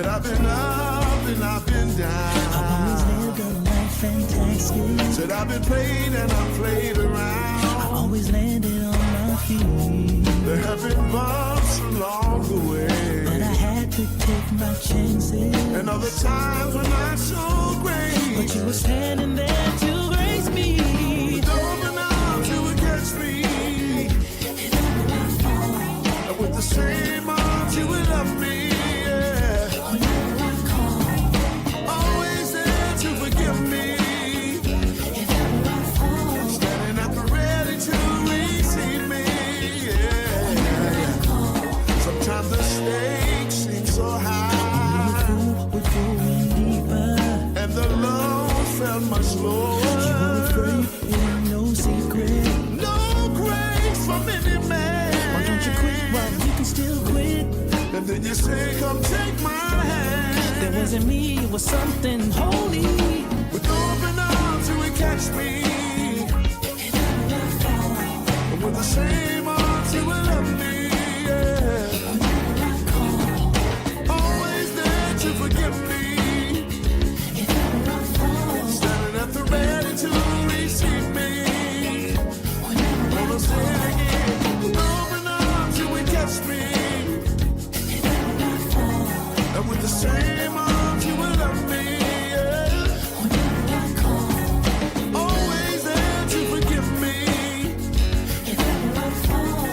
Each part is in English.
Said I've been up and I've been down. I've always lived a life fantastic. Said I've been played and I played around. I always landed on my feet. There have been bumps along the way, but I had to take my chances. And other times were not so great, but you were standing there to grace me. With open arms you would catch me, and with the same arms you would love me. Always there to forgive me. Standing at the ready to receive me. Sometimes the stakes seem so high, we're going deeper, and the load felt much lower. You were afraid, it ain't no secret. No grace from any man. Why don't you quit while you can still quit? And then you say, come take my hand. That wasn't me, it was something holy. With open arms you would catch me, and with the same arms you would love me. Always there to forgive me. Standing at the ready to receive me. Wanna say it again. With open arms you would catch me, and with the same arms you would love me. Always there to forgive me.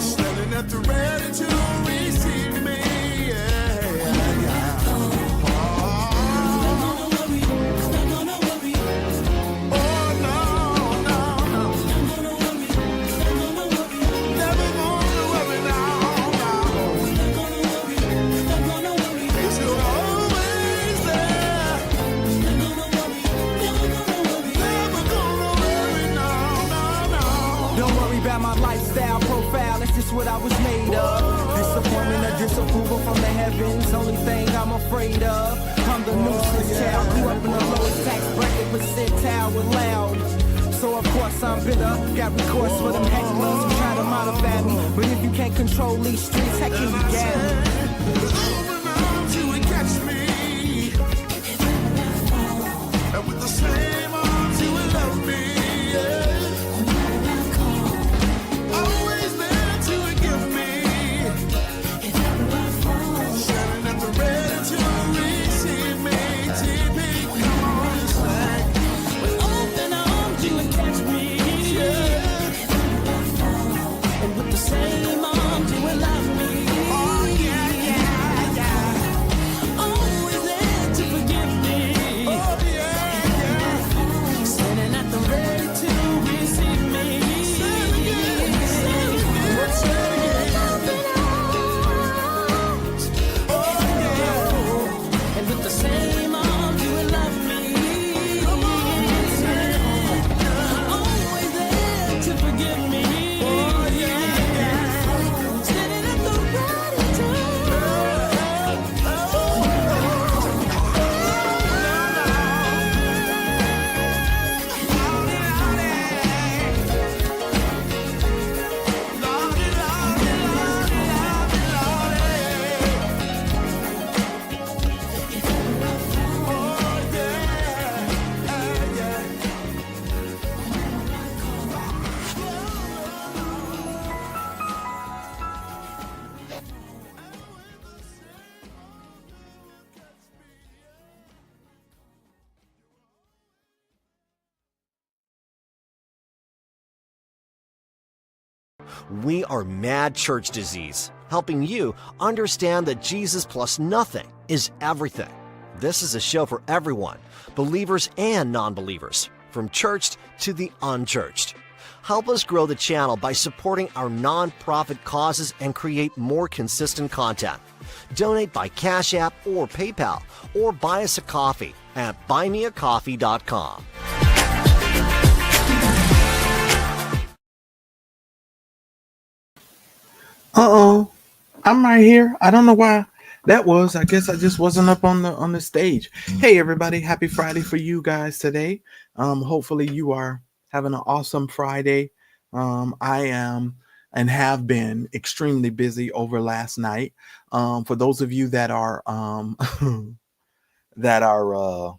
Standing at the ready to receive me. My lifestyle profile, that's just what I was made of. Disappointment or disapproval from the heavens, only thing I'm afraid of. I'm the nuisance child, grew up in the lowest tax bracket, percentile with loud. So of course I'm bitter, got recourse for them hecklers who try to modify me. But if you can't control these streets, how can you get me? With open arms you would catch me, and with the same arms you would love me. Always there to forgive me. Standing at the ready to receive me. TP, come on and sing. With open arms you would catch me, and with the same arms you would love me. Oh yeah, yeah, yeah. Always there to forgive me. Oh yeah, yeah. Standing at the ready to receive me. And with the same arms you will love me. Always there to forgive me. Standing at the ready to. We are Mad Church Disease, helping you understand that Jesus plus nothing is everything. This is a show for everyone, believers and non-believers, from churched to the unchurched. Help us grow the channel by supporting our non-profit causes and create more consistent content. Donate by Cash App or PayPal, or buy us a coffee at buymeacoffee.com. Uh-oh, I'm right here. I don't know why that was. I guess I just wasn't up on the stage. Hey everybody, happy Friday for you guys today. Hopefully you are having an awesome Friday. I am and have been extremely busy over last night. For those of you that are that are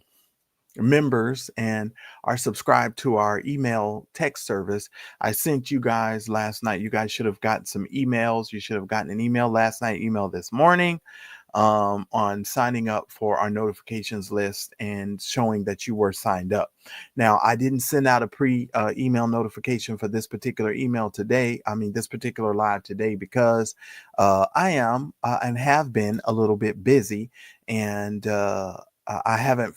members and are subscribed to our email text service, I sent you guys last night. You guys should have gotten some emails. You should have gotten an email last night, email this morning, on signing up for our notifications list and showing that you were signed up. Now, I didn't send out a email notification for this particular email today. I mean, this particular live today, because I am and have been a little bit busy, and I haven't.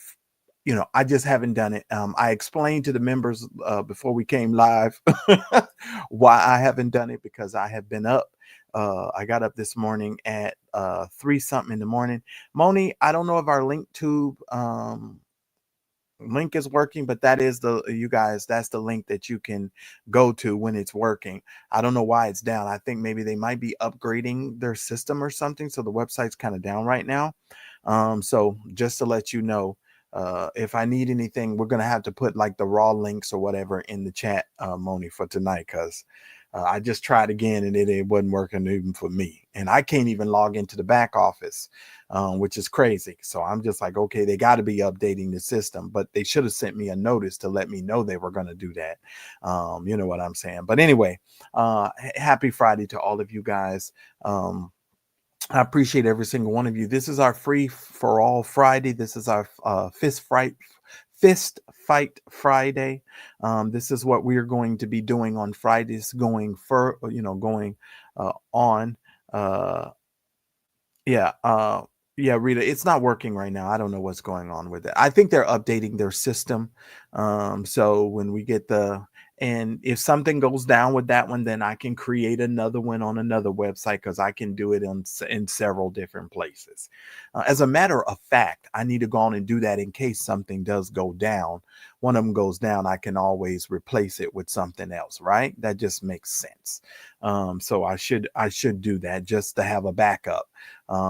I just haven't done it. I explained to the members before we came live why I haven't done it, because I have been up. I got up this morning at 3 something in the morning. Moni, I don't know if our link tube link is working, but that is that's the link that you can go to when it's working. I don't know why it's down. I think maybe they might be upgrading their system or something, so the website's kind of down right now. So just to let you know, if I need anything, we're gonna have to put like the raw links or whatever in the chat, Moni, for tonight, because I just tried again and it wasn't working even for me. And I can't even log into the back office, which is crazy. So I'm just like, okay, they got to be updating the system, but they should have sent me a notice to let me know they were going to do that. You know what I'm saying? But anyway, happy Friday to all of you guys. I appreciate every single one of you. This is our free for all Friday. This is our fist fight Friday. This is what we are going to be doing on Fridays going on. Yeah, Rita, it's not working right now. I don't know what's going on with it. I think they're updating their system. So when we get and if something goes down with that one, then I can create another one on another website, because I can do it in several different places. As a matter of fact, I need to go on and do that in case something does go down. One of them goes down, I can always replace it with something else, right? That just makes sense. So I should do that just to have a backup,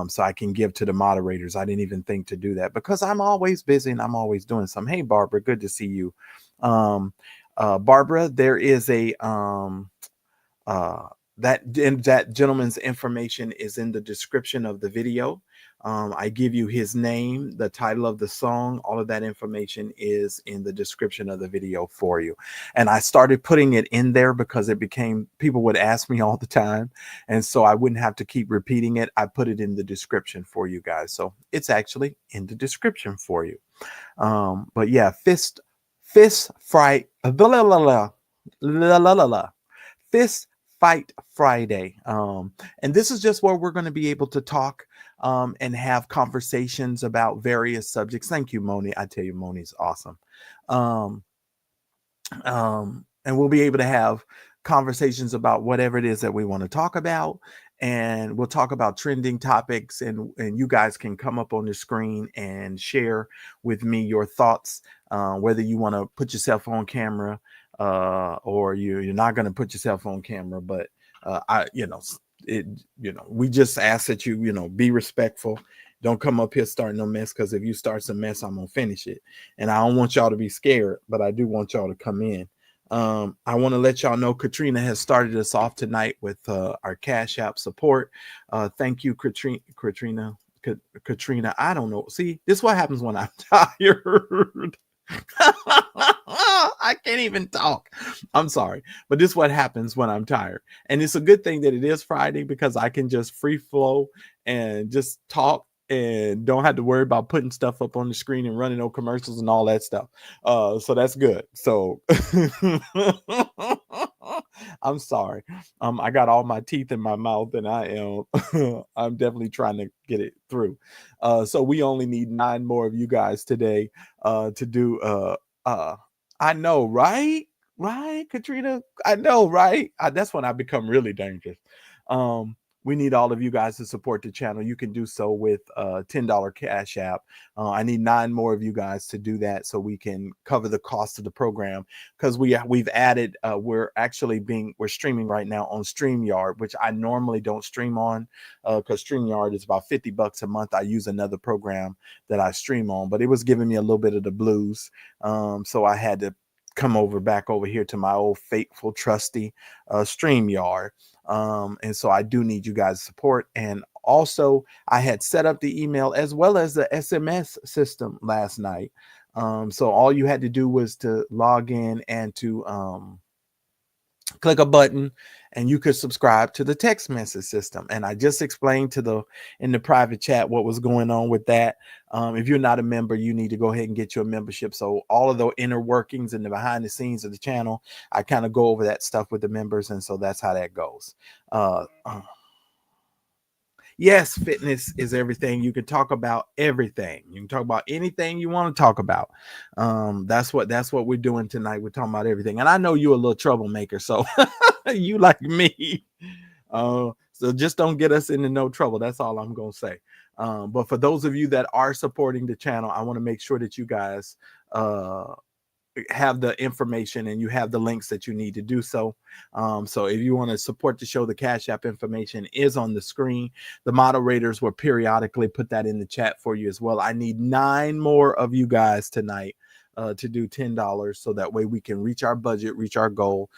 so I can give to the moderators. I didn't even think to do that because I'm always busy and I'm always doing something. Hey, Barbara, good to see you. Barbara, there is that gentleman's information is in the description of the video. I give you his name, the title of the song, all of that information is in the description of the video for you. And I started putting it in there because people would ask me all the time. And so I wouldn't have to keep repeating it. I put it in the description for you guys. So it's actually in the description for you. But yeah, fist fight, fist fight Friday. And this is just where we're going to be able to talk and have conversations about various subjects. Thank you, Moni. I tell you, Moni's awesome. And we'll be able to have conversations about whatever it is that we want to talk about. And we'll talk about trending topics, and you guys can come up on the screen and share with me your thoughts, whether you want to put yourself on camera or you're not going to put yourself on camera. But we just ask that you be respectful. Don't come up here starting no mess, because if you start some mess, I'm gonna finish it. And I don't want y'all to be scared, but I do want y'all to come in. I want to let y'all know Katrina has started us off tonight with our Cash App support. Thank you, Katrina. I don't know. See, this is what happens when I'm tired. I can't even talk. I'm sorry, but this is what happens when I'm tired. And it's a good thing that it is Friday, because I can just free flow and just talk and don't have to worry about putting stuff up on the screen and running no commercials and all that stuff. So that's good. So I'm sorry. I got all my teeth in my mouth, and I'm definitely trying to get it through. So we only need 9 more of you guys today to do I know, right? Right, Katrina? I know, right? That's when I become really dangerous. We need all of you guys to support the channel. You can do so with $10 Cash App. I need 9 more of you guys to do that so we can cover the cost of the program, because we've added, we're streaming right now on StreamYard, which I normally don't stream on, because StreamYard is about $50 a month. I use another program that I stream on, but it was giving me a little bit of the blues. So I had to come back over here to my old faithful trusty StreamYard. And so I do need you guys' support. And also, I had set up the email as well as the SMS system last night. So all you had to do was to log in and to click a button, and you could subscribe to the text message system. And I just explained in the private chat what was going on with that. If you're not a member, you need to go ahead and get your membership. So all of the inner workings and the behind the scenes of the channel, I kind of go over that stuff with the members. And so that's how that goes. Yes, fitness is everything. You can talk about everything. You can talk about anything you want to talk about. That's what we're doing tonight. We're talking about everything. And I know you're a little troublemaker, so you like me. So just don't get us into no trouble. That's all I'm gonna say. But for those of you that are supporting the channel, I want to make sure that you guys have the information and you have the links that you need to do so. So if you want to support the show, the Cash App information is on the screen. The moderators will periodically put that in the chat for you as well. I need 9 more of you guys tonight to do $10, so that way we can reach our budget, reach our goal.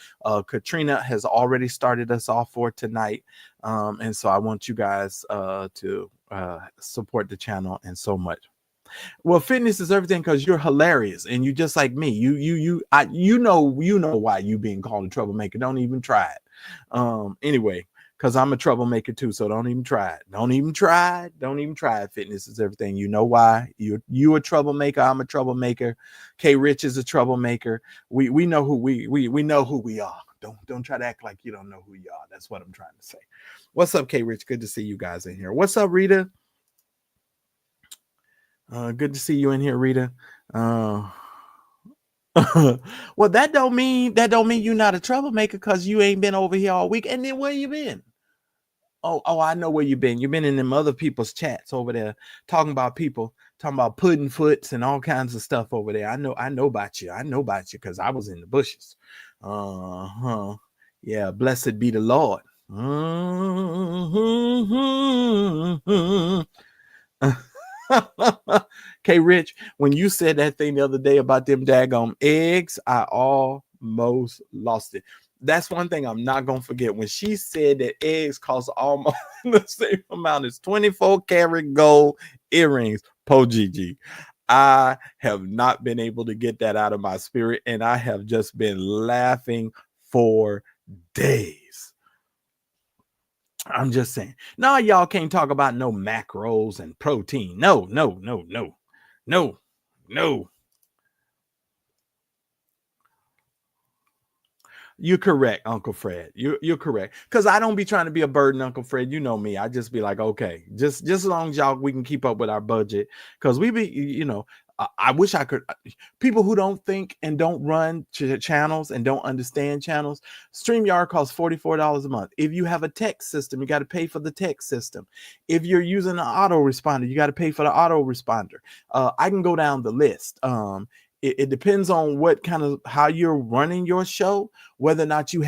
Katrina has already started us off for tonight. And so I want you guys to support the channel and so much. Well, fitness is everything because you're hilarious and you just like me. You know why you being called a troublemaker. Don't even try it. Anyway, because I'm a troublemaker too, so don't even try it. Don't even try it. Fitness is everything. You know why? You a troublemaker. I'm a troublemaker. K Rich is a troublemaker. We know who we know who we are. Don't try to act like you don't know who you are. That's what I'm trying to say. What's up, K Rich? Good to see you guys in here. What's up, Rita? Good to see you in here, Rita. Well, that don't mean you're not a troublemaker because you ain't been over here all week. And then where you been? Oh, I know where you've been. You've been in them other people's chats over there talking about pudding foots and all kinds of stuff over there. I know about you. I know about you because I was in the bushes. Yeah, blessed be the Lord. Okay, Rich, when you said that thing the other day about them daggone eggs, I almost lost it. That's one thing I'm not gonna forget. When she said that eggs cost almost the same amount as 24-karat gold earrings, po Gigi, I have not been able to get that out of my spirit, and I have just been laughing for days. I'm just saying. No, y'all can't talk about no macros and protein. No. You're correct, Uncle Fred. You're correct. Because I don't be trying to be a burden, Uncle Fred. You know me. I just be like, okay, just as long as we can keep up with our budget. Because we be, I wish I could. People who don't think and don't run channels and don't understand channels, StreamYard costs $44 a month. If you have a text system, you got to pay for the text system. If you're using an autoresponder, you got to pay for the autoresponder. I can go down the list. It depends on how you're running your show, whether or not you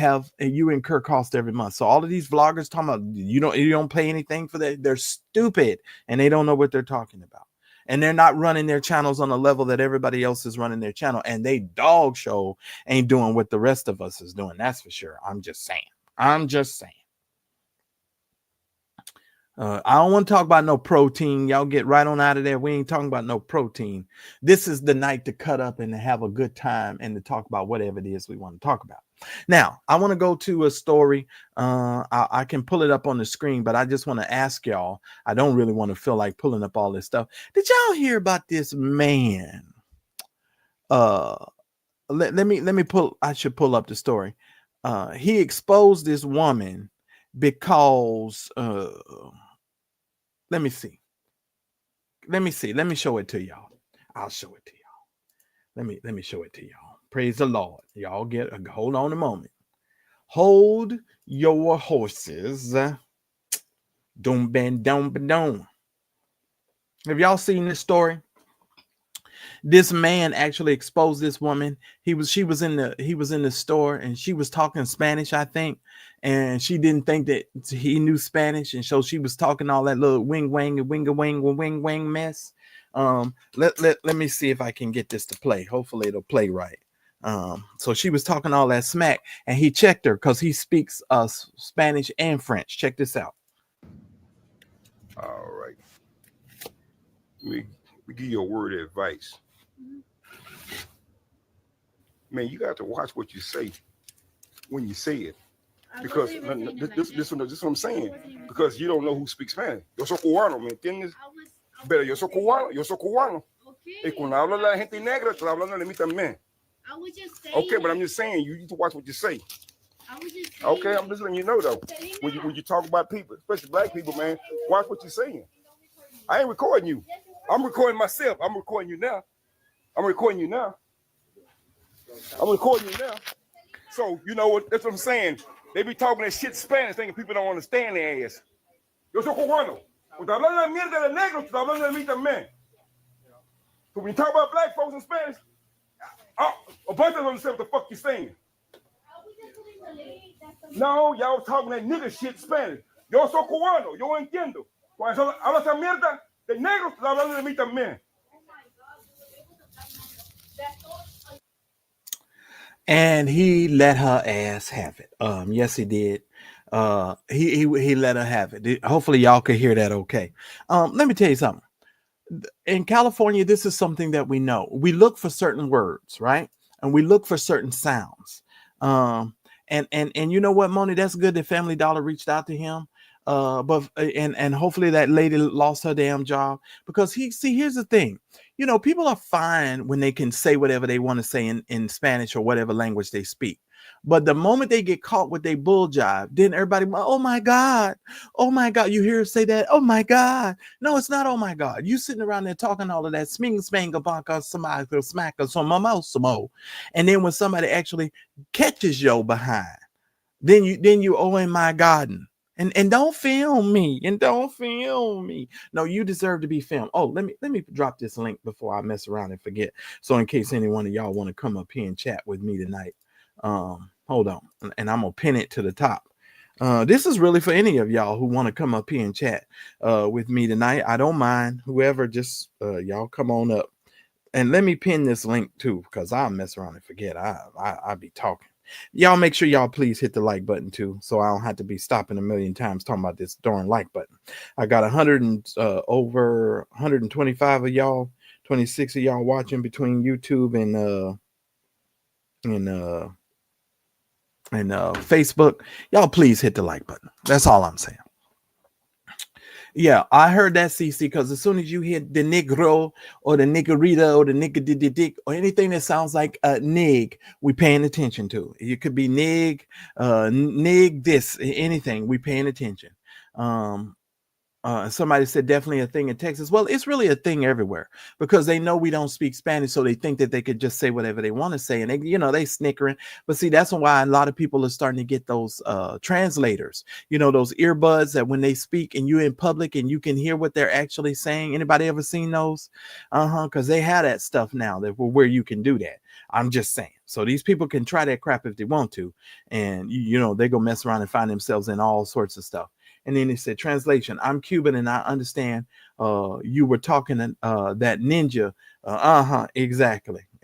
incur cost every month. So all of these vloggers talking about you don't pay anything for that. They're stupid and they don't know what they're talking about. And they're not running their channels on a level that everybody else is running their channel. And they dog show ain't doing what the rest of us is doing. That's for sure. I'm just saying. I don't want to talk about no protein. Y'all get right on out of there. We ain't talking about no protein. This is the night to cut up and to have a good time and to talk about whatever it is we want to talk about. Now, I want to go to a story. I can pull it up on the screen, but I just want to ask y'all. I don't really want to feel like pulling up all this stuff. Did y'all hear about this man? Let me pull. I should pull up the story. He exposed this woman because let me see. Let me show it to y'all. I'll show it to y'all. Let me show it to y'all. Praise the Lord. Y'all hold on a moment. Hold your horses. Doom ben dom ben dom. Have y'all seen this story? This man actually exposed this woman. He was in the store and she was talking Spanish, I think, and she didn't think that he knew Spanish, and so she was talking all that little wing wang mess. Let me see if I can get this to play. Hopefully it'll play right. So she was talking all that smack, and he checked her because he speaks Spanish and French. Check this out. All right. Let me give you a word of advice. Man, you got to watch what you say when you say it. Because this is what I'm saying. Because you don't know who speaks Spanish. Yo soy cubano, ¿me entiendes? Pero yo soy cubano, yo soy cubano. Y cuando habla la gente negra, te hablando de mí también. Okay, but I'm just saying, you need to watch what you say. Okay, I'm just letting you know though. When you talk about people, especially black people, man, watch what you're saying. I ain't recording you. I'm recording myself. I'm recording you now. I'm recording you now. So you know what? That's what I'm saying. They be talking that shit Spanish, thinking people don't understand their ass. Yo soy cubano. Cuando hablando de mierda de negro, te hablando de mí también. So when you talk about black folks in Spanish, a bunch of them understand what the fuck you're saying. No, y'all talking that nigga shit Spanish. Yo soy cubano, yo entiendo. Cuando hablas esa mierda de negro, te hablando de mí también. And he let her ass have it. Yes, he did. He let her have it. Hopefully y'all could hear that okay. Let me tell you something. In California, this is something that we know. We look for certain words, right? And we look for certain sounds. And you know what, Moni? That's good that Family Dollar reached out to him. But hopefully that lady lost her damn job, because here's the thing. You know, people are fine when they can say whatever they want to say in Spanish or whatever language they speak. But the moment they get caught with their bull jive, then everybody, oh my God, you hear her say that, oh my God. No, it's not, oh my God. You sitting around there talking all of that sming spanga banka somebody smack us on my mouth some more. And then when somebody actually catches your behind, then you oh in my garden. And don't film me. No, you deserve to be filmed. Oh, let me drop this link before I mess around and forget. So in case any one of y'all want to come up here and chat with me tonight. Hold on. And I'm gonna pin it to the top. This is really for any of y'all who want to come up here and chat with me tonight. I don't mind. Whoever, just y'all come on up. And let me pin this link too, because I'll mess around and forget. I'll be talking. Y'all make sure y'all please hit the like button too, so I don't have to be stopping a million times talking about this darn like button. I got over 125 of y'all, 26 of y'all watching between YouTube and Facebook. Y'all please hit the like button. That's all I'm saying. Yeah, I heard that, CC, because as soon as you hit the negro or the niggerita or the nigga dick or anything that sounds like a nig, we paying attention to. It could be nig, nig this, anything, we paying attention. Somebody said definitely a thing in Texas. Well, it's really a thing everywhere, because they know we don't speak Spanish, so they think that they could just say whatever they want to say, and they snickering. But see, that's why a lot of people are starting to get those translators, those earbuds that when they speak and you're in public and you can hear what they're actually saying. Anybody ever seen those? Because they have that stuff now where you can do that. I'm just saying. So these people can try that crap if they want to, and they go mess around and find themselves in all sorts of stuff. And then he said, translation, I'm Cuban and I understand you were talking that ninja.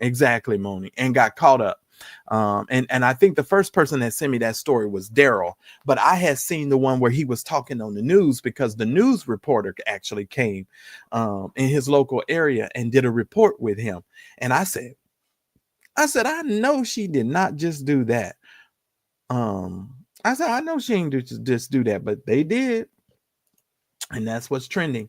Exactly, Moni, and got caught up. And I think the first person that sent me that story was Daryl, but I had seen the one where he was talking on the news, because the news reporter actually came in his local area and did a report with him. And I said, I know she did not just do that. I said, I know she ain't just do that, but they did. And that's what's trending.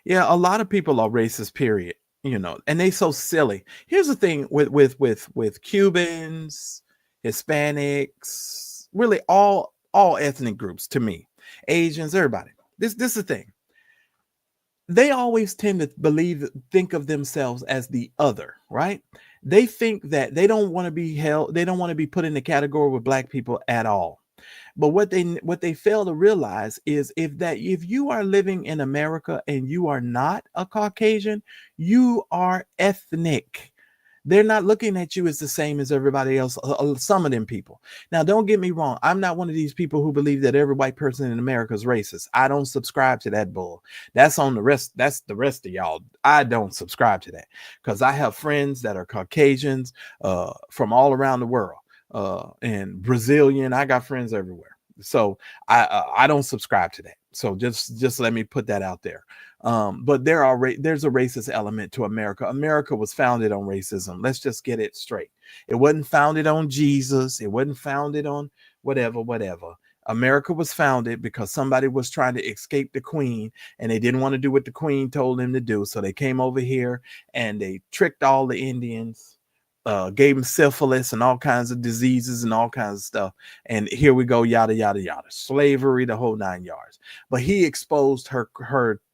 Yeah, a lot of people are racist, period. And they so silly. Here's the thing with Cubans, Hispanics, really all ethnic groups, to me, Asians, everybody. This is the thing. They always tend to think of themselves as the other, right? They think that they don't want to be held, they don't want to be put in the category with black people at all. But what they fail to realize is if you are living in America and you are not a Caucasian, you are ethnic. They're not looking at you as the same as everybody else. Some of them people. Now, don't get me wrong. I'm not one of these people who believe that every white person in America is racist. I don't subscribe to that bull. That's on the rest. That's the rest of y'all. I don't subscribe to that because I have friends that are Caucasians from all around the world and Brazilian. I got friends everywhere. So I don't subscribe to that. So just let me put that out there. But there's a racist element to America. America was founded on racism. Let's just get it straight. It wasn't founded on Jesus. It wasn't founded on whatever. America was founded because somebody was trying to escape the queen and they didn't want to do what the queen told them to do. So they came over here and they tricked all the Indians, gave them syphilis and all kinds of diseases and all kinds of stuff. And here we go, yada, yada, yada. Slavery, the whole 9 yards. But he exposed her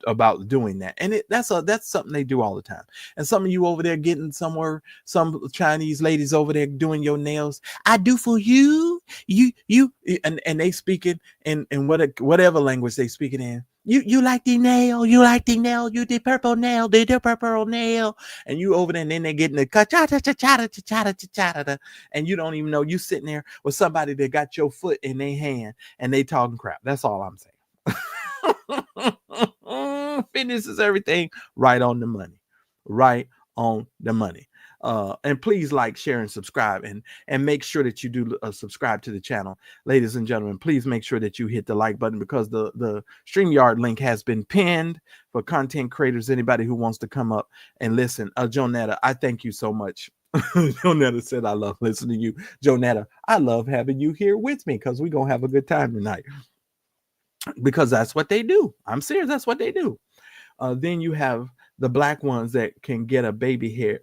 about doing that. And that's something they do all the time. And some of you over there getting somewhere, some Chinese ladies over there doing your nails. I do for you, and they speaking in whatever language they speaking in. You like the nail, you the purple nail, the purple nail. And you over there, and then they getting the and you don't even know you sitting there with somebody that got your foot in their hand and they talking crap. That's all I'm saying. Fitness is everything. Right on the money. And please like, share, and subscribe, and make sure that you do subscribe to the channel. Ladies and gentlemen, please make sure that you hit the like button because the StreamYard link has been pinned for content creators, anybody who wants to come up and listen. Jonetta, I thank you so much. Jonetta said, I love listening to you. Jonetta, I love having you here with me because we're going to have a good time tonight. Because that's what they do. I'm serious. That's what they do. Then you have the black ones that can get a baby hair,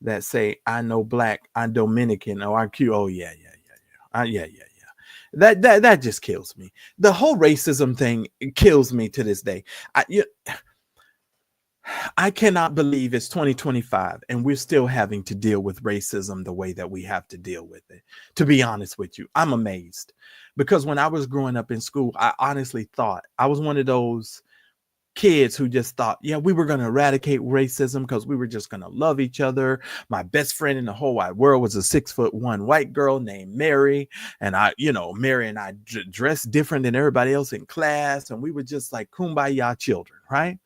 that say, I know black, I'm Dominican, or I'm cute. Oh, yeah. That just kills me. The whole racism thing kills me to this day. I cannot believe it's 2025 and we're still having to deal with racism the way that we have to deal with it. To be honest with you, I'm amazed because when I was growing up in school, I honestly thought I was one of those kids who just thought, yeah, we were going to eradicate racism because we were just going to love each other. My best friend in the whole wide world was a 6'1" white girl named Mary. And Mary and I dressed different than everybody else in class. And we were just like kumbaya children, right?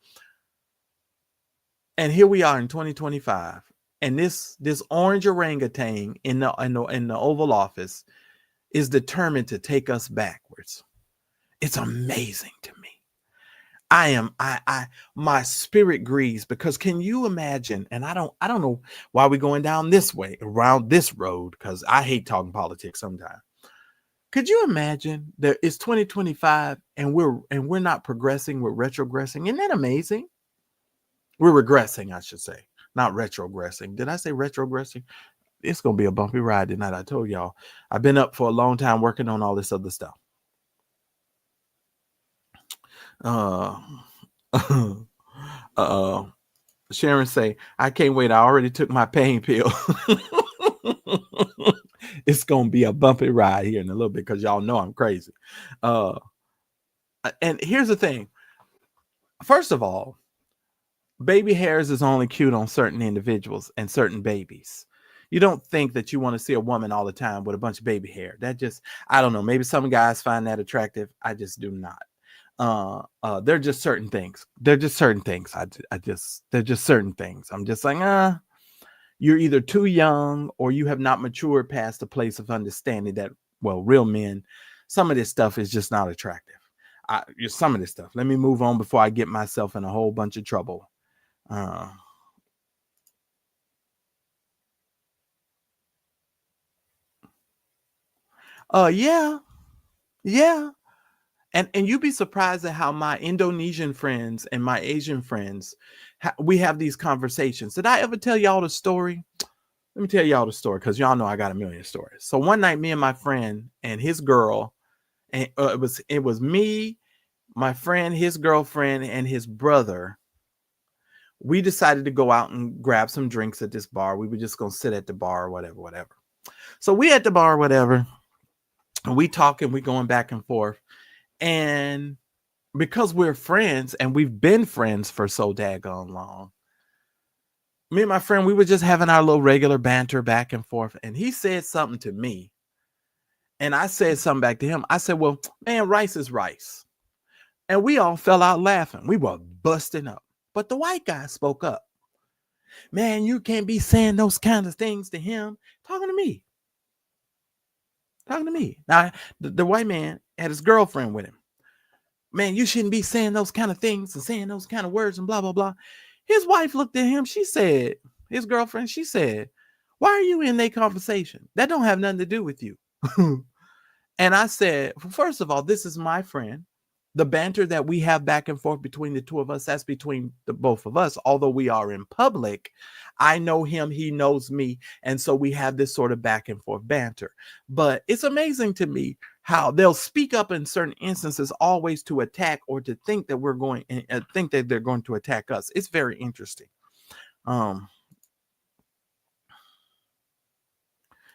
And here we are in 2025, and this orange orangutan in the Oval Office is determined to take us backwards. It's amazing to me. My spirit grieves because can you imagine? And I don't know why we're going down this way around this road because I hate talking politics sometimes. Could you imagine that it's 2025 and we're not progressing, we're retrogressing? Isn't that amazing? We're regressing, I should say, not retrogressing. Did I say retrogressing? It's going to be a bumpy ride tonight. I told y'all. I've been up for a long time working on all this other stuff. Sharon say, I can't wait. I already took my pain pill. It's going to be a bumpy ride here in a little bit because y'all know I'm crazy. And here's the thing. First of all, baby hairs is only cute on certain individuals and certain babies. You don't think that you want to see a woman all the time with a bunch of baby hair. That just, I don't know. Maybe some guys find that attractive. I just do not. They're just certain things. They're just certain things. They're just certain things. I'm just like, you're either too young or you have not matured past the place of understanding that, well, real men, some of this stuff is just not attractive. Some of this stuff. Let me move on before I get myself in a whole bunch of trouble. Yeah. And you'd be surprised at how my Indonesian friends and my Asian friends, we have these conversations. Did I ever tell y'all the story? Let me tell y'all the story because y'all know I got a million stories. So one night, me and my friend and his girl, and it was me, my friend, his girlfriend, and his brother. We decided to go out and grab some drinks at this bar. We were just going to sit at the bar or whatever. So we at the bar, whatever. And we talking, we going back and forth. And because we're friends and we've been friends for so daggone long, me and my friend, we were just having our little regular banter back and forth, and he said something to me, and I said something back to him. I said, well, man, rice is rice. And we all fell out laughing. We were busting up. But the white guy spoke up. Man, you can't be saying those kind of things to him. Talking to me. Now, the white man had his girlfriend with him. Man, you shouldn't be saying those kind of things and saying those kind of words and blah, blah, blah. His wife looked at him. She said, his girlfriend, she said, why are you in that conversation? That don't have nothing to do with you. And I said, first of all, this is my friend. The banter that we have back and forth between the two of us, that's between the both of us. Although we are in public, I know him, he knows me. And so we have this sort of back and forth banter. But it's amazing to me how they'll speak up in certain instances always to attack or to think that we're going and think that they're going to attack us. It's very interesting.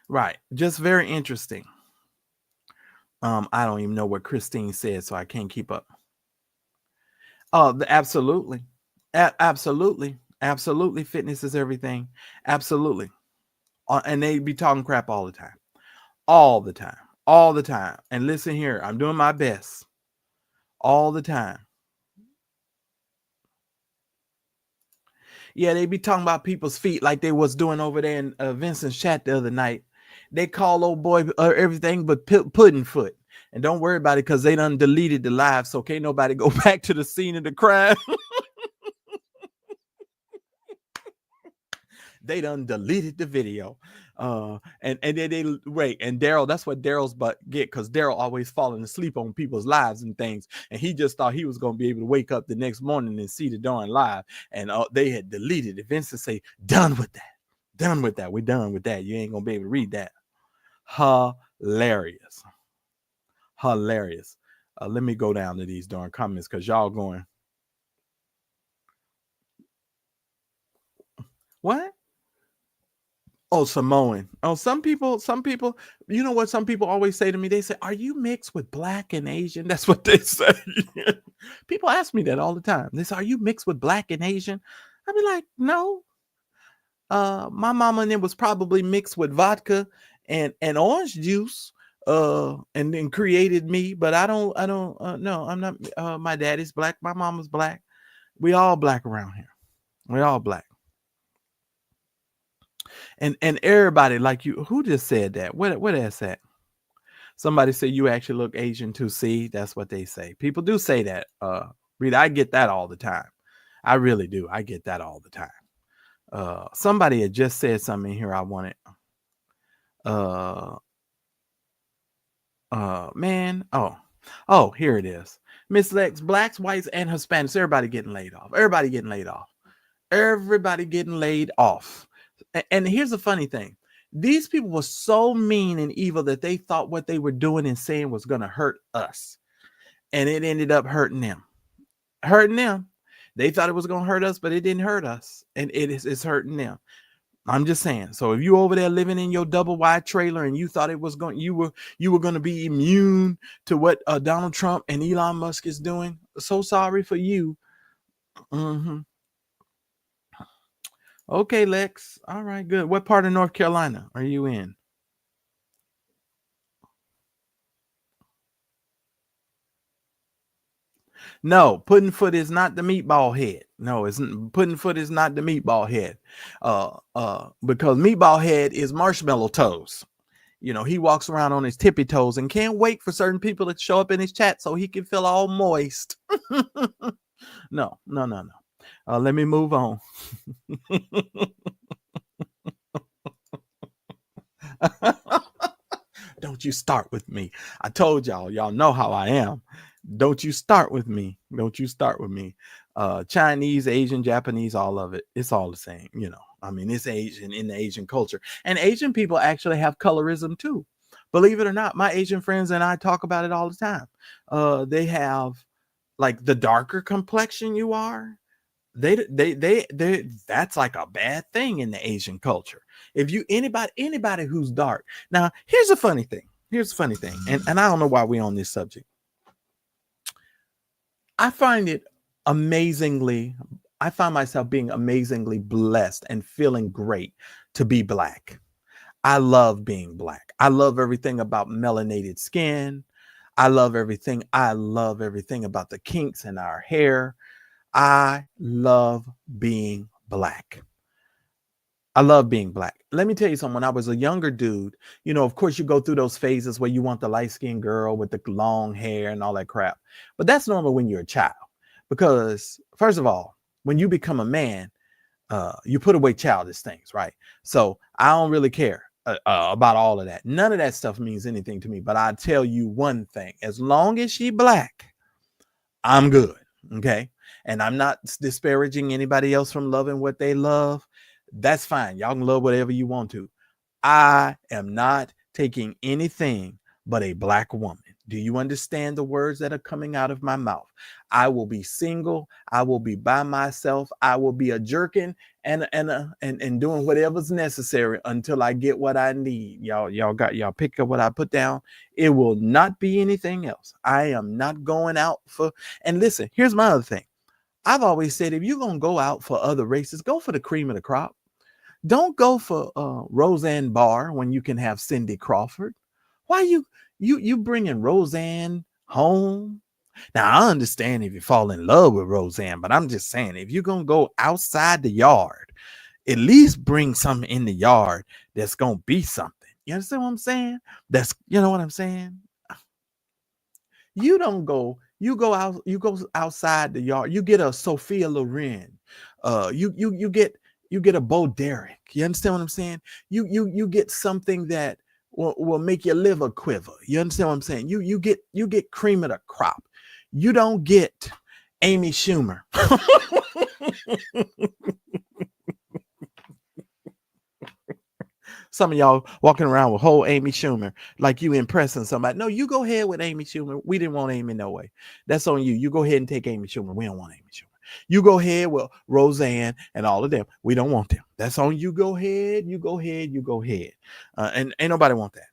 Right. Just very interesting. I don't even know what Christine said, so I can't keep up. Oh, absolutely. Absolutely. Absolutely. Fitness is everything. Absolutely. And they be talking crap all the time. All the time. All the time. And listen here, I'm doing my best. All the time. Yeah, they be talking about people's feet like they was doing over there in Vincent's chat the other night. They call old boy everything but pudding foot. And don't worry about it because they done deleted the live. So can't nobody go back to the scene of the crime. They done deleted the video. And then they wait. And Daryl, that's what Daryl's but get, because Daryl always falling asleep on people's lives and things. And he just thought he was going to be able to wake up the next morning and see the darn live. And they had deleted it. Vincent say, done with that. Done with that. We're done with that. You ain't going to be able to read that. Hilarious. Hilarious. Let me go down to these darn comments because y'all going. What? Oh, Samoan. Oh, some people, you know what some people always say to me? They say, are you mixed with black and Asian? That's what they say. People ask me that all the time. They say, are you mixed with black and Asian? I be like, no. My mama and it was probably mixed with vodka and orange juice, and then created me. But I don't no, I'm not. My daddy's black. My mama's black. We all black around here. We all black. And everybody like you, who just said that? What is that? Somebody said you actually look Asian too. See, that's what they say. People do say that. Rita, I get that all the time. I really do. I get that all the time. Somebody had just said something here I wanted. Man. Oh, here it is. Miss Lex, blacks, whites, and Hispanics, everybody getting laid off. Everybody getting laid off. Everybody getting laid off. And here's the funny thing. These people were so mean and evil that they thought what they were doing and saying was going to hurt us. And it ended up hurting them. Hurting them. They thought it was going to hurt us, but it didn't hurt us. And it's hurting them. I'm just saying. So if you over there living in your double wide trailer and you thought it was going, you were going to be immune to what Donald Trump and Elon Musk is doing. So sorry for you. Mm-hmm. Okay, Lex. All right, good. What part of North Carolina are you in? No, Puddingfoot is not the meatball head. No, Puddingfoot is not the meatball head. Because meatball head is marshmallow toes. You know, he walks around on his tippy toes and can't wait for certain people to show up in his chat so he can feel all moist. No. Let me move on. Don't you start with me. I told y'all know how I am. Don't you start with me. Don't you start with me. Chinese, Asian, Japanese, all of it. It's all the same, you know. I mean, it's Asian in the Asian culture. And Asian people actually have colorism too. Believe it or not, my Asian friends and I talk about it all the time. They have like the darker complexion you are. They that's like a bad thing in the Asian culture. If you anybody who's dark. Now, here's a funny thing. And I don't know why we're on this subject. I find it amazingly, I find myself being amazingly blessed and feeling great to be Black. I love being Black. I love everything about melanated skin. I love everything. I love everything about the kinks in our hair. I love being Black. I love being Black. Let me tell you something. When I was a younger dude, of course, you go through those phases where you want the light-skinned girl with the long hair and all that crap. But that's normal when you're a child. Because, first of all, when you become a man, you put away childish things, right? So I don't really care about all of that. None of that stuff means anything to me. But I tell you one thing. As long as she Black, I'm good. Okay? And I'm not disparaging anybody else from loving what they love. That's fine. Y'all can love whatever you want to. I am not taking anything but a Black woman. Do you understand the words that are coming out of my mouth? I will be single. I will be by myself. I will be a jerkin and doing whatever's necessary until I get what I need. Y'all pick up what I put down. It will not be anything else. I am not going out for. And listen, here's my other thing. I've always said, if you're going to go out for other races, go for the cream of the crop. Don't go for Roseanne Barr when you can have Cindy Crawford. Why you bringing Roseanne home? Now, I understand if you fall in love with Roseanne, but I'm just saying, if you're going to go outside the yard, at least bring something in the yard that's going to be something. You understand what I'm saying? You know what I'm saying? You go outside the yard. You get a Sophia Loren. You get a Bo Derek. You understand what I'm saying? You get something that will make your liver quiver. You understand what I'm saying? You get cream of the crop. You don't get Amy Schumer. Some of y'all walking around with whole Amy Schumer like you impressing somebody. No, you go ahead with Amy Schumer. We didn't want Amy no way. That's on you. You go ahead and take Amy Schumer. We don't want Amy Schumer. You go ahead with Roseanne and all of them. We don't want them. That's on you. Go ahead. You go ahead. You go ahead. And ain't nobody want that.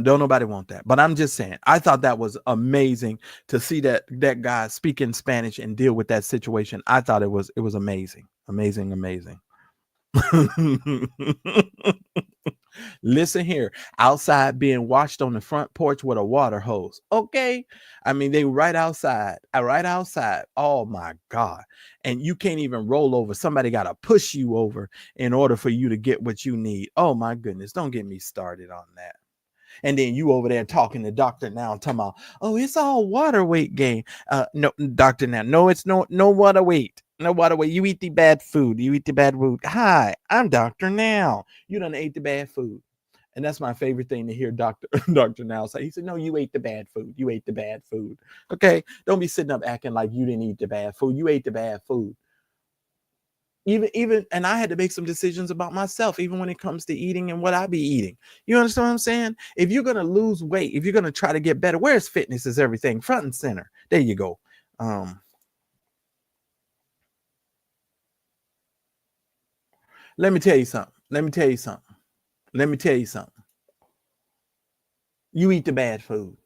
Don't nobody want that. But I'm just saying, I thought that was amazing to see that guy speak in Spanish and deal with that situation. I thought it was amazing. Amazing. Listen here, outside being washed on the front porch with a water hose. Okay. I mean, they right outside. Oh my God. And you can't even roll over. Somebody got to push you over in order for you to get what you need. Oh my goodness. Don't get me started on that. And then you over there talking to Dr. Now, talking about, oh, it's all water weight gain. No, Dr. Now, no, it's no water weight. No water weight. You eat the bad food. Hi, I'm Dr. Now. You done ate the bad food. And that's my favorite thing to hear Dr. Now say. He said, no, you ate the bad food. You ate the bad food. Okay. Don't be sitting up acting like you didn't eat the bad food. You ate the bad food. Even and I had to make some decisions about myself, even when it comes to eating and what I be eating. You understand what I'm saying? If you're gonna lose weight, if you're gonna try to get better, where's fitness is everything, front and center. There you go. Let me tell you something. You eat the bad food.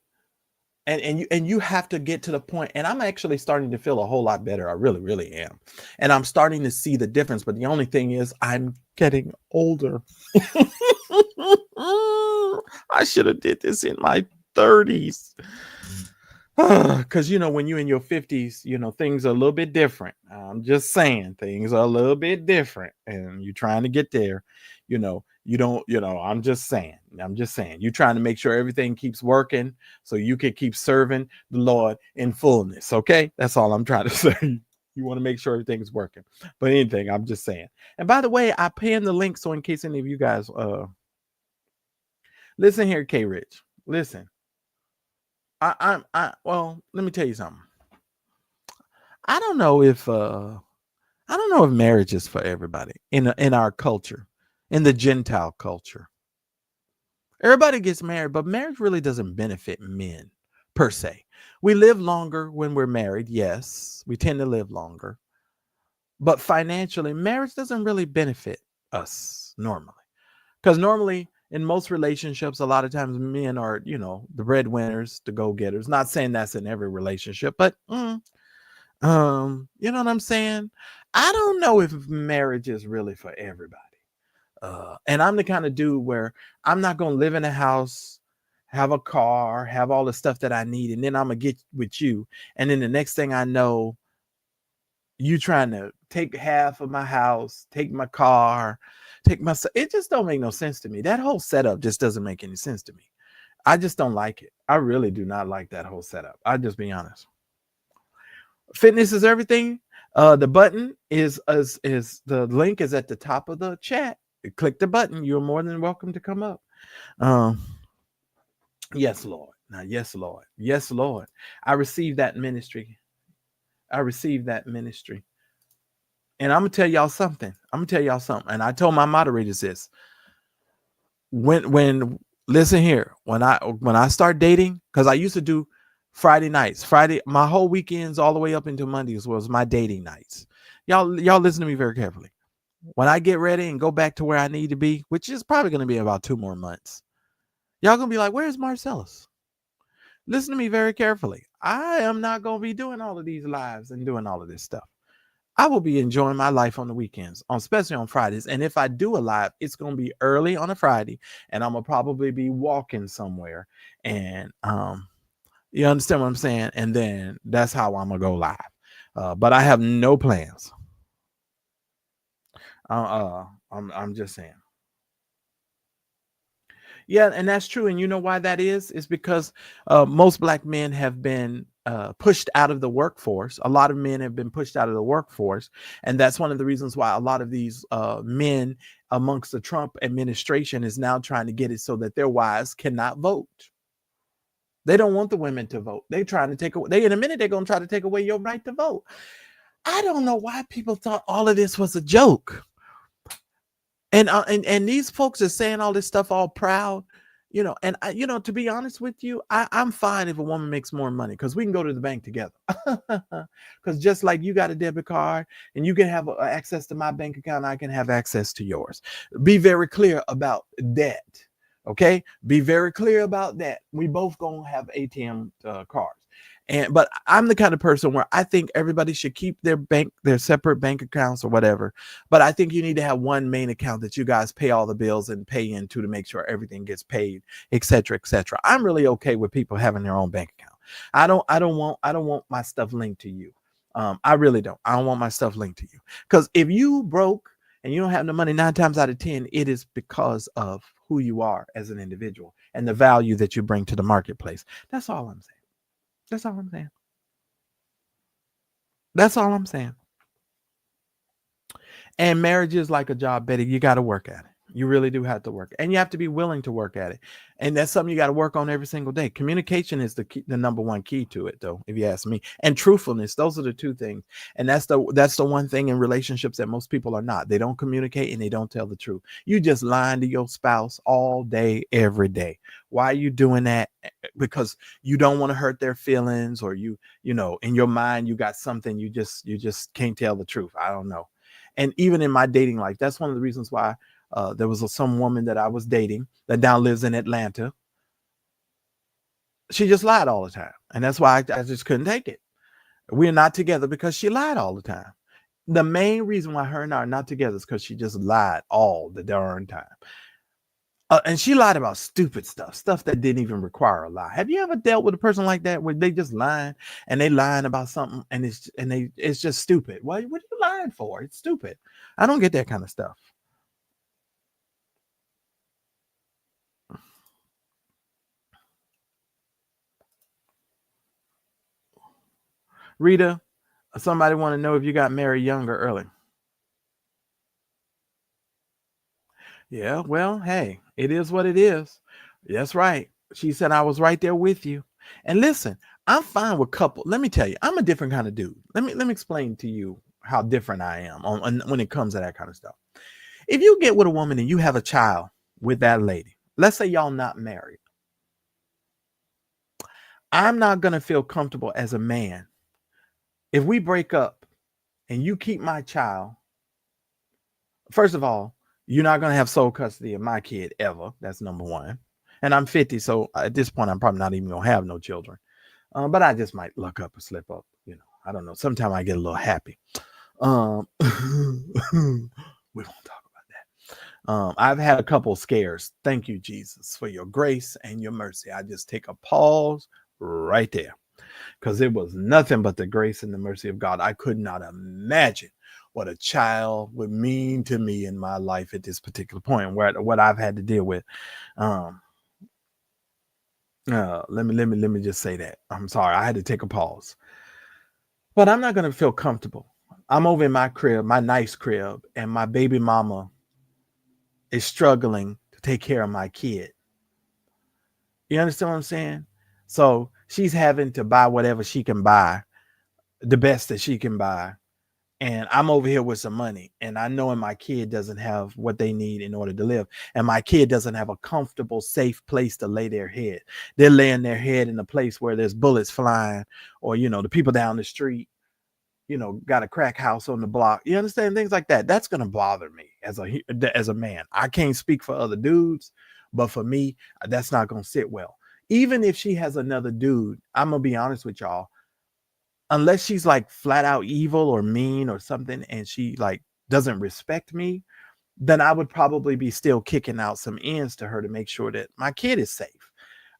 And you have to get to the point, and I'm actually starting to feel a whole lot better. I really, really am. And I'm starting to see the difference. But the only thing is I'm getting older. I should have did this in my 30s. Because, when you're in your 50s, things are a little bit different. I'm just saying things are a little bit different. And you're trying to get there, you don't, I'm just saying, you're trying to make sure everything keeps working so you can keep serving the Lord in fullness. Okay. That's all I'm trying to say. You want to make sure everything's working, but anything, I'm just saying. And by the way, I pinned the link. So in case any of you guys, listen here, K Rich, listen, well, let me tell you something. I don't know if marriage is for everybody in our culture. In the Gentile culture, everybody gets married, but marriage really doesn't benefit men per se. We live longer when we're married. Yes, we tend to live longer, but financially, marriage doesn't really benefit us normally. Because normally in most relationships, a lot of times men are, the breadwinners, the go-getters. Not saying that's in every relationship, but You know what I'm saying? I don't know if marriage is really for everybody. And I'm the kind of dude where I'm not gonna live in a house, have a car, have all the stuff that I need, and then I'm gonna get with you. And then the next thing I know, you trying to take half of my house, take my car, take my it just don't make no sense to me. That whole setup just doesn't make any sense to me. I just don't like it. I really do not like that whole setup. I'll just be honest. Fitness is everything. The button is the link is at the top of the chat. Click the button. You're more than welcome to come up. Yes, Lord. Now, yes, Lord. Yes, Lord. I received that ministry. I received that ministry. And I'm gonna tell y'all something. And I told my moderators this. When listen here, when I start dating, because I used to do Friday nights, my whole weekends all the way up into Mondays was my dating nights. Y'all listen to me very carefully. When I get ready and go back to where I need to be, which is probably going to be about 2 more months, y'all going to be like, where's Marcellus? Listen to me very carefully. I am not going to be doing all of these lives and doing all of this stuff. I will be enjoying my life on the weekends, especially on Fridays. And if I do a live, it's going to be early on a Friday, and I'm going to probably be walking somewhere. And you understand what I'm saying? And then that's how I'm going to go live. But I have no plans. I'm just saying. Yeah, and that's true. And you know why that is? It's because most Black men have been pushed out of the workforce. A lot of men have been pushed out of the workforce. And that's one of the reasons why a lot of these men amongst the Trump administration is now trying to get it so that their wives cannot vote. They don't want the women to vote. They're trying to take away. In a minute, they're going to try to take away your right to vote. I don't know why people thought all of this was a joke. And these folks are saying all this stuff all proud, and to be honest with you, I'm fine if a woman makes more money, because we can go to the bank together. Because just like you got a debit card and you can have access to my bank account, I can have access to yours. Be very clear about that. Okay, be very clear about that. We both gonna have ATM cards. But I'm the kind of person where I think everybody should keep their separate bank accounts or whatever. But I think you need to have one main account that you guys pay all the bills and pay into to make sure everything gets paid, etc., etc. I'm really okay with people having their own bank account. I don't want my stuff linked to you. I really don't. I don't want my stuff linked to you, because if you broke and you don't have the money, 9 times out of 10, it is because of who you are as an individual and the value that you bring to the marketplace. That's all I'm saying. That's all I'm saying. That's all I'm saying. And marriage is like a job, Betty. You got to work at it. You really do have to work. And you have to be willing to work at it. And that's something you got to work on every single day. Communication is the number one key to it, though, if you ask me. And truthfulness. Those are the two things. And that's the one thing in relationships that most people are not. They don't communicate and they don't tell the truth. You just lying to your spouse all day, every day. Why are you doing that? Because you don't want to hurt their feelings, or you know, in your mind, you got something you just can't tell the truth. I don't know. And even in my dating life, that's one of the reasons why there was some woman that I was dating that now lives in Atlanta. She just lied all the time. And that's why I just couldn't take it. We're not together because she lied all the time. The main reason why her and I are not together is because she just lied all the darn time. And she lied about stupid stuff that didn't even require a lie. Have you ever dealt with a person like that, where they just lying and they lying about something and it's just stupid? What are you lying for? It's stupid. I don't get that kind of stuff. Rita, somebody want to know if you got married young or early. Yeah, well, hey, it is what it is. That's right. She said I was right there with you. And listen, I'm fine with couple. Let me tell you, I'm a different kind of dude. Let me explain to you how different I am when it comes to that kind of stuff. If you get with a woman and you have a child with that lady, let's say y'all not married, I'm not going to feel comfortable as a man if we break up and you keep my child. First of all, you're not going to have sole custody of my kid ever. That's number one. And I'm 50, so at this point, I'm probably not even going to have no children. But I just might luck up or slip up, I don't know. Sometimes I get a little happy. We won't talk about that. I've had a couple scares. Thank you, Jesus, for your grace and your mercy. I just take a pause right there, because it was nothing but the grace and the mercy of God. I could not imagine what a child would mean to me in my life at this particular point, where what I've had to deal with. Let me just say that. I'm sorry. I had to take a pause. But I'm not going to feel comfortable. I'm over in my crib, my nice crib, and my baby mama is struggling to take care of my kid. You understand what I'm saying? So she's having to buy whatever she can buy, the best that she can buy. And I'm over here with some money, and I know my kid doesn't have what they need in order to live. And my kid doesn't have a comfortable, safe place to lay their head. They're laying their head in a place where there's bullets flying, or, the people down the street, got a crack house on the block. You understand? Things like that. That's going to bother me as a man. I can't speak for other dudes, but for me, that's not going to sit well. Even if she has another dude, I'm going to be honest with y'all. Unless she's like flat out evil or mean or something, and she like doesn't respect me, then I would probably be still kicking out some ends to her to make sure that my kid is safe.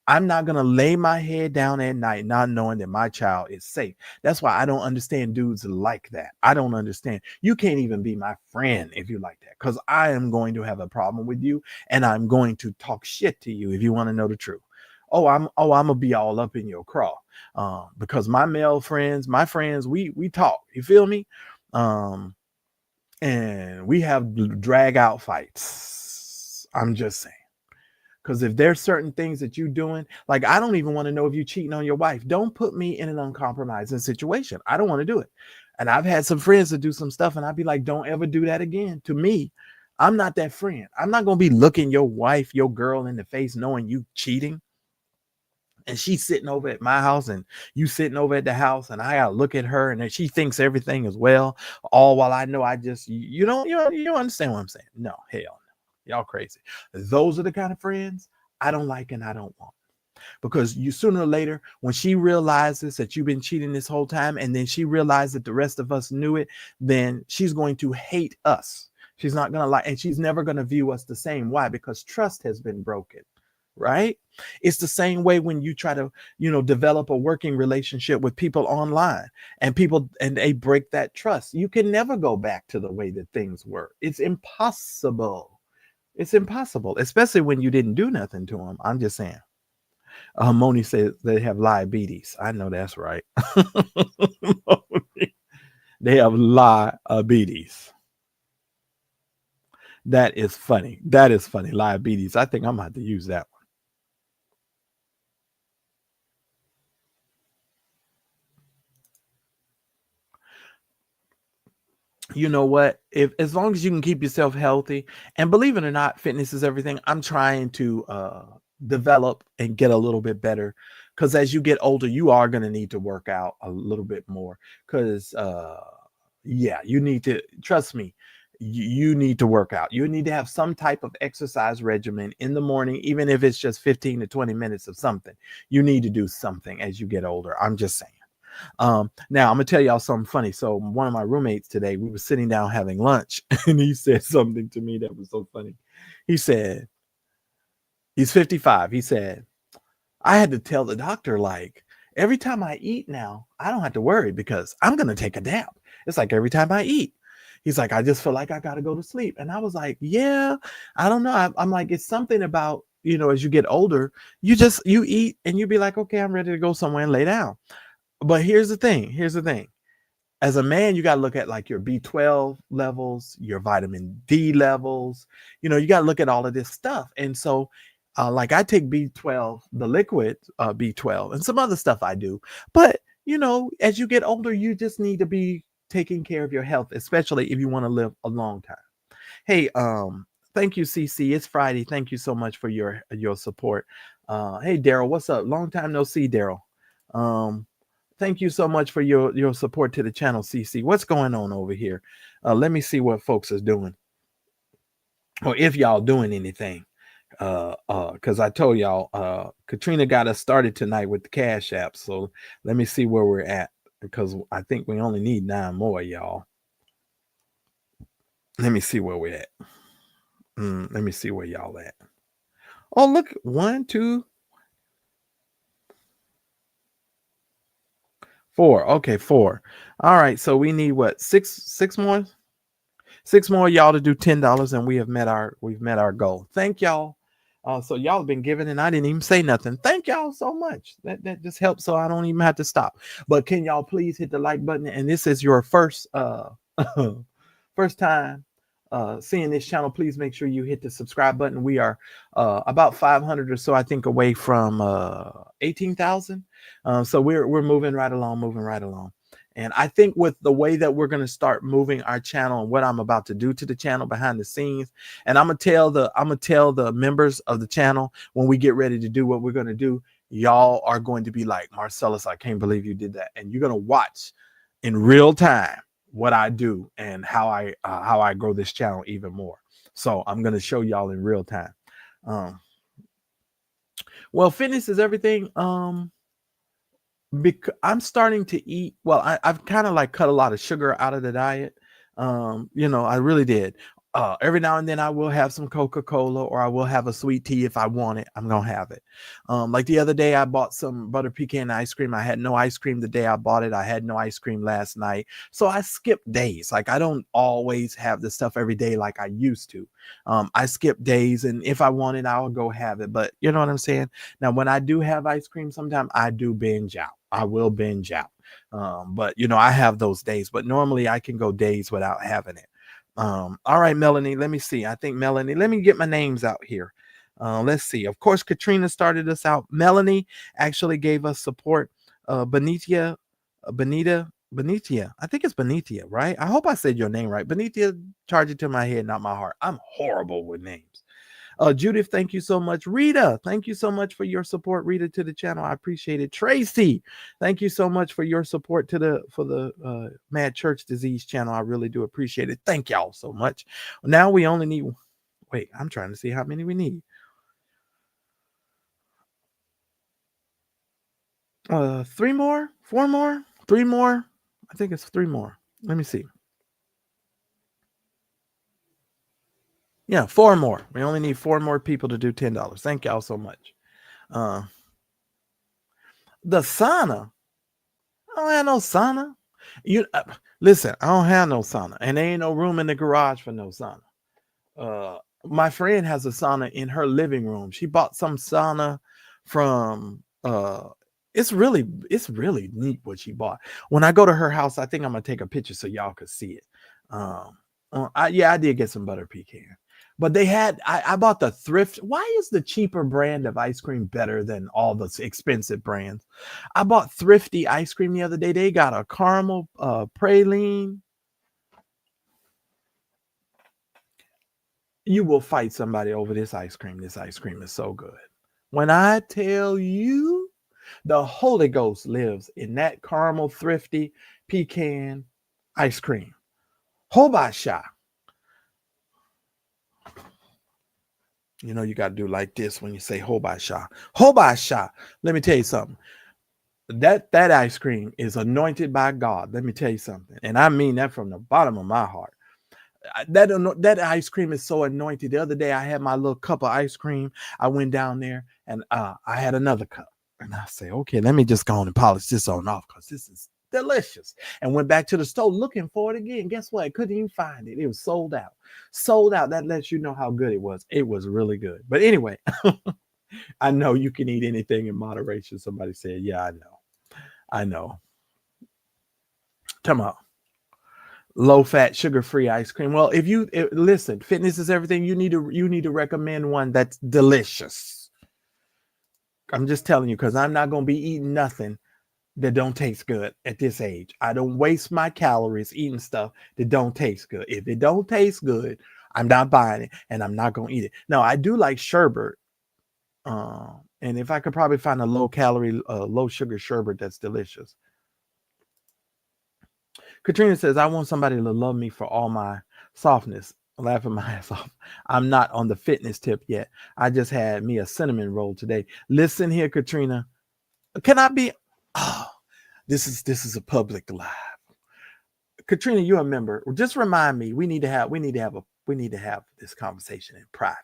I'm not going to lay my head down at night not knowing that my child is safe. That's why I don't understand dudes like that. I don't understand. You can't even be my friend if you like that, because I am going to have a problem with you, and I'm going to talk shit to you if you want to know the truth. I'm gonna be all up in your craw, because my male friends, we talk. You feel me? And we have drag out fights. I'm just saying. Because if there's certain things that you're doing, like I don't even want to know if you're cheating on your wife. Don't put me in an uncompromising situation. I don't want to do it. And I've had some friends that do some stuff, and I'd be like, don't ever do that again. To me, I'm not that friend. I'm not going to be looking your wife, your girl in the face knowing you cheating. And she's sitting over at my house, and you sitting over at the house, and I gotta look at her, and then she thinks everything is well, all while I know I just you don't understand what I'm saying. No, hell no. Y'all crazy. Those are the kind of friends I don't like and I don't want. Because you sooner or later, when she realizes that you've been cheating this whole time, and then she realized that the rest of us knew it, then she's going to hate us. She's not gonna like, and she's never gonna view us the same. Why? Because trust has been broken. Right? It's the same way when you try to, develop a working relationship with people online, and they break that trust. You can never go back to the way that things were. It's impossible. It's impossible, especially when you didn't do nothing to them. I'm just saying. Moni says they have diabetes. I know that's right. They have diabetes. That is funny. That is funny. Diabetes. I think I'm going to have to use that one. You know what? If as long as you can keep yourself healthy, and believe it or not, fitness is everything. I'm trying to develop and get a little bit better, because as you get older, you are going to need to work out a little bit more. Because you need to, trust me. You need to work out. You need to have some type of exercise regimen in the morning, even if it's just 15 to 20 minutes of something. You need to do something as you get older. I'm just saying. Now I'm gonna tell y'all something funny. So one of my roommates today, we were sitting down having lunch, and he said something to me that was so funny. He said, he's 55. He said, I had to tell the doctor, like, every time I eat now, I don't have to worry because I'm gonna take a nap. It's like every time I eat. He's like, I just feel like I gotta go to sleep. And I was like, yeah, I don't know. I'm like, it's something about, as you get older, you eat and you be like, okay, I'm ready to go somewhere and lay down. But here's the thing. As a man, you got to look at like your B12 levels, your vitamin D levels. You got to look at all of this stuff. And so, like I take B12, the liquid B12, and some other stuff I do. But, as you get older, you just need to be taking care of your health, especially if you want to live a long time. Hey, thank you, CC. It's Friday. Thank you so much for your support. Hey, Daryl, what's up? Long time no see, Daryl. Thank you so much for your support to the channel, CC. What's going on over here? Let me see what folks is doing, or if y'all doing anything. Because I told y'all, Katrina got us started tonight with the Cash App. So let me see where we're at. because I think we only need 9 more, y'all. Let me see where we're at. Let me see where y'all at. Oh, look, 1, 2, 4. Okay, 4. All right, so we need what? Six more? 6 more y'all to do $10, and we've met our goal. Thank y'all. So y'all have been giving, and I didn't even say nothing. Thank y'all so much. That just helps, so I don't even have to stop. But can y'all please hit the like button? And this is your first first time seeing this channel, please make sure you hit the subscribe button. We are about 500 or so, I think, away from 18,000. So we're moving right along. And I think with the way that we're going to start moving our channel and what I'm about to do to the channel behind the scenes, and I'm gonna tell the members of the channel when we get ready to do what we're going to do, y'all are going to be like, Marcellus, I can't believe you did that. And you're going to watch in real time what I do and how I grow this channel even more. So I'm going to show y'all in real time. Well, fitness is everything. Because I'm starting to eat. Well, I've kind of like cut a lot of sugar out of the diet. I really did. Every now and then I will have some Coca-Cola, or I will have a sweet tea if I want it. I'm gonna have it. Like the other day I bought some butter pecan ice cream. I had no ice cream the day I bought it. I had no ice cream last night. So I skip days. Like I don't always have the stuff every day like I used to. I skip days, and if I want it, I'll go have it. But you know what I'm saying? Now, when I do have ice cream, sometimes I do binge out. I will binge out. But I have those days, but normally I can go days without having it. All right, Melanie, let me see. I think Melanie, let me get my names out here. Let's see. Of course, Katrina started us out. Melanie actually gave us support. Benita. I think it's Benita, right? I hope I said your name right. Benita, charge it to my head, not my heart. I'm horrible with names. Judith, thank you so much. Rita, thank you so much for your support, Rita, to the channel. I appreciate it. Tracy, thank you so much for your support for the Mad Church Disease channel. I really do appreciate it. Thank y'all so much. Now we only need, wait, I'm trying to see how many we need. 3 more, 4 more, 3 more. I think it's 3 more. Let me see. Yeah, 4 more. We only need 4 more people to do $10. Thank y'all so much. The sauna. I don't have no sauna. Listen, I don't have no sauna, and there ain't no room in the garage for no sauna. My friend has a sauna in her living room. She bought some sauna from it's really neat what she bought. When I go to her house, I think I'm gonna take a picture so y'all could see it. I did get some butter pecan. But I bought the thrift. Why is the cheaper brand of ice cream better than all the expensive brands? I bought thrifty ice cream the other day. They got a caramel praline. You will fight somebody over this ice cream. This ice cream is so good. When I tell you, the Holy Ghost lives in that caramel thrifty pecan ice cream. Hobasha. You got to do like this when you say Hobasha. Hobasha. Let me tell you something. That ice cream is anointed by God. Let me tell you something. And I mean that from the bottom of my heart. That ice cream is so anointed. The other day I had my little cup of ice cream. I went down there and I had another cup. And I say, okay, let me just go on and polish this on off because this is delicious. And went back to the store looking for it again. Guess what? I couldn't even find it. It was sold out. Sold out. That lets you know how good it was. It was really good. But anyway, I know you can eat anything in moderation. Somebody said, yeah, I know. Come on. Low fat, sugar free ice cream. Well, listen, fitness is everything. You need to recommend one that's delicious. I'm just telling you, because I'm not going to be eating nothing that don't taste good at this age. I don't waste my calories eating stuff that don't taste good. If it don't taste good, I'm not buying it, and I'm not going to eat it. Now, I do like sherbet. And if I could probably find a low calorie, low sugar sherbet that's delicious. Katrina says, I want somebody to love me for all my softness. Laughing my ass off. I'm not on the fitness tip yet. I just had me a cinnamon roll today. Listen here, Katrina. Can I be? Oh, This is a public live. Katrina, you remember? Just remind me. We need to have this conversation in private,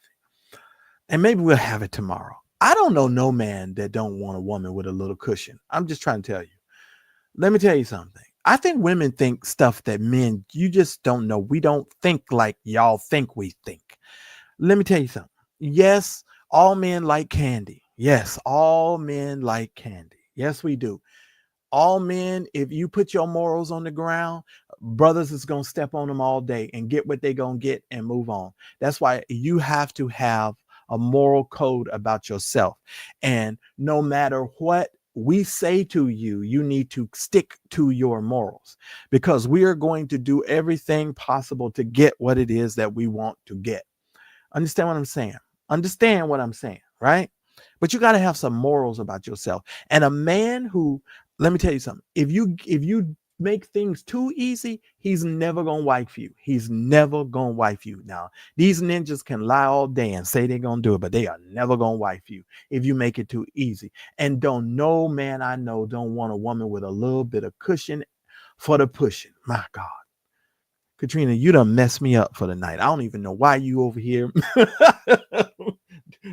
and maybe we'll have it tomorrow. I don't know no man that don't want a woman with a little cushion. I'm just trying to tell you. Let me tell you something. I think women think stuff that men, you just don't know. We don't think like y'all think we think. Let me tell you something. Yes, all men like candy. Yes, all men like candy. Yes, we do. All men, if you put your morals on the ground, brothers is going to step on them all day and get what they're going to get and move on. That's why you have to have a moral code about yourself. And no matter what we say to you, you need to stick to your morals, because we are going to do everything possible to get what it is that we want to get. Understand what I'm saying? Understand what I'm saying, right? But you got to have some morals about yourself. And a man who, let me tell you something. If you make things too easy, he's never gonna wife you. He's never gonna wife you. Now, these ninjas can lie all day and say they're gonna do it, but they are never gonna wife you if you make it too easy. And no man I know don't want a woman with a little bit of cushion for the pushing. My God. Katrina, you done messed me up for the night. I don't even know why you over here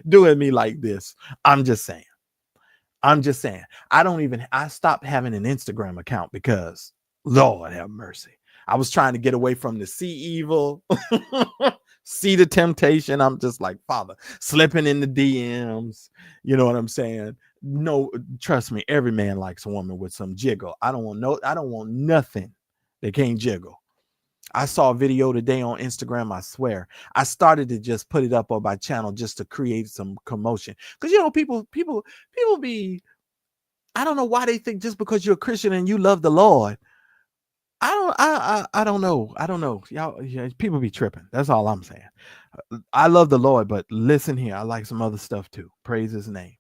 doing me like this. I'm just saying. I stopped having an Instagram account because Lord have mercy. I was trying to get away from the see evil, see the temptation. I'm just like, Father, slipping in the DMs. You know what I'm saying? No, trust me, every man likes a woman with some jiggle. I don't want nothing that can't jiggle. I saw a video today on Instagram. I swear, I started to just put it up on my channel just to create some commotion. Because people be, I don't know why they think just because you're a Christian and you love the Lord. I don't know. Y'all, yeah, people be tripping. That's all I'm saying. I love the Lord, but listen here, I like some other stuff too. Praise His name.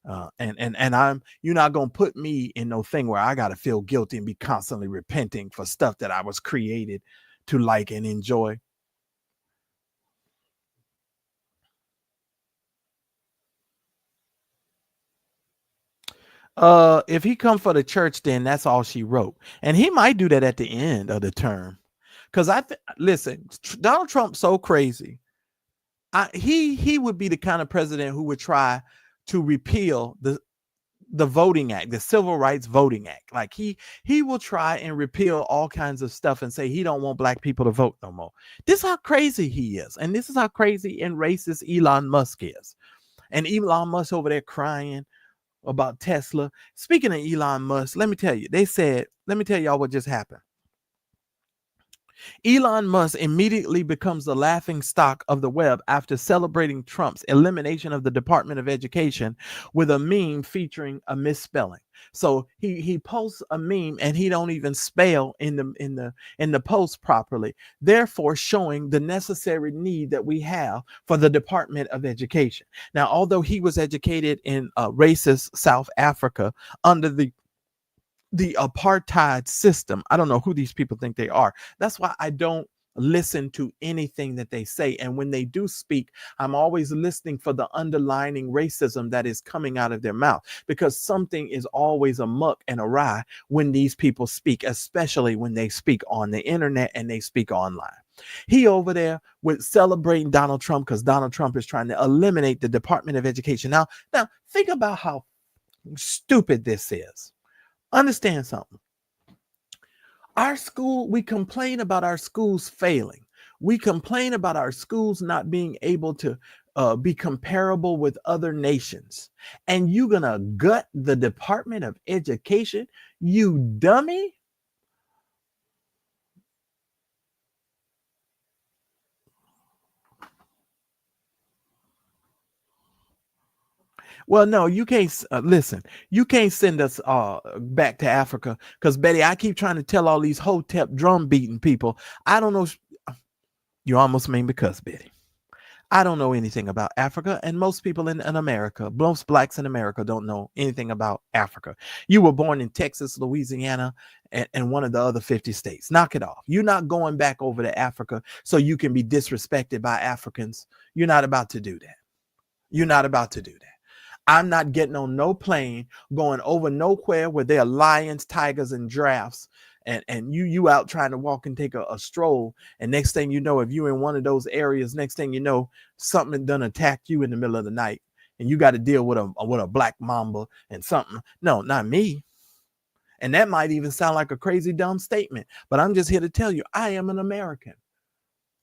And you're not gonna put me in no thing where I gotta feel guilty and be constantly repenting for stuff that I was created to like and enjoy. If he come for the church, then that's all she wrote, and he might do that at the end of the term. Because listen, Donald Trump's so crazy. He would be the kind of president who would try to repeal the voting act, the Civil Rights Voting Act. Like he will try and repeal all kinds of stuff and say he don't want black people to vote no more. This is how crazy he is. And this is how crazy and racist Elon Musk is. And Elon Musk over there crying about Tesla. Speaking of Elon Musk, let me tell y'all what just happened. Elon Musk immediately becomes the laughing stock of the web after celebrating Trump's elimination of the Department of Education with a meme featuring a misspelling. So he posts a meme and he don't even spell in the post properly, therefore showing the necessary need that we have for the Department of Education. Now, although he was educated in racist South Africa under the apartheid system. I don't know who these people think they are. That's why I don't listen to anything that they say. And when they do speak, I'm always listening for the underlining racism that is coming out of their mouth, because something is always amuck and awry when these people speak, especially when they speak on the internet and they speak online. He over there with celebrating Donald Trump because Donald Trump is trying to eliminate the Department of Education. Now think about how stupid this is. Understand something. Our school, we complain about our schools failing. We complain about our schools not being able to be comparable with other nations. And you gonna gut the Department of Education, you dummy? Well, no, you can't. Listen, you can't send us back to Africa because, Betty, I keep trying to tell all these Hotep drum beating people. I don't know. You almost mean because, Betty. I don't know anything about Africa, and most people in America, most blacks in America don't know anything about Africa. You were born in Texas, Louisiana, and one of the other 50 states. Knock it off. You're not going back over to Africa so you can be disrespected by Africans. You're not about to do that. You're not about to do that. I'm not getting on no plane going over nowhere where there are lions, tigers, and giraffes. And you out trying to walk and take a stroll. And next thing you know, if you're in one of those areas, next thing you know, something done attack you in the middle of the night. And you got to deal with a black mamba and something. No, not me. And that might even sound like a crazy, dumb statement. But I'm just here to tell you, I am an American.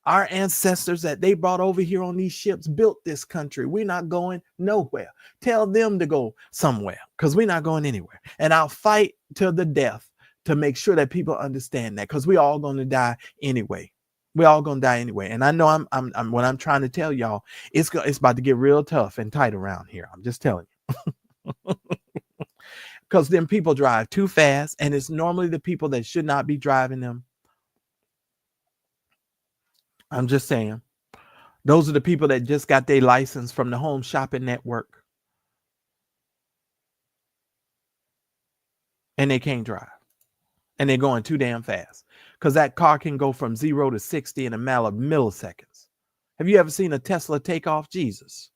Our ancestors that they brought over here on these ships built this country. We're not going nowhere. Tell them to go somewhere because we're not going anywhere. And I'll fight to the death to make sure that people understand that, because we're all going to die anyway. We're all going to die anyway. And I know I'm what I'm trying to tell y'all, it's about to get real tough and tight around here. I'm just telling you. Because then people drive too fast, and it's normally the people that should not be driving them. I'm just saying, those are the people that just got their license from the Home Shopping Network. And they can't drive. And they're going too damn fast. Because that car can go from 0 to 60 in a matter of milliseconds. Have you ever seen a Tesla take off? Jesus.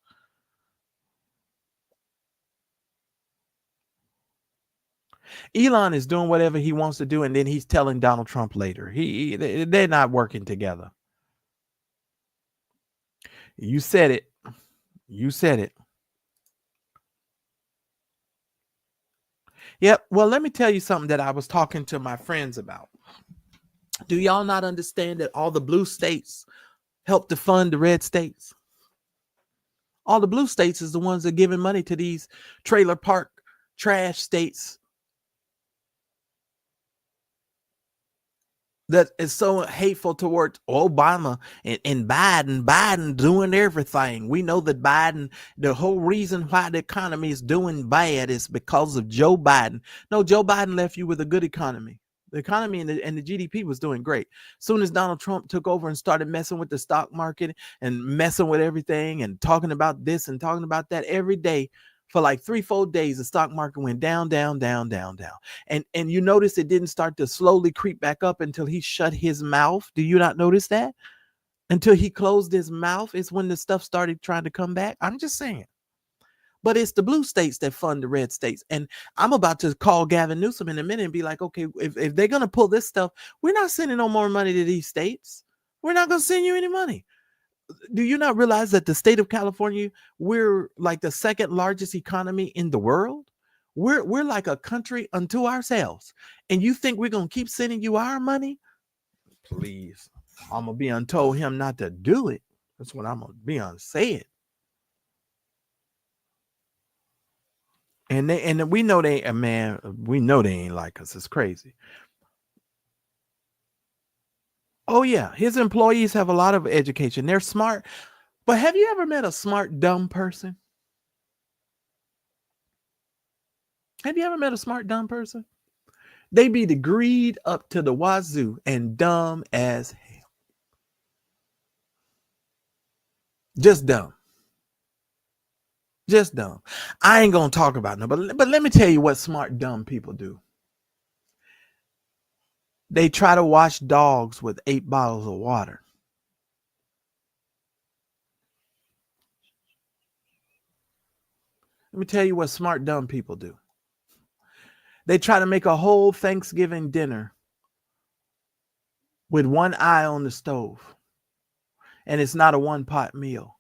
Elon is doing whatever he wants to do, and then he's telling Donald Trump later. They're not working together. You said it. You said it. Yep. Well, let me tell you something that I was talking to my friends about. Do y'all not understand that all the blue states help to fund the red states? All the blue states is the ones that are giving money to these trailer park trash states that is so hateful towards Obama and Biden doing everything. We know that Biden, the whole reason why the economy is doing bad is because of Joe Biden. No, Joe Biden left you with a good economy. The economy and the GDP was doing great. As soon as Donald Trump took over and started messing with the stock market and messing with everything and talking about this and talking about that every day, for like 3-4 days, the stock market went down, down, down, down, down. And you notice it didn't start to slowly creep back up until he shut his mouth. Do you not notice that? Until he closed his mouth is when the stuff started trying to come back. I'm just saying. But it's the blue states that fund the red states. And I'm about to call Gavin Newsom in a minute and be like, okay, if they're going to pull this stuff, we're not sending no more money to these states. We're not going to send you any money. Do you not realize that the state of California, we're like the second largest economy in the world? We're like a country unto ourselves. And you think we're going to keep sending you our money? Please. I'm going to be untold him not to do it. That's what I'm going to be unsaid. And we know they, man, we know they ain't like us. It's crazy. Oh, yeah. His employees have a lot of education. They're smart. But have you ever met a smart, dumb person? Have you ever met a smart, dumb person? They be degreed up to the wazoo and dumb as hell. Just dumb. Just dumb. I ain't going to talk about no, but let me tell you what smart, dumb people do. They try to wash dogs with 8 bottles of water. Let me tell you what smart, dumb people do. They try to make a whole Thanksgiving dinner with one eye on the stove. And it's not a one-pot meal.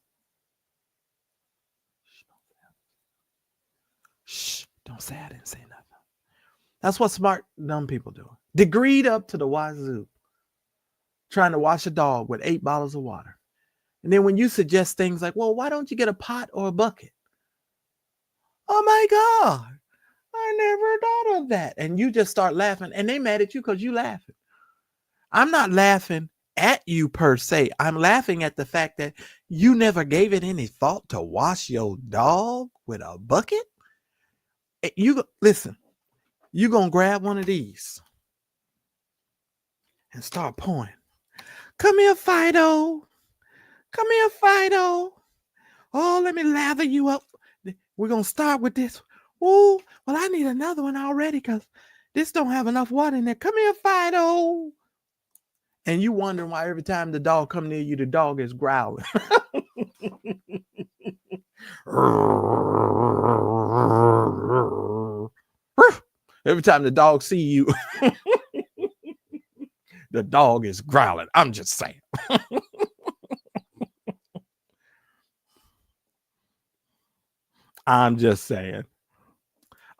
Shh, don't say I didn't say nothing. That's what smart, dumb people do. Degreed up to the wazoo. Trying to wash a dog with 8 bottles of water. And then when you suggest things like, well, why don't you get a pot or a bucket? Oh my God, I never thought of that. And you just start laughing and they mad at you because you laughing. I'm not laughing at you per se. I'm laughing at the fact that you never gave it any thought to wash your dog with a bucket. You listen, you're going to grab one of these and start pouring. Come here, Fido. Come here, Fido. Oh, let me lather you up. We're going to start with this. Oh, well, I need another one already because this don't have enough water in there. Come here, Fido. And you wondering why every time the dog come near you, the dog is growling. Every time the dog see you, the dog is growling. I'm just saying. I'm just saying.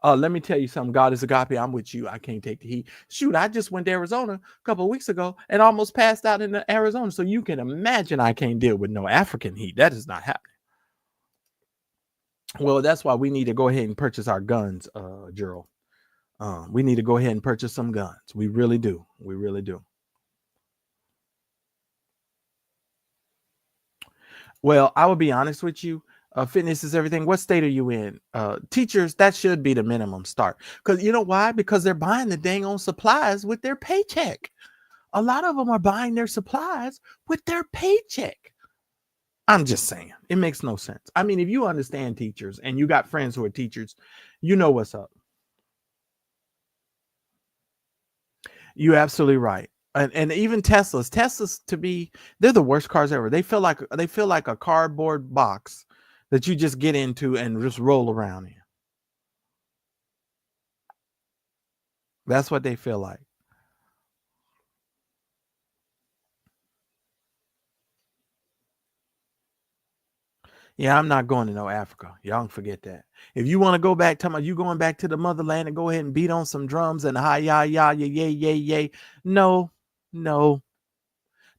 Let me tell you something. God is agape. I'm with you. I can't take the heat. Shoot, I just went to Arizona a couple of weeks ago and almost passed out in Arizona. So you can imagine I can't deal with no African heat. That is not happening. Well, that's why we need to go ahead and purchase our guns, Gerald. We need to go ahead and purchase some guns. We really do. We really do. Well, I will be honest with you. Fitness is everything. What state are you in? Teachers, that should be the minimum start. Because you know why? Because they're buying the dang on supplies with their paycheck. A lot of them are buying their supplies with their paycheck. I'm just saying. It makes no sense. I mean, if you understand teachers and you got friends who are teachers, you know what's up. You're absolutely right. And even Teslas to me, they're the worst cars ever. They feel like a cardboard box that you just get into and just roll around in. That's what they feel like. Yeah, I'm not going to no Africa. Y'all can forget that. If you want to go back, talking about you going back to the motherland and go ahead and beat on some drums and hi ya ya ya yay yay yay. No.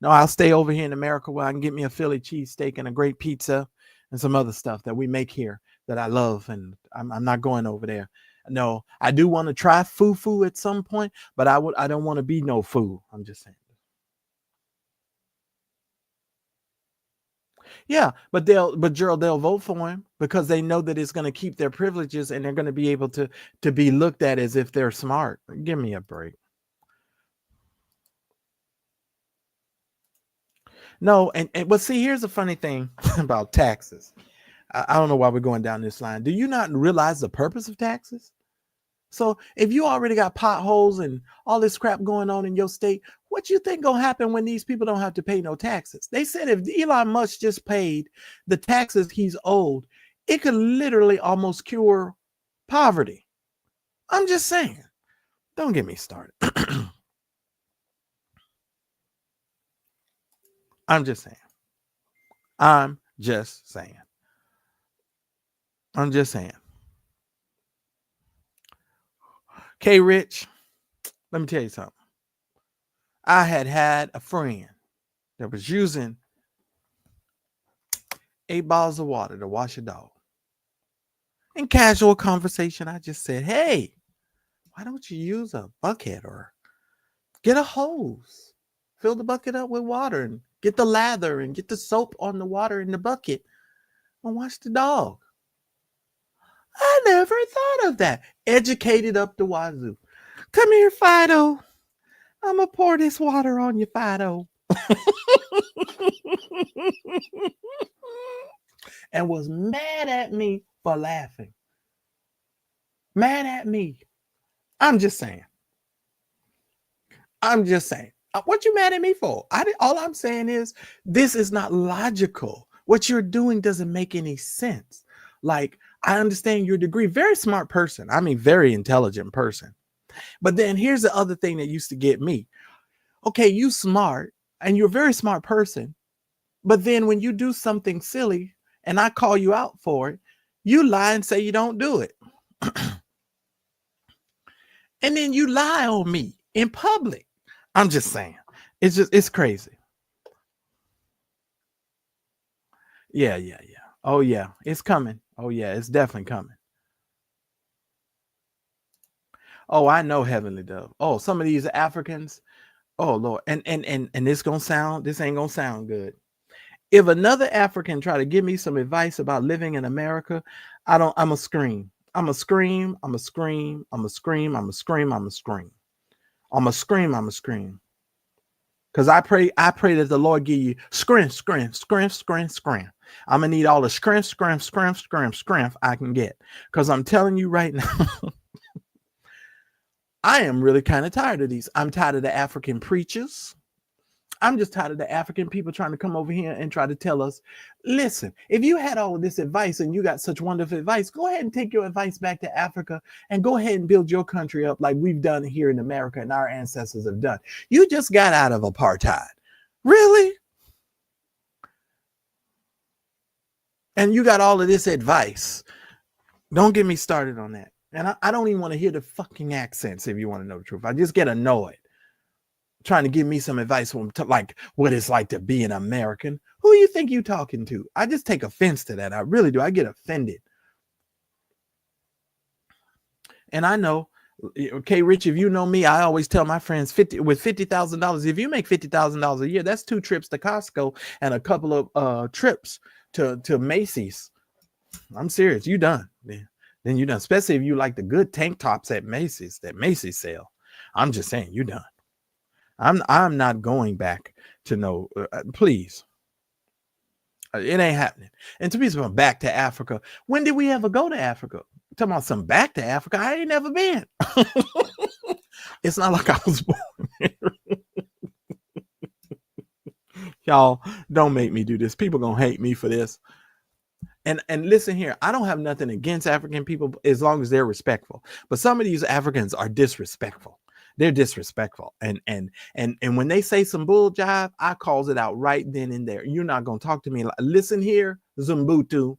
I'll stay over here in America where I can get me a Philly cheesesteak and a great pizza and some other stuff that we make here that I love, and I'm not going over there. No, I do want to try fufu at some point, but I don't want to be no fool. I'm just saying. Yeah, but Gerald, they'll vote for him because they know that it's going to keep their privileges and they're going to be able to be looked at as if they're smart. Give me a break. No, and but see, here's the funny thing about taxes. I don't know why we're going down this line. Do you not realize the purpose of taxes? So if you already got potholes and all this crap going on in your state, what you think gonna happen when these people don't have to pay no taxes? They said if Elon Musk just paid the taxes he's owed, it could literally almost cure poverty. I'm just saying. Don't get me started. I'm just saying. I'm just saying. Okay, Rich, let me tell you something. I had a friend that was using 8 bottles of water to wash a dog. In casual conversation, I just said, hey, why don't you use a bucket or get a hose? Fill the bucket up with water and get the lather and get the soap on the water in the bucket and wash the dog. I never thought of that. Educated up the wazoo. Come here, Fido. I'm going to pour this water on you, Fido. And was mad at me for laughing. Mad at me. I'm just saying. What you mad at me for? All I'm saying is this is not logical. What you're doing doesn't make any sense. Like, I understand your degree. Very smart person. I mean, very intelligent person. But then here's the other thing that used to get me. Okay, you smart and you're a very smart person. But then when you do something silly and I call you out for it, you lie and say you don't do it. And then you lie on me in public. I'm just saying. It's crazy. Yeah. Oh, yeah. It's coming. Oh, yeah. It's definitely coming. Oh, I know, Heavenly Dove. Oh, some of these Africans. Oh, Lord. And this ain't gonna sound good. If another African try to give me some advice about living in America, I'ma scream. I'ma scream. Because I pray that the Lord give you scrim. I'm gonna need all the scrim I can get. Because I'm telling you right now, I am really kind of tired of these. I'm tired of the African preachers. I'm just tired of the African people trying to come over here and try to tell us, listen, if you had all of this advice and you got such wonderful advice, go ahead and take your advice back to Africa and go ahead and build your country up like we've done here in America and our ancestors have done. You just got out of apartheid. Really? And you got all of this advice. Don't get me started on that. And I don't even want to hear the fucking accents if you want to know the truth. I just get annoyed trying to give me some advice on like what it's like to be an American. Who you think you talking to? I just take offense to that. I really do. I get offended. And I know, okay, Rich, if you know me, I always tell my friends with $50,000, if you make $50,000 a year, that's 2 trips to Costco and a couple of trips to Macy's. I'm serious. You done. Then you done. Especially if you like the good tank tops at Macy's, that Macy's sale. I'm just saying, you done. I'm not going back to no, please. It ain't happening. And to be back to Africa. When did we ever go to Africa? Talking about some back to Africa. I ain't never been. It's not like I was born there. Y'all don't make me do this. People gonna hate me for this. And listen here, I don't have nothing against African people as long as they're respectful. But some of these Africans are disrespectful. They're disrespectful. And when they say some bull jive, I calls it out right then and there. You're not going to talk to me like, listen here, Zumbutu.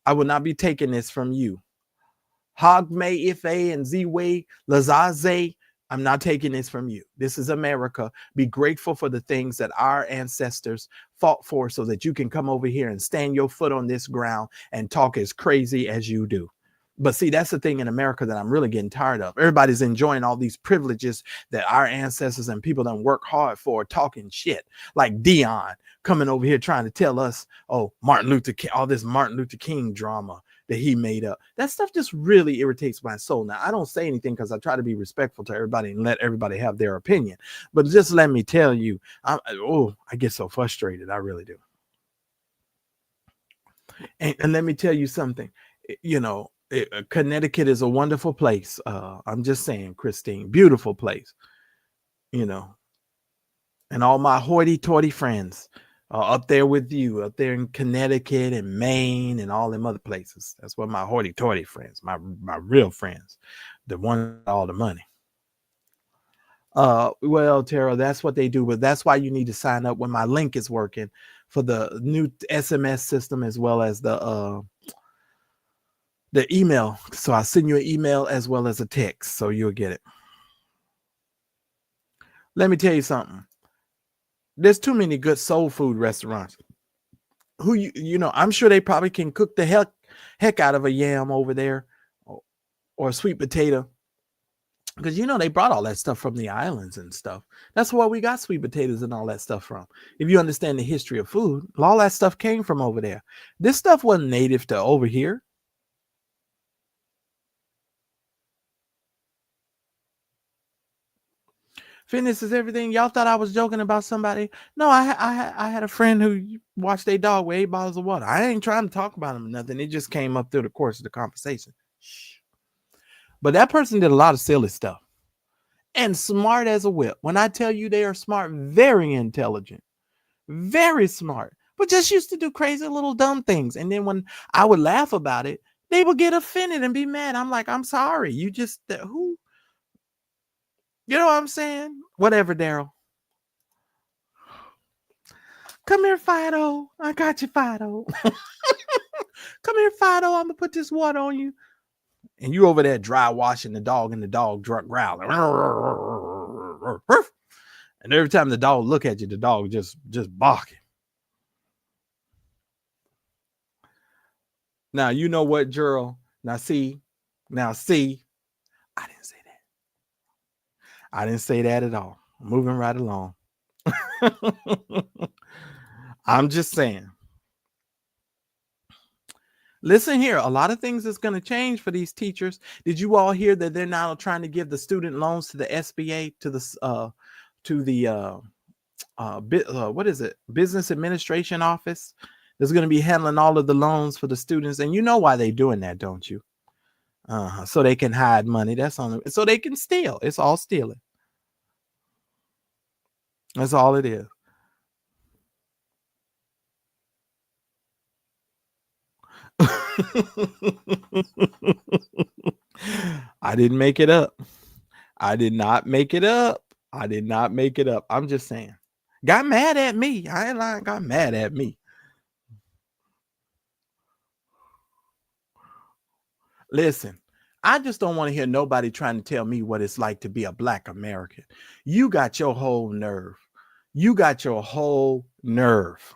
I will not be taking this from you. Hogme Ife and Ziwe Lazaze. I'm not taking this from you. This is America. Be grateful for the things that our ancestors fought for so that you can come over here and stand your foot on this ground and talk as crazy as you do. But see, that's the thing in America that I'm really getting tired of. Everybody's enjoying all these privileges that our ancestors and people done work hard for, talking shit like Dion coming over here trying to tell us, oh, Martin Luther King, all this Martin Luther King drama that he made up. That stuff just really irritates my soul. Now, I don't say anything because I try to be respectful to everybody and let everybody have their opinion. But just let me tell you, I get so frustrated. I really do. And let me tell you something, you know, Connecticut is a wonderful place. I'm just saying, Christine, beautiful place, you know, and all my hoity-toity friends are up there with you, up there in Connecticut and Maine and all them other places. That's what my hoity-toity friends, my real friends, the one with all the money. Well, Tara, that's what they do, but that's why you need to sign up when my link is working for the new SMS system as well as the email. So I'll send you an email as well as a text so you'll get it. Let me tell you something. There's too many good soul food restaurants. Who you know, I'm sure they probably can cook the heck out of a yam over there or a sweet potato. Because, you know, they brought all that stuff from the islands and stuff. That's where we got sweet potatoes and all that stuff from. If you understand the history of food, all that stuff came from over there. This stuff wasn't native to over here. Fitness is everything. Y'all thought I was joking about somebody. No, I had a friend who watched their dog with 8 bottles of water. I ain't trying to talk about him or nothing. It just came up through the course of the conversation. Shh. But that person did a lot of silly stuff and smart as a whip. When I tell you they are smart, very intelligent, very smart, but just used to do crazy little dumb things. And then when I would laugh about it, they would get offended and be mad. I'm like, I'm sorry. You just, who? You know what I'm saying? Whatever, Daryl. Come here, Fido. I got you, Fido. Come here, Fido. I'm going to put this water on you. And you over there dry washing the dog and the dog growling. And every time the dog look at you, the dog just barking. Now, you know what, Gerald? Now, see, I didn't say that. I didn't say that at all. Moving right along. I'm just saying. Listen here, a lot of things is going to change for these teachers. Did you all hear that they're now trying to give the student loans to the SBA, to the what is it? Business Administration Office? That's going to be handling all of the loans for the students. And you know why they're doing that, don't you? So they can hide money. That's so they can steal. It's all stealing. That's all it is. I didn't make it up. I did not make it up. I did not make it up. I'm just saying. Got mad at me. I ain't lying. Got mad at me. Listen, I just don't want to hear nobody trying to tell me what it's like to be a Black American. You got your whole nerve. You got your whole nerve.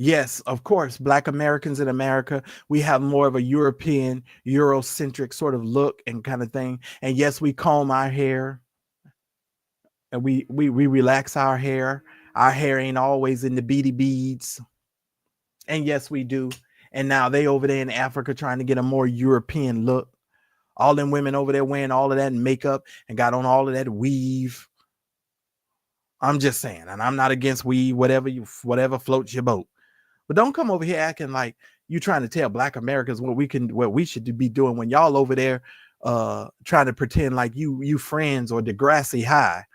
Yes, of course, Black Americans in America, we have more of a European, Eurocentric sort of look and kind of thing. And yes, we comb our hair and we relax our hair. Our hair ain't always in the beady beads. And yes, we do. And now they over there in Africa trying to get a more European look. All them women over there wearing all of that makeup and got on all of that weave. I'm just saying, and I'm not against weave, whatever floats your boat. But don't come over here acting like you trying to tell Black Americans what we should be doing when y'all over there trying to pretend like you friends or Degrassi High.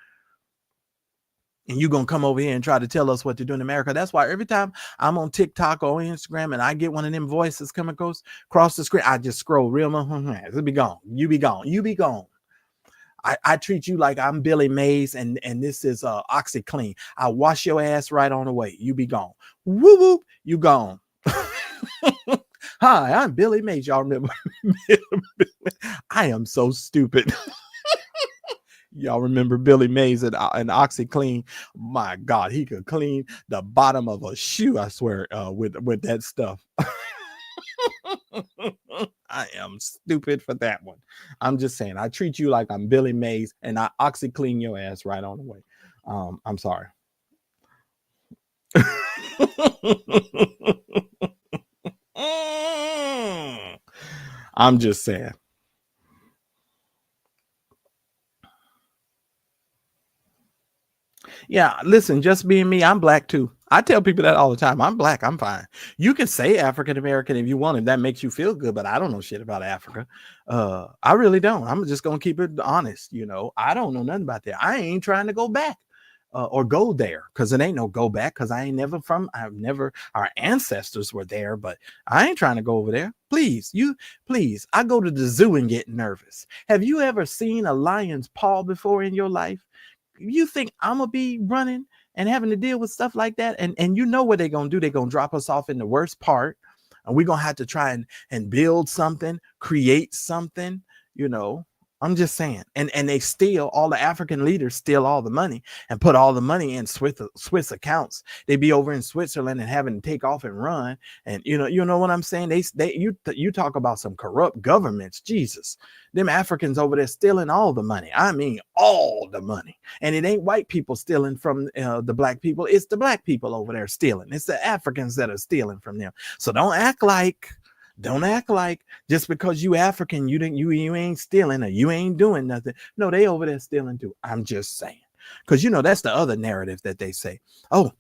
And you gonna come over here and try to tell us what to do in America. That's why every time I'm on TikTok or Instagram and I get one of them voices coming across the screen, I just scroll real. It'll be gone. You be gone. You be gone. I treat you like I'm Billy Mays and this is OxyClean. I wash your ass right on the way. You be gone. Woo whoop, you gone. Hi, I'm Billy Mays. Y'all remember? I am so stupid. Y'all remember Billy Mays and OxyClean? My God, he could clean the bottom of a shoe, I swear, with that stuff. I am stupid for that one. I'm just saying, I treat you like I'm Billy Mays and I OxyClean your ass right on the way. I'm sorry. I'm just saying. Yeah, listen, just being me, I'm Black too. I tell people that all the time. I'm Black, I'm fine. You can say African American if you want, if that makes you feel good, but I don't know shit about Africa. I really don't. I'm just gonna keep it honest. I don't know nothing about that. I ain't trying to go back or go there because it ain't no go back because our ancestors were there, but I ain't trying to go over there. Please, I go to the zoo and get nervous. Have you ever seen a lion's paw before in your life? You think I'm gonna be running and having to deal with stuff like that? And you know what they're gonna do? They're gonna drop us off in the worst part, and we're gonna have to try and build something, create something. I'm just saying. And they steal, all the African leaders steal all the money and put all the money in Swiss accounts. They be over in Switzerland and having to take off and run. And you know what I'm saying? You talk about some corrupt governments. Jesus, them Africans over there stealing all the money. I mean, all the money. And it ain't white people stealing from the Black people. It's the Black people over there stealing. It's the Africans that are stealing from them. So don't act like just because you African, you ain't stealing or you ain't doing nothing. No, they over there stealing too. I'm just saying. Because that's the other narrative that they say. Oh,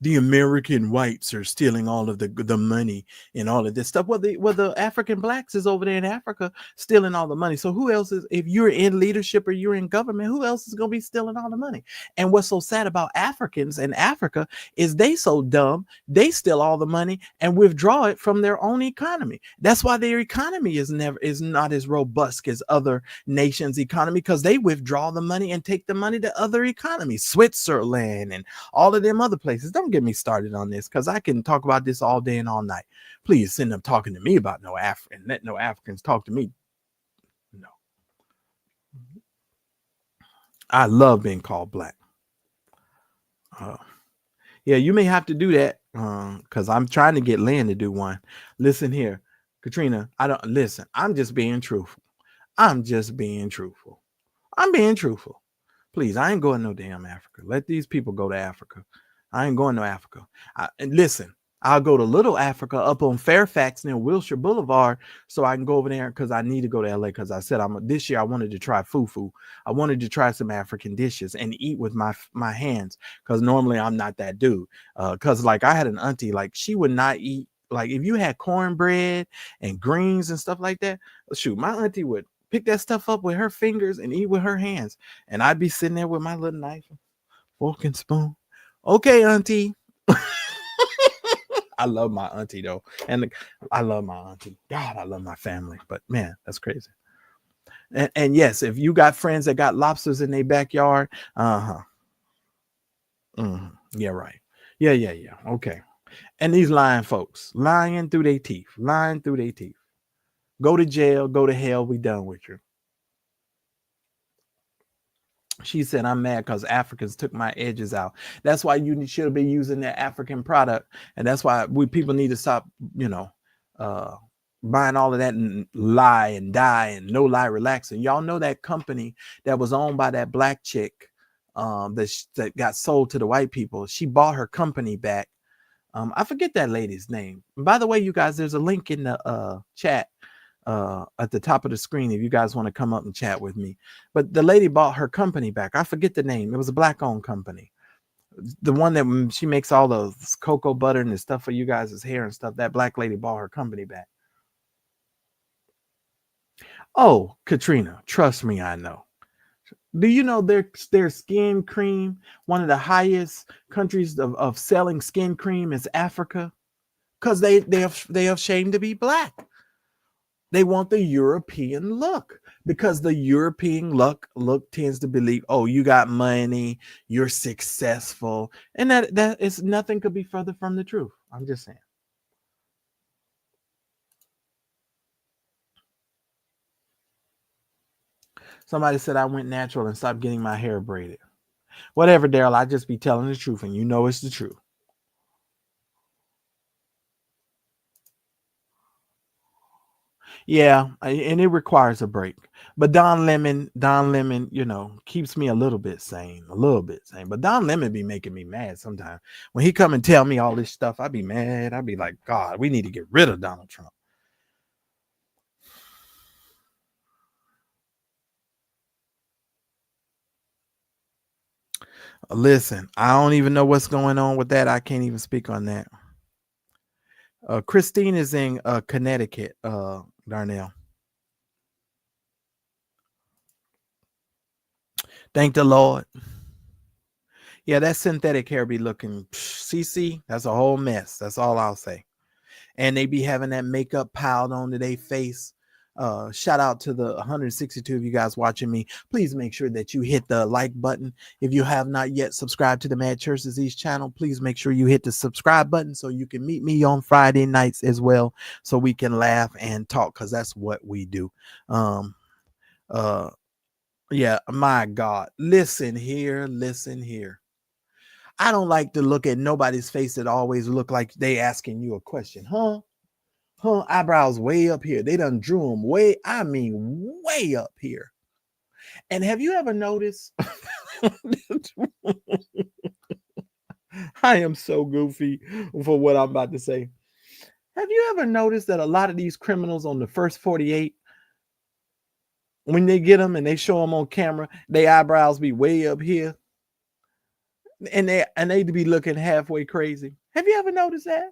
the American whites are stealing all of the money and all of this stuff. Well, the African Blacks is over there in Africa stealing all the money. So who else is, if you're in leadership or you're in government, who else is going to be stealing all the money? And what's so sad about Africans in Africa is they so dumb, they steal all the money and withdraw it from their own economy. That's why their economy is not as robust as other nations' economy, because they withdraw the money and take the money to other economies, Switzerland and all of them other places. Don't get me started on this because I can talk about this all day and all night. Please send them talking to me about no African. Let no Africans talk to me. No. I love being called Black. Yeah, you may have to do that because I'm trying to get Lynn to do one. Listen here, Katrina, I'm just being truthful. I'm being truthful. Please, I ain't going no damn Africa. Let these people go to Africa. I ain't going to Africa. And listen, I'll go to Little Africa up on Fairfax near Wilshire Boulevard so I can go over there because I need to go to LA because I said this year I wanted to try fufu. I wanted to try some African dishes and eat with my hands because normally I'm not that dude. Because like I had an auntie, like she would not eat, like if you had cornbread and greens and stuff like that, shoot, my auntie would pick that stuff up with her fingers and eat with her hands. And I'd be sitting there with my little knife, fork and spoon. Okay, auntie. I love my auntie though. And I love my auntie. God, I love my family. But man, that's crazy. And yes, if you got friends that got lobsters in their backyard, yeah, right. Yeah. Okay. And these lying folks, lying through their teeth. Go to jail, go to hell, we done with you. She said, I'm mad because Africans took my edges out. That's why you should be using their African product. And that's why people need to stop, buying all of that and lie and die and no lie relaxing. Y'all know that company that was owned by that black chick that got sold to the white people. She bought her company back. I forget that lady's name. By the way, you guys, there's a link in the chat at the top of the screen if you guys want to come up and chat with me. But the lady bought her company back. I forget the name. It was a black-owned company. The one that she makes all the cocoa butter and the stuff for you guys' hair and stuff. That black lady bought her company back. Oh, Katrina, trust me, I know. Do you know their skin cream, one of the highest countries of selling skin cream is Africa? Because they are ashamed to be black. They want the European look because the European look tends to believe, oh, you got money, you're successful. And that is nothing could be further from the truth. I'm just saying. Somebody said I went natural and stopped getting my hair braided. Whatever, Daryl, I just be telling the truth and you know it's the truth. Yeah, and it requires a break. But Don Lemon, keeps me a little bit sane. But Don Lemon be making me mad sometimes. When he come and tell me all this stuff, I be mad. I be like, God, we need to get rid of Donald Trump. Listen, I don't even know what's going on with that. I can't even speak on that. Christine is in Connecticut, Darnell. Thank the Lord. Yeah, that synthetic hair be looking, CC, that's a whole mess. That's all I'll say. And they be having that makeup piled onto their face. Shout out to the 162 of you guys watching me. Please make sure that you hit the like button. If you have not yet subscribed to the Mad Church Disease channel, please make sure you hit the subscribe button so you can meet me on Friday nights as well, so we can laugh and talk, because that's what we do. Yeah, my God. Listen here. I don't like to look at nobody's face that always look like they asking you a question. Huh? Eyebrows way up here. They done drew them way up here. And have you ever noticed? I am so goofy for what I'm about to say. Have you ever noticed that a lot of these criminals on the first 48, when they get them and they show them on camera, their eyebrows be way up here? And they be looking halfway crazy. Have you ever noticed that?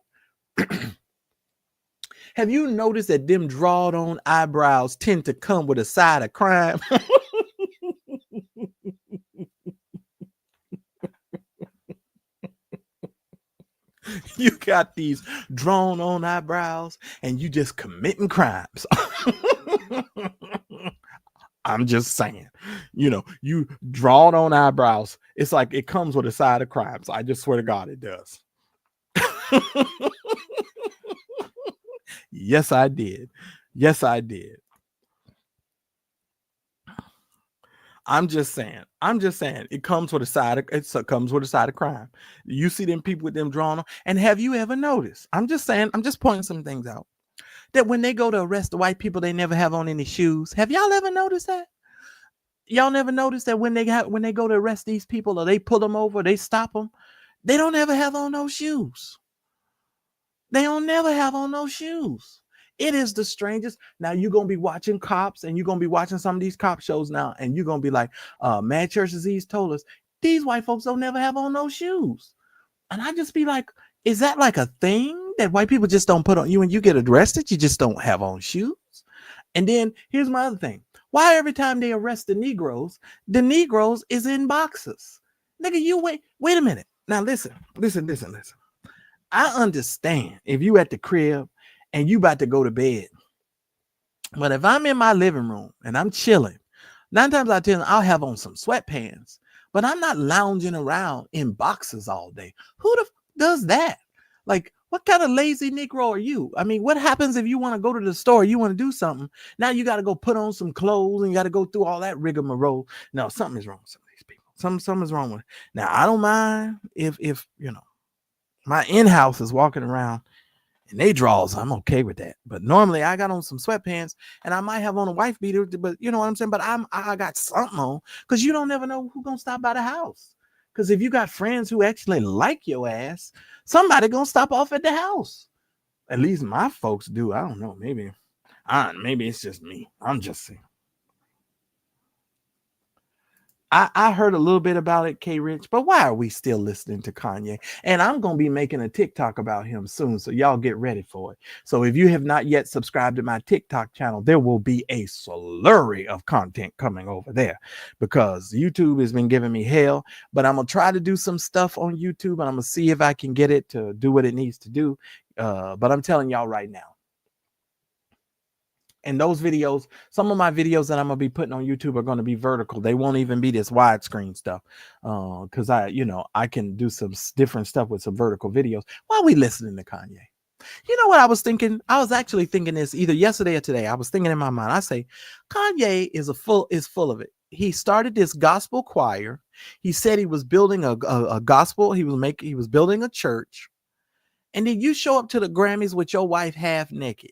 Have you noticed that them drawed on eyebrows tend to come with a side of crime? You got these drawn on eyebrows and you just committing crimes. I'm just saying, you drawn on eyebrows. It's like it comes with a side of crimes. I just swear to God, it does. Yes, I did. I'm just saying. It comes with a side of crime. You see them people with them drawn on. And have you ever noticed? I'm just pointing some things out. That when they go to arrest the white people, they never have on any shoes. Have y'all ever noticed that? Y'all never noticed that when they go to arrest these people, or they pull them over, they stop them, they don't ever have on no shoes. They don't never have on no shoes. It is the strangest. Now you're gonna be watching cops, and you're gonna be watching some of these cop shows now, and you're gonna be like, Mad Church Disease told us these white folks don't never have on no shoes. And I just be like, is that like a thing that white people just don't put on? You when you get arrested, you just don't have on shoes? And then here's my other thing. Why every time they arrest the Negroes is in boxers? Nigga, you wait a minute. Now listen. I understand if you at the crib and you about to go to bed. But if I'm in my living room and I'm chilling, 9 times out of 10, I'll have on some sweatpants, but I'm not lounging around in boxes all day. Who the does that? Like, what kind of lazy Negro are you? I mean, what happens if you want to go to the store, you want to do something? Now you got to go put on some clothes and you got to go through all that rigmarole. No, something is wrong with some of these people. Something is wrong with it. Now, I don't mind if my in-house is walking around and they draws, I'm okay with that. But normally I got on some sweatpants and I might have on a wife beater, but you know what I'm saying? But I got something on because you don't never know who's gonna stop by the house. Because if you got friends who actually like your ass, somebody gonna stop off at the house. At least my folks do. I don't know. Maybe it's just me. I'm just saying. I heard a little bit about it, K Rich, but why are we still listening to Kanye? And I'm going to be making a TikTok about him soon, so y'all get ready for it. So if you have not yet subscribed to my TikTok channel, there will be a slurry of content coming over there because YouTube has been giving me hell, but I'm going to try to do some stuff on YouTube and I'm going to see if I can get it to do what it needs to do. But I'm telling y'all right now, and those videos, some of my videos that I'm going to be putting on YouTube are going to be vertical. They won't even be this widescreen stuff. Because I can do some different stuff with some vertical videos while we listening to Kanye. You know what I was thinking? I was actually thinking this either yesterday or today. I was thinking in my mind, I say, Kanye is full of it. He started this gospel choir. He said he was building a gospel. He was building a church. And then you show up to the Grammys with your wife half naked.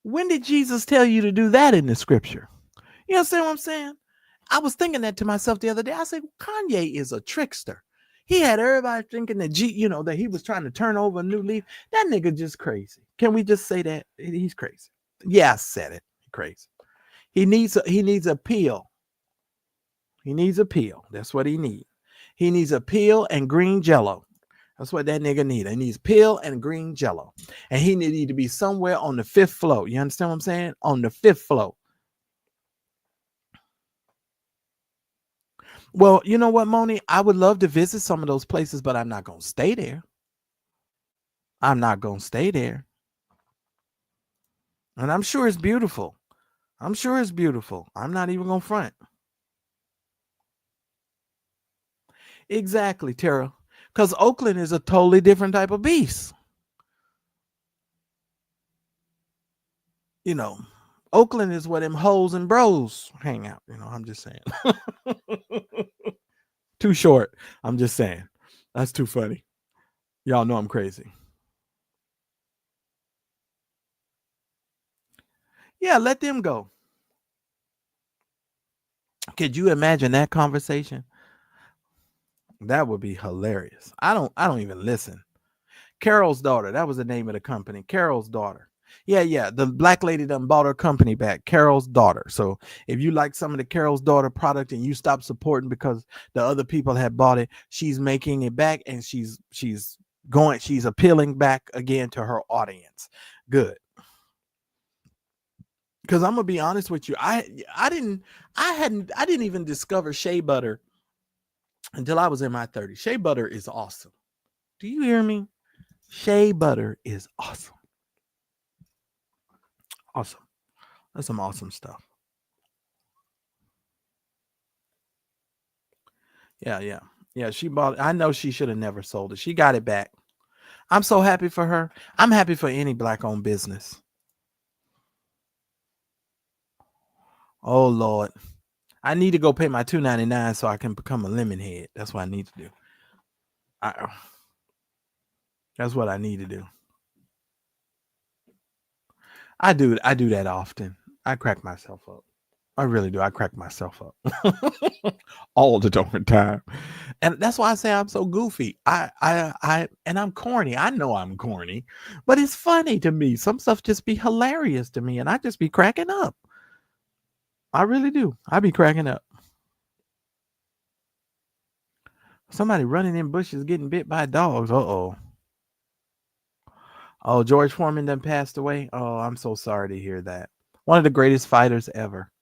When did Jesus tell you to do that in the scripture? You understand what I'm saying? I was thinking that to myself the other day. I said, Kanye is a trickster. He had everybody thinking that that he was trying to turn over a new leaf. That nigga just crazy. Can we just say that? He's crazy. Yeah, I said it. Crazy. He needs a pill. He needs a pill. That's what he needs. He needs a pill and green jello. That's what that nigga need. He needs pill and green jello. And he need to be somewhere on the 5th floor. You understand what I'm saying? On the 5th floor. Well, you know what, Moni? I would love to visit some of those places, but I'm not going to stay there. I'm not going to stay there. And I'm sure it's beautiful. I'm not even going to front. Exactly, Tara. Because Oakland is a totally different type of beast. Oakland is where them hoes and bros hang out. I'm just saying. Too short. I'm just saying. That's too funny. Y'all know I'm crazy. Yeah, let them go. Could you imagine that conversation? That would be hilarious. I don't even listen. Carol's daughter. That was the name of the company. Carol's daughter. Yeah. The black lady done bought her company back. Carol's daughter. So if you like some of the Carol's daughter product and you stop supporting because the other people had bought it, she's making it back and she's appealing back again to her audience. Good. Because I'm gonna be honest with you, I didn't even discover shea butter until I was in my 30s. Shea butter is awesome. Do you hear me? Shea butter is awesome. Awesome. That's some awesome stuff. Yeah. She bought it. I know she should have never sold it. She got it back. I'm so happy for her. I'm happy for any black-owned business. Oh Lord, I need to go pay my $2.99 so I can become a lemon head. That's what I need to do. That's what I need to do. I do that often. I crack myself up. I really do. I crack myself up all the time. And that's why I say I'm so goofy. And I'm corny. I know I'm corny, but it's funny to me. Some stuff just be hilarious to me and I just be cracking up. I really do. I be cracking up. Somebody running in bushes getting bit by dogs. Uh-oh. Oh, George Foreman done passed away. Oh, I'm so sorry to hear that. One of the greatest fighters ever.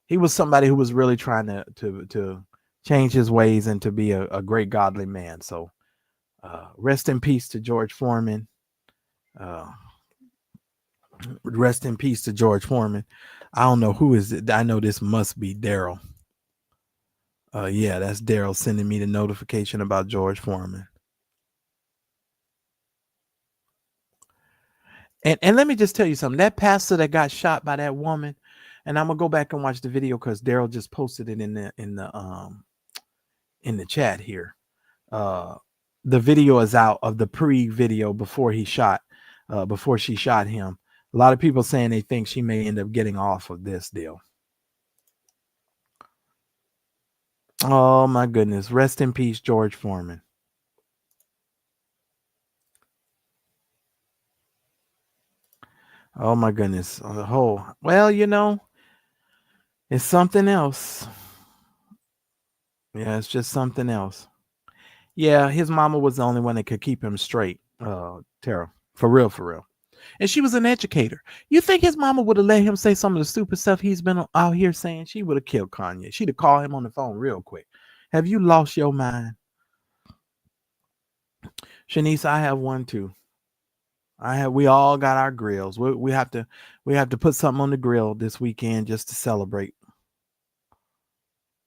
He was somebody who was really trying to change his ways and to be a great godly man. So Rest in peace to George Foreman. Rest in peace to George Foreman. I don't know who is it. I know this must be Daryl. Yeah, that's Daryl sending me the notification about George Foreman. And let me just tell you something. That pastor that got shot by that woman, and I'm gonna go back and watch the video because Daryl just posted it in the chat here. The video is out of the pre-video before she shot him. A lot of people saying they think she may end up getting off of this deal. Oh my goodness. Rest in peace, George Foreman. Oh my goodness. Well, it's something else. Yeah, it's just something else. Yeah, his mama was the only one that could keep him straight. Tara. For real. And she was an educator. You think his mama would have let him say some of the stupid stuff he's been out here saying? She would have killed Kanye. She'd have called him on the phone real quick. Have you lost your mind? Shanice, I have one too. We all got our grills. We have to put something on the grill this weekend just to celebrate.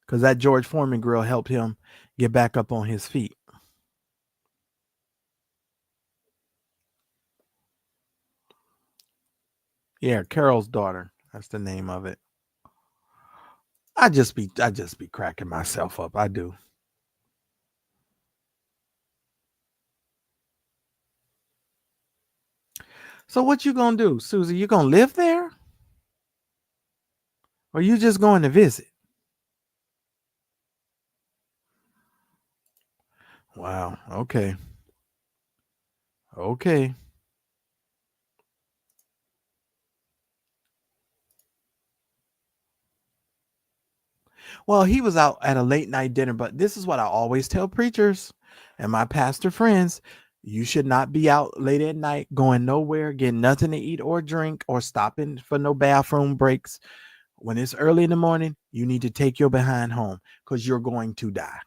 Because that George Foreman grill helped him get back up on his feet. Yeah, Carol's daughter. That's the name of it. I just be cracking myself up. I do. So what you gonna do, Susie? You gonna live there? Or you just going to visit? Wow. Okay. Well, he was out at a late night dinner, but this is what I always tell preachers and my pastor friends. You should not be out late at night, going nowhere, getting nothing to eat or drink, or stopping for no bathroom breaks. When it's early in the morning, you need to take your behind home because you're going to die.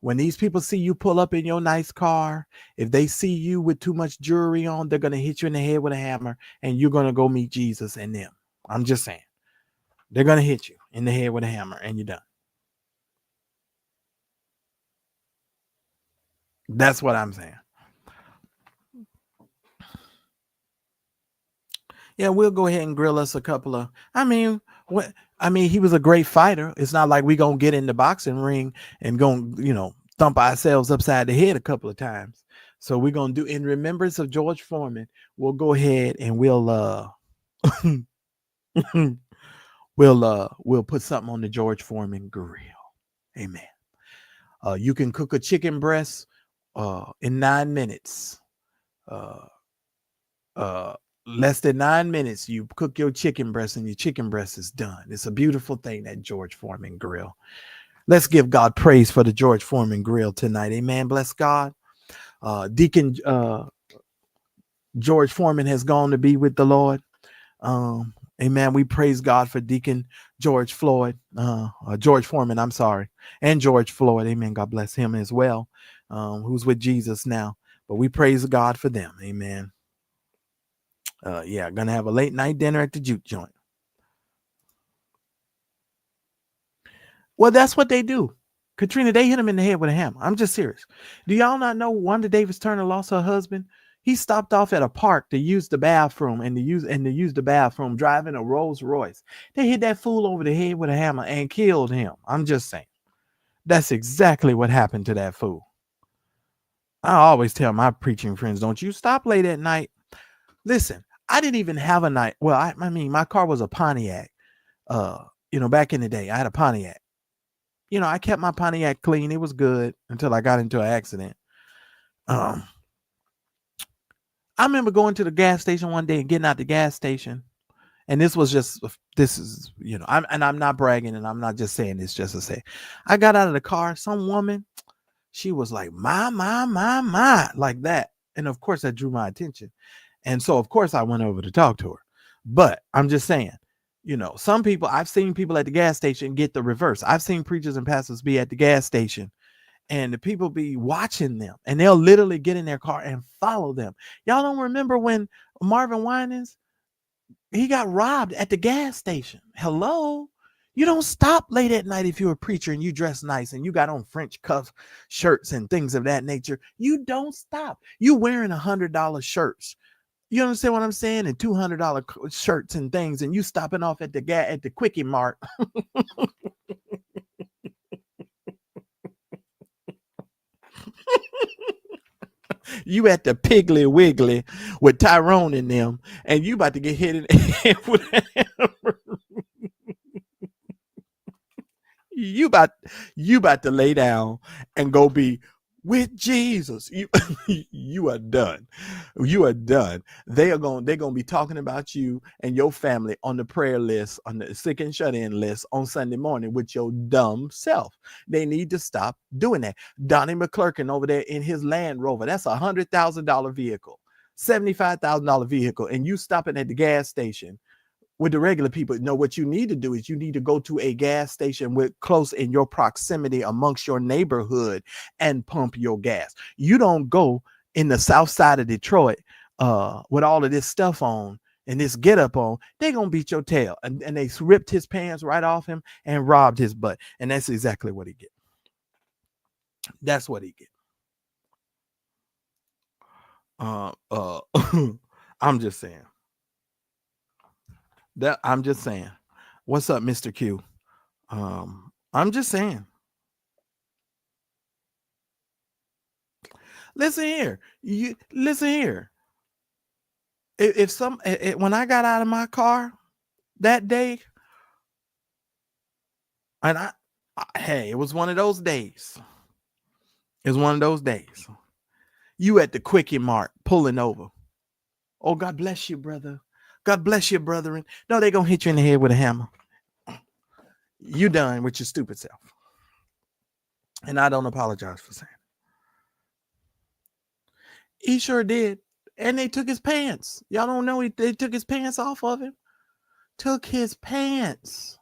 When these people see you pull up in your nice car, if they see you with too much jewelry on, they're going to hit you in the head with a hammer and you're going to go meet Jesus and them. I'm just saying. They're going to hit you in the head with a hammer and you're done. That's what I'm saying. Yeah, we'll go ahead and grill us a couple of, he was a great fighter. It's not like we going to get in the boxing ring and thump ourselves upside the head a couple of times. So we're going to do, in remembrance of George Foreman, we'll go ahead and we'll put something on the George Foreman grill. Amen. You can cook a chicken breast in 9 minutes. Less than 9 minutes, you cook your chicken breast and your chicken breast is done. It's a beautiful thing, that George Foreman grill. Let's give God praise for the George Foreman grill tonight. Amen. Bless God. Deacon George Foreman has gone to be with the Lord. Amen. We praise God for Deacon George Foreman, I'm sorry, and George Floyd. Amen. God bless him as well, who's with Jesus now. But we praise God for them. Amen. Gonna have a late night dinner at the juke joint. Well, that's what they do. Katrina, they hit him in the head with a hammer. I'm just serious. Do y'all not know Wanda Davis Turner lost her husband? He stopped off at a park to use the bathroom and to use the bathroom driving a Rolls Royce. They hit that fool over the head with a hammer and killed him. I'm just saying. That's exactly what happened to that fool. I always tell my preaching friends, don't you stop late at night. Listen, I didn't even have a night. Well, my car was a Pontiac. Back in the day, I had a Pontiac. I kept my Pontiac clean. It was good until I got into an accident. I remember going to the gas station one day and getting out the gas station. And I'm not bragging and I'm not just saying this just to say. I got out of the car. Some woman, she was like, my, like that. And of course that drew my attention. And so, of course, I went over to talk to her. But I'm just saying, some people, I've seen people at the gas station get the reverse. I've seen preachers and pastors be at the gas station and the people be watching them, and they'll literally get in their car and follow them. Y'all don't remember when Marvin Winans, he got robbed at the gas station? Hello. You don't stop late at night if you're a preacher and you dress nice and you got on French cuff shirts and things of that nature. You don't stop. You wearing $100 shirts. You understand what I'm saying? And $200 shirts and things, and you stopping off at the Quickie Mart. You at the Piggly Wiggly with Tyrone in them, and you about to get hit in the head with a hammer. You about to lay down and go be with Jesus. You are done. You are done. They're going to be talking about you and your family on the prayer list, on the sick and shut in list on Sunday morning with your dumb self. They need to stop doing that. Donnie McClurkin over there in his Land Rover, that's $100,000 vehicle, $75,000 vehicle, and you stopping at the gas station with the regular people. No, what you need to do is you need to go to a gas station with close in your proximity amongst your neighborhood and pump your gas. You don't go in the south side of Detroit with all of this stuff on and this get up on. They're gonna beat your tail. And they ripped his pants right off him and robbed his butt. And that's exactly what he get. That's what he get. I'm just saying. I'm just saying. What's up, Mr. Q? I'm just saying. Listen here. Listen here. When I got out of my car that day, and hey, it was one of those days. It was one of those days. You at the Quickie Mart pulling over. Oh, God bless you, brother. God bless you, brethren. No, they're going to hit you in the head with a hammer. You done with your stupid self. And I don't apologize for saying it. He sure did. And they took his pants. Y'all don't know they took his pants off of him. Took his pants.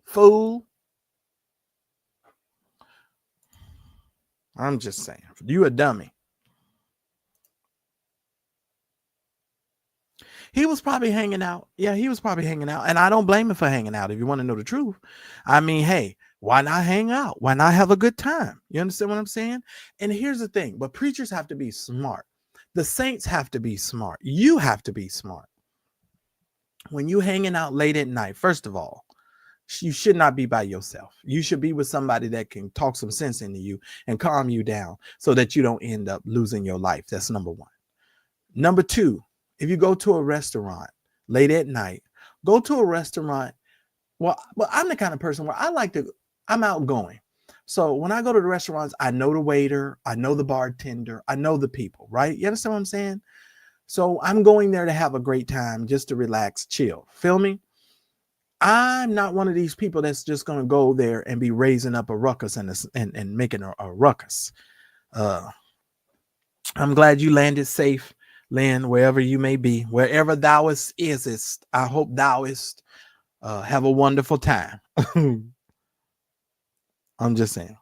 Fool. I'm just saying. You a dummy. He was probably hanging out. Yeah, he was probably hanging out. And I don't blame him for hanging out if you want to know the truth. I mean, hey, why not hang out? Why not have a good time? You understand what I'm saying? And here's the thing. But preachers have to be smart. The saints have to be smart. You have to be smart. When you hanging out late at night, first of all, you should not be by yourself. You should be with somebody that can talk some sense into you and calm you down so that you don't end up losing your life. That's number one. Number two, if you go to a restaurant late at night, go to a restaurant. Well, I'm the kind of person where I'm outgoing. So when I go to the restaurants, I know the waiter, I know the bartender, I know the people, right? You understand what I'm saying? So I'm going there to have a great time, just to relax, chill. Feel me? I'm not one of these people that's just going to go there and be raising up a ruckus and making a ruckus. I'm glad you landed safe, Lynn, wherever you may be, wherever thou isest. I hope thou ist have a wonderful time. I'm just saying.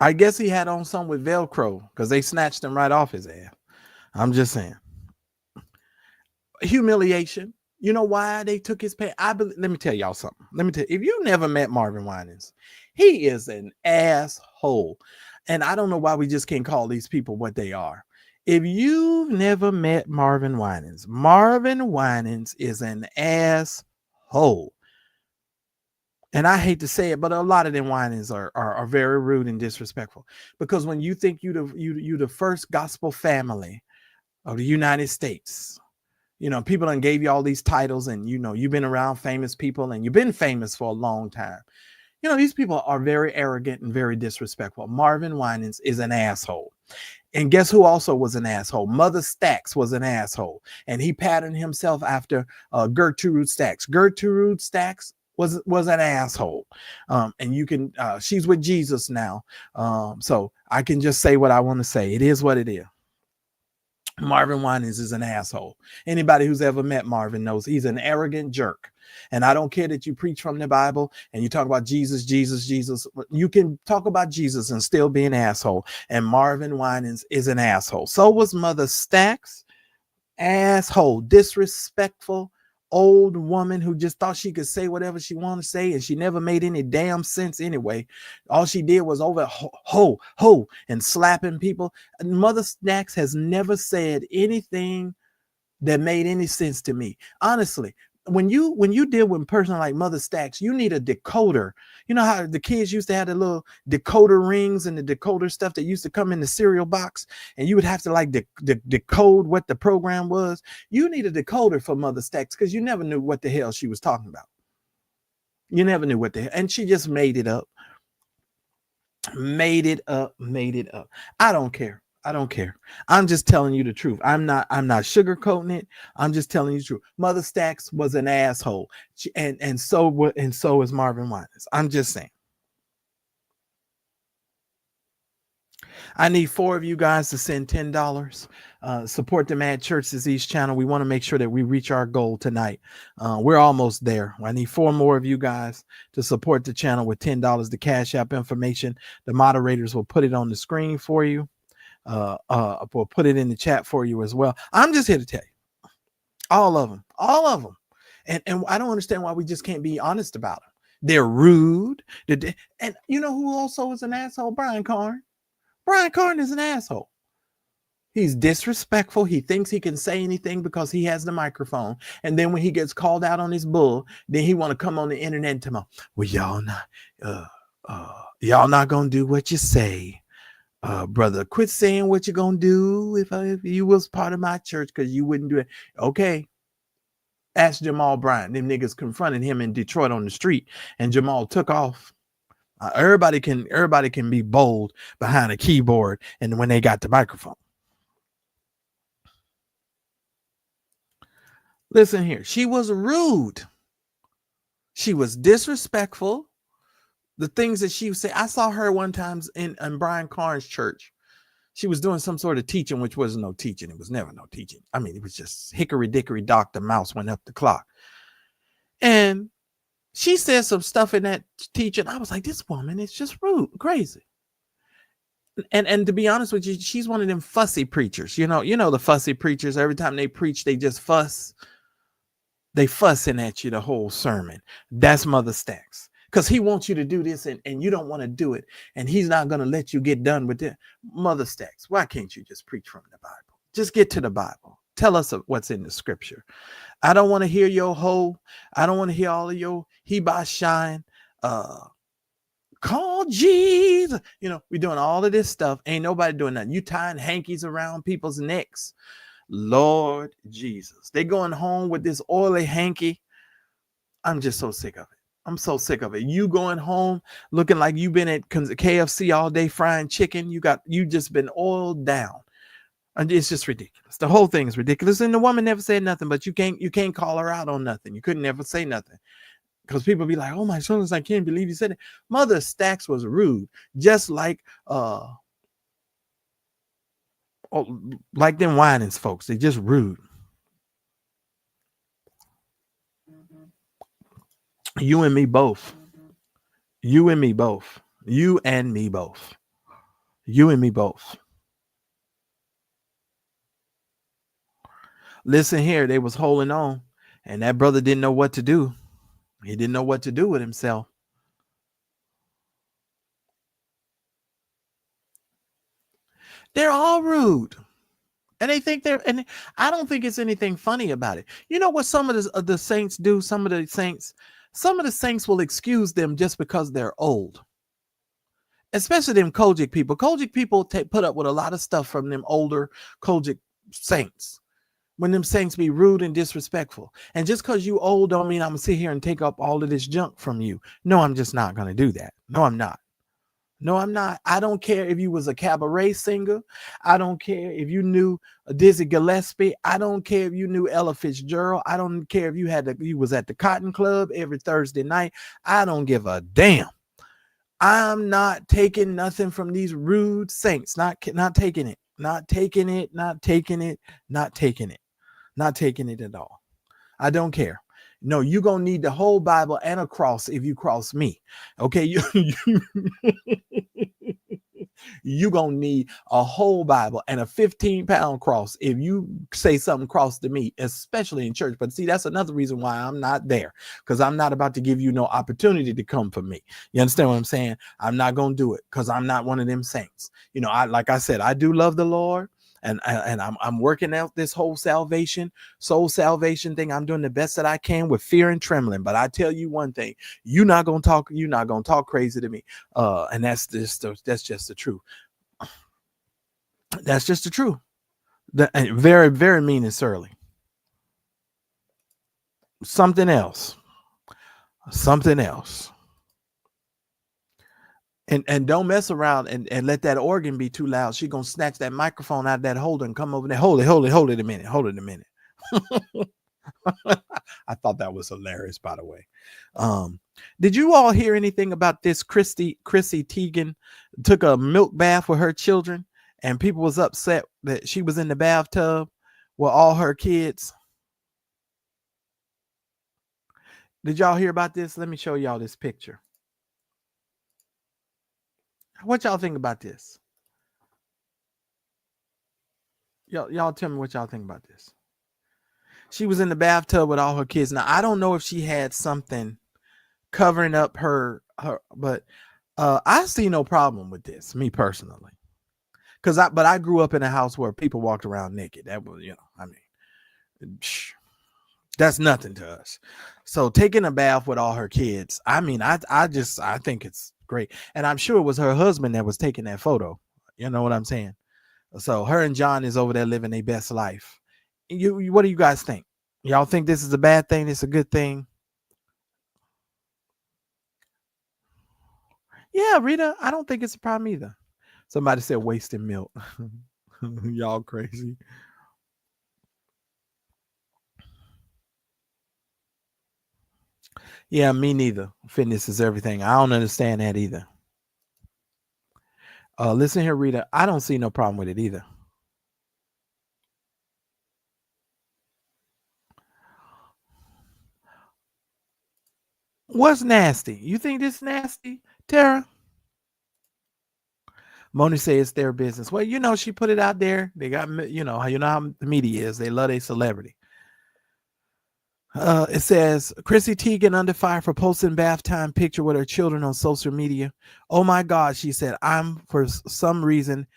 I guess he had on some with Velcro because they snatched him right off his ass. I'm just saying. Humiliation. You know why they took his pay? Let me tell y'all something. If you never met Marvin Winans, he is an asshole. And I don't know why we just can't call these people what they are. If you've never met Marvin Winans is an asshole. And I hate to say it, but a lot of them Winans are very rude and disrespectful. Because when you think you the first gospel family of the United States, you know, people done gave you all these titles, and you know, you've been around famous people and you've been famous for a long time. You know, these people are very arrogant and very disrespectful. Marvin Winans is an asshole. And guess who also was an asshole? Mother Stacks was an asshole. And he patterned himself after Gertrude Stacks. Gertrude Stacks was an asshole. And you can, she's with Jesus now. So I can just say what I want to say. It is what it is. Marvin Winans is an asshole. Anybody who's ever met Marvin knows he's an arrogant jerk. And I don't care that you preach from the Bible and you talk about Jesus, Jesus, Jesus. You can talk about Jesus and still be an asshole. And Marvin Winans is an asshole. So was Mother Stacks. Asshole, disrespectful old woman who just thought she could say whatever she wanted to say, and she never made any damn sense anyway. All she did was over ho and slapping people. Mother Stacks has never said anything that made any sense to me, honestly. When you deal with a person like Mother Stacks, you need a decoder. You know how the kids used to have the little decoder rings and the decoder stuff that used to come in the cereal box, and you would have to like decode what the program was. You need a decoder for Mother Stacks because you never knew what the hell she was talking about. You never knew what the hell, and she just made it up. Made it up. I don't care. I'm just telling you the truth. I'm not sugarcoating it. I'm just telling you the truth. Mother Stacks was an asshole. And so is Marvin Winans. I'm just saying. I need 4 of you guys to send $10. Support the Mad Church Disease channel. We want to make sure that we reach our goal tonight. We're almost there. I need 4 more of you guys to support the channel with $10. The Cash App information. The moderators will put it on the screen for you. We'll put it in the chat for you as well. I'm just here to tell you, all of them. And I don't understand why we just can't be honest about them. They're rude. And you know who also is an asshole? Brian Carn. Brian Carn is an asshole. He's disrespectful. He thinks he can say anything because he has the microphone. And then when he gets called out on his bull, then he want to come on the internet and tell me, well, y'all not gonna do what you say. Brother, quit saying what you're gonna do if you was part of my church, because you wouldn't do it. Okay, ask Jamal Bryant. Them niggas confronted him in Detroit on the street, and Jamal took off. Everybody can be bold behind a keyboard, and when they got the microphone. Listen here, she was rude. She was disrespectful. The things that she would say, I saw her one time in Brian Carn's church. She was doing some sort of teaching, which wasn't no teaching. It was never no teaching. I mean, it was just hickory dickory dock, the mouse went up the clock. And she said some stuff in that teaching. I was like, this woman is just rude, crazy. And to be honest with you, she's one of them fussy preachers. You know the fussy preachers. Every time they preach, they just fuss. They fussing at you the whole sermon. That's Mother Stacks. Because he wants you to do this and you don't want to do it. And he's not going to let you get done with it. Mother Stacks, why can't you just preach from the Bible? Just get to the Bible. Tell us what's in the scripture. I don't want to hear your hoe. I don't want to hear all of your he by shine. Call Jesus. We're doing all of this stuff. Ain't nobody doing nothing. You tying hankies around people's necks. Lord Jesus. They going home with this oily hanky. I'm just so sick of it. I'm so sick of it. You going home looking like you've been at KFC all day frying chicken. You just been oiled down. And it's just ridiculous. The whole thing is ridiculous. And the woman never said nothing, but you can't call her out on nothing. You couldn't never say nothing. Because people be like, oh my goodness, I can't believe you said it. Mother Stacks was rude. Just like like them Winans folks. They just rude. You and me both. You and me both. You and me both. You and me both. Listen here, they was holding on, and that brother didn't know what to do. He didn't know what to do with himself. They're all rude. And they think and I don't think it's anything funny about it. You know what some of the saints do? Some of the saints will excuse them just because they're old. Especially them Kojic people. Kojic people put up with a lot of stuff from them older Kojic saints. When them saints be rude and disrespectful. And just because you old don't mean I'm going to sit here and take up all of this junk from you. No, I'm just not going to do that. No, I'm not. No, I'm not. I don't care if you was a cabaret singer. I don't care if you knew Dizzy Gillespie. I don't care if you knew Ella Fitzgerald. I don't care if you was at the Cotton Club every Thursday night. I don't give a damn. I'm not taking nothing from these rude saints. Not taking it. Not taking it, not taking it, not taking it, not taking it at all. I don't care. No, you're going to need the whole Bible and a cross if you cross me. Okay. You're going to need a whole Bible and a 15-pound cross if you say something cross to me, especially in church. But see, that's another reason why I'm not there, because I'm not about to give you no opportunity to come for me. You understand what I'm saying? I'm not going to do it because I'm not one of them saints. You know, like I said, I do love the Lord. And I'm working out this whole soul salvation thing. I'm doing the best that I can with fear and trembling. But I tell you one thing, you're not gonna talk crazy to me. And that's just the truth. That's just the truth. Very, very mean and surly. Something else. And don't mess around and let that organ be too loud. She gonna snatch that microphone out of that holder and come over there. Hold it a minute. I thought that was hilarious, by the way. Did you all hear anything about this? Chrissy Teigen took a milk bath with her children, and people was upset that she was in the bathtub with all her kids. Did y'all hear about this? Let me show y'all this picture. What y'all think about this? Y'all tell me what y'all think about this. She was in the bathtub with all her kids. Now, I don't know if she had something covering up her, but I see no problem with this, me personally. But I grew up in a house where people walked around naked. That was, that's nothing to us. So taking a bath with all her kids, I think it's great. And I'm sure it was her husband that was taking that photo. You know what I'm saying? So her and John is over there living their best life. What do you guys think? Y'all think this is a bad thing? It's a good thing? Yeah, Rita, I don't think it's a problem either. Somebody said wasting milk. Y'all crazy. Yeah, me neither. Fitness is everything. I don't understand that either. Listen here, Rita. I don't see no problem with it either. What's nasty? You think this nasty, Tara? Moni says it's their business. Well, she put it out there. They got, how the media is. They love a celebrity. It says Chrissy Teigen under fire for posting bath time picture with her children on social media. Oh my God, she said, I'm for some reason,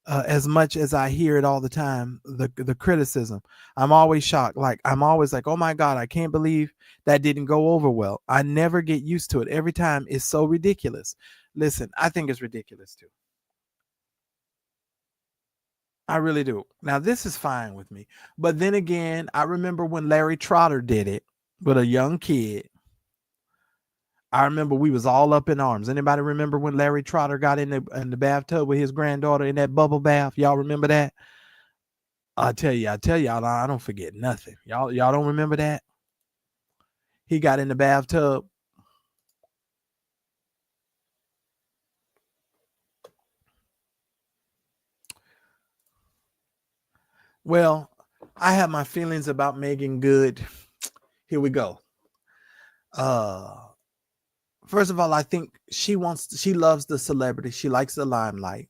as much as I hear it all the time, the criticism, I'm always shocked. Like I'm always like, oh my God, I can't believe that didn't go over well. I never get used to it. Every time it's so ridiculous. Listen, I think it's ridiculous too. I really do. Now, this is fine with me. But then again, I remember when Larry Trotter did it with a young kid. I remember we was all up in arms. Anybody remember when Larry Trotter got in the bathtub with his granddaughter in that bubble bath? Y'all remember that? I tell y'all, I don't forget nothing. Y'all don't remember that? He got in the bathtub. Well, I have my feelings about Megan Good. Here we go. First of all, I think she loves the celebrity. She likes the limelight.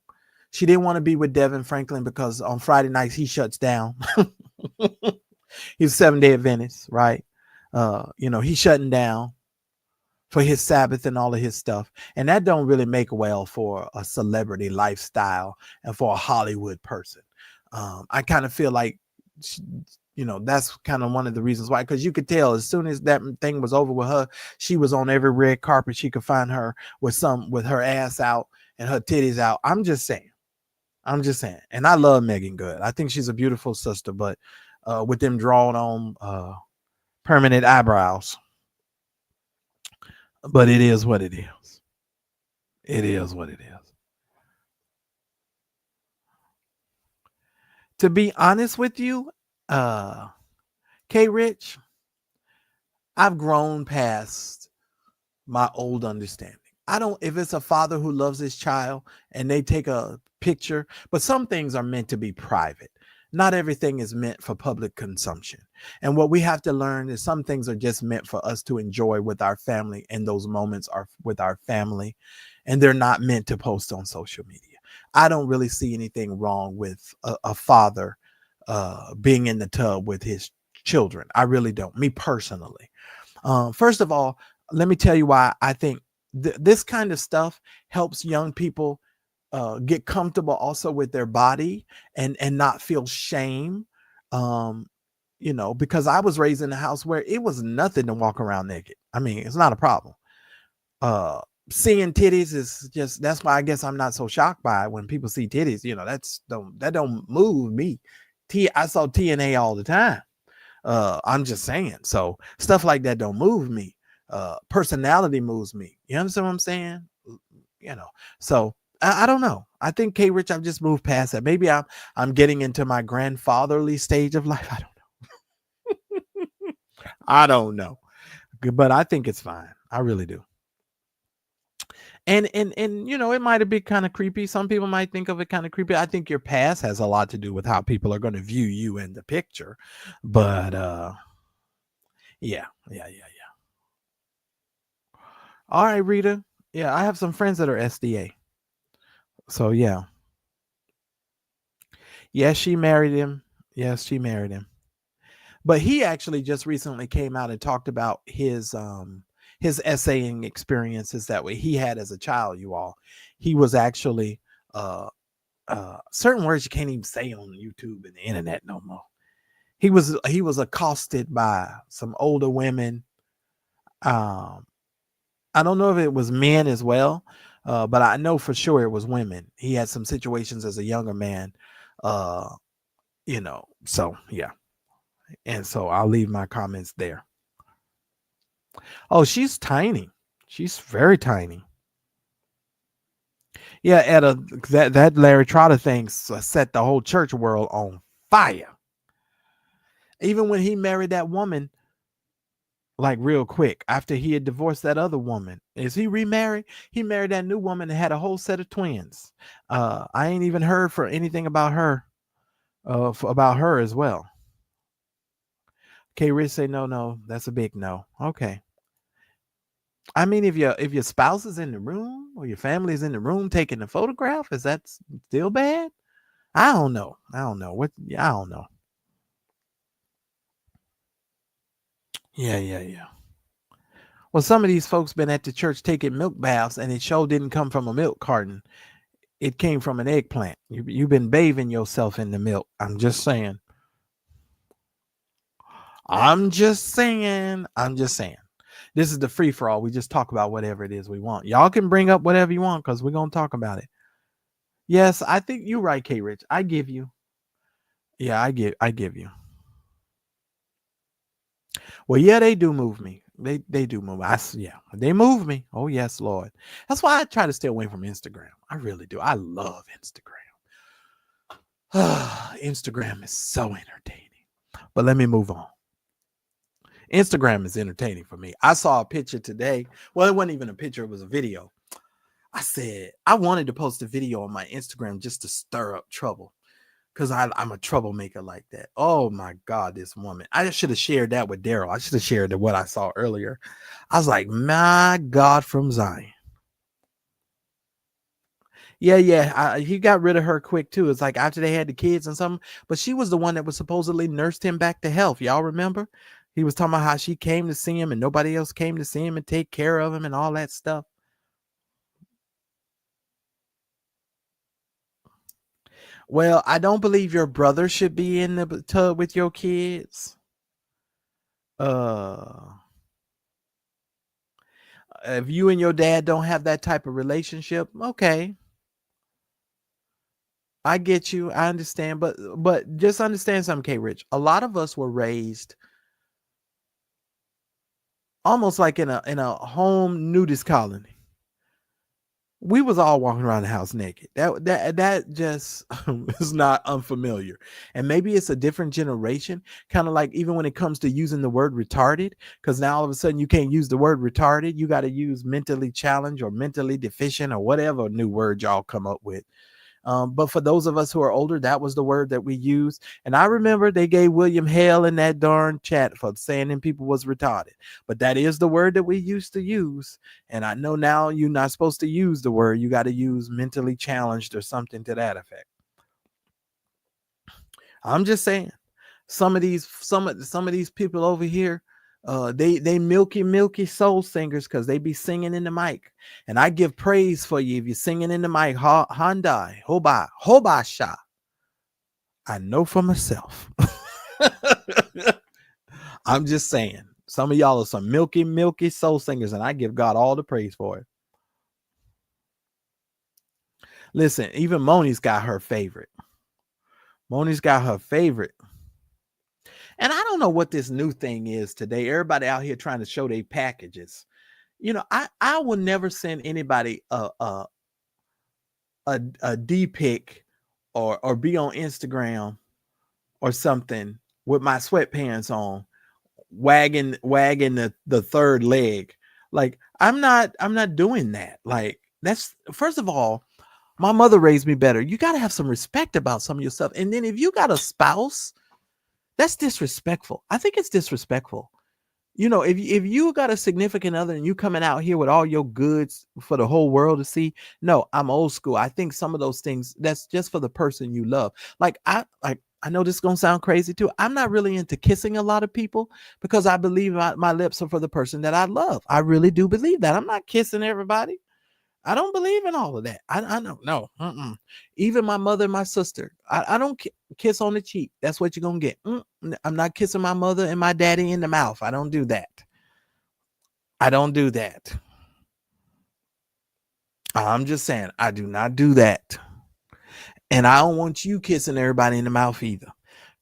She didn't want to be with Devin Franklin because on Friday nights he shuts down. He's 7-Day Adventist, right? He's shutting down for his Sabbath and all of his stuff. And that don't really make well for a celebrity lifestyle and for a Hollywood person. I kind of feel like, that's kind of one of the reasons why, because you could tell as soon as that thing was over with her, she was on every red carpet she could find her with her ass out and her titties out. I'm just saying. And I love Megan Good. I think she's a beautiful sister, but with them drawn on permanent eyebrows. But it is what it is. It is what it is. To be honest with you, K Rich, I've grown past my old understanding. I don't, if it's a father who loves his child and they take a picture, but some things are meant to be private. Not everything is meant for public consumption. And what we have to learn is some things are just meant for us to enjoy with our family, and those moments are with our family, and they're not meant to post on social media. I don't really see anything wrong with a father being in the tub with his children. I really don't, me personally. First of all, let me tell you why I think this kind of stuff helps young people get comfortable also with their body and not feel shame. Um, because I was raised in a house where it was nothing to walk around naked. I mean, it's not a problem. Uh, Seeing titties is just, that's why I guess I'm not so shocked by it when people see titties. That don't move me. I saw TNA all the time. I'm just saying. So stuff like that don't move me. Personality moves me. You understand what I'm saying? So I don't know. I think K Rich, I've just moved past that. Maybe I'm getting into my grandfatherly stage of life. I don't know. I don't know. But I think it's fine. I really do. And it might have been kind of creepy. Some people might think of it kind of creepy. I think your past has a lot to do with how people are going to view you in the picture. But yeah. All right, Rita. Yeah, I have some friends that are SDA. So yeah. Yes, she married him. Yes, she married him. But he actually just recently came out and talked about his essaying experiences that way he had as a child, you all. He was actually certain words you can't even say on YouTube and the internet no more. He was accosted by some older women. I don't know if it was men as well, but I know for sure it was women. He had some situations as a younger man, so yeah. And so I'll leave my comments there. Oh, she's tiny. She's very tiny. Yeah, that Larry Trotter thing set the whole church world on fire. Even when he married that woman, like real quick, after he had divorced that other woman, is he remarried? He married that new woman and had a whole set of twins. I ain't even heard for anything about her, about her as well. K Rich say no, that's a big no. Okay. I mean, if your spouse is in the room or your family is in the room taking the photograph, is that still bad? I don't know. I don't know. I don't know. Yeah. Well, some of these folks been at the church taking milk baths, and it sure didn't come from a milk carton. It came from an eggplant. You've been bathing yourself in the milk. I'm just saying. I'm just saying. This is the free for all. We just talk about whatever it is we want. Y'all can bring up whatever you want because we're going to talk about it. Yes, I think you're right, K Rich. I give you. Yeah, I give you. Well, yeah, they do move me. They do move. They move me. Oh yes, Lord. That's why I try to stay away from Instagram. I really do. I love Instagram. Instagram is so entertaining. But let me move on. Instagram is entertaining for me. I saw a picture today. Well, it wasn't even a picture, it was a video. I said I wanted to post a video on my Instagram just to stir up trouble because I'm a troublemaker like that. Oh my God, this woman. I should have shared that with Daryl. I should have shared what I saw earlier. I was like, my God from Zion. Yeah. He got rid of her quick too. It's like after they had the kids and something, but she was the one that was supposedly nursed him back to health. Y'all remember? He was talking about how she came to see him and nobody else came to see him and take care of him and all that stuff. Well, I don't believe your brother should be in the tub with your kids. If you and your dad don't have that type of relationship, okay. I get you. I understand, but just understand something, K Rich. A lot of us were raised almost like in a home nudist colony. we was all walking around the house naked. That just is not unfamiliar. And maybe it's a different generation, kind of like even when it comes to using the word retarded, because now all of a sudden you can't use the word retarded. You got to use mentally challenged or mentally deficient or whatever new word y'all come up with. But for those of us who are older, that was the word that we used. And I remember they gave William hell in that darn chat for saying them people was retarded. But that is the word that we used to use. And I know now you're not supposed to use the word. You got to use mentally challenged or something to that effect. I'm just saying, some of these people over here, they milky soul singers because they be singing in the mic. And I give praise for you if you're singing in the mic. Hyundai, hoba sha. I know for myself. I'm just saying, some of y'all are some milky soul singers, and I give God all the praise for it. Listen, even Moni's got her favorite. Moni's got her favorite. And I don't know what this new thing is today. Everybody out here trying to show their packages. You know, I will never send anybody a D pic or be on Instagram or something with my sweatpants on, wagging the third leg. Like I'm not doing that. Like that's, first of all, my mother raised me better. You got to have some respect about some of your stuff. And then if you got a spouse, that's disrespectful. I think it's disrespectful. You know, if you got a significant other and you coming out here with all your goods for the whole world to see, no, I'm old school. I think some of those things, that's just for the person you love. I know this is gonna sound crazy too. I'm not really into kissing a lot of people because I believe my lips are for the person that I love. I really do believe that. I'm not kissing everybody. I don't believe in all of that. I don't know. Even my mother and my sister, I don't kiss on the cheek. That's what you're going to get. I'm not kissing my mother and my daddy in the mouth. I don't do that. I don't do that. I'm just saying, I do not do that. And I don't want you kissing everybody in the mouth either,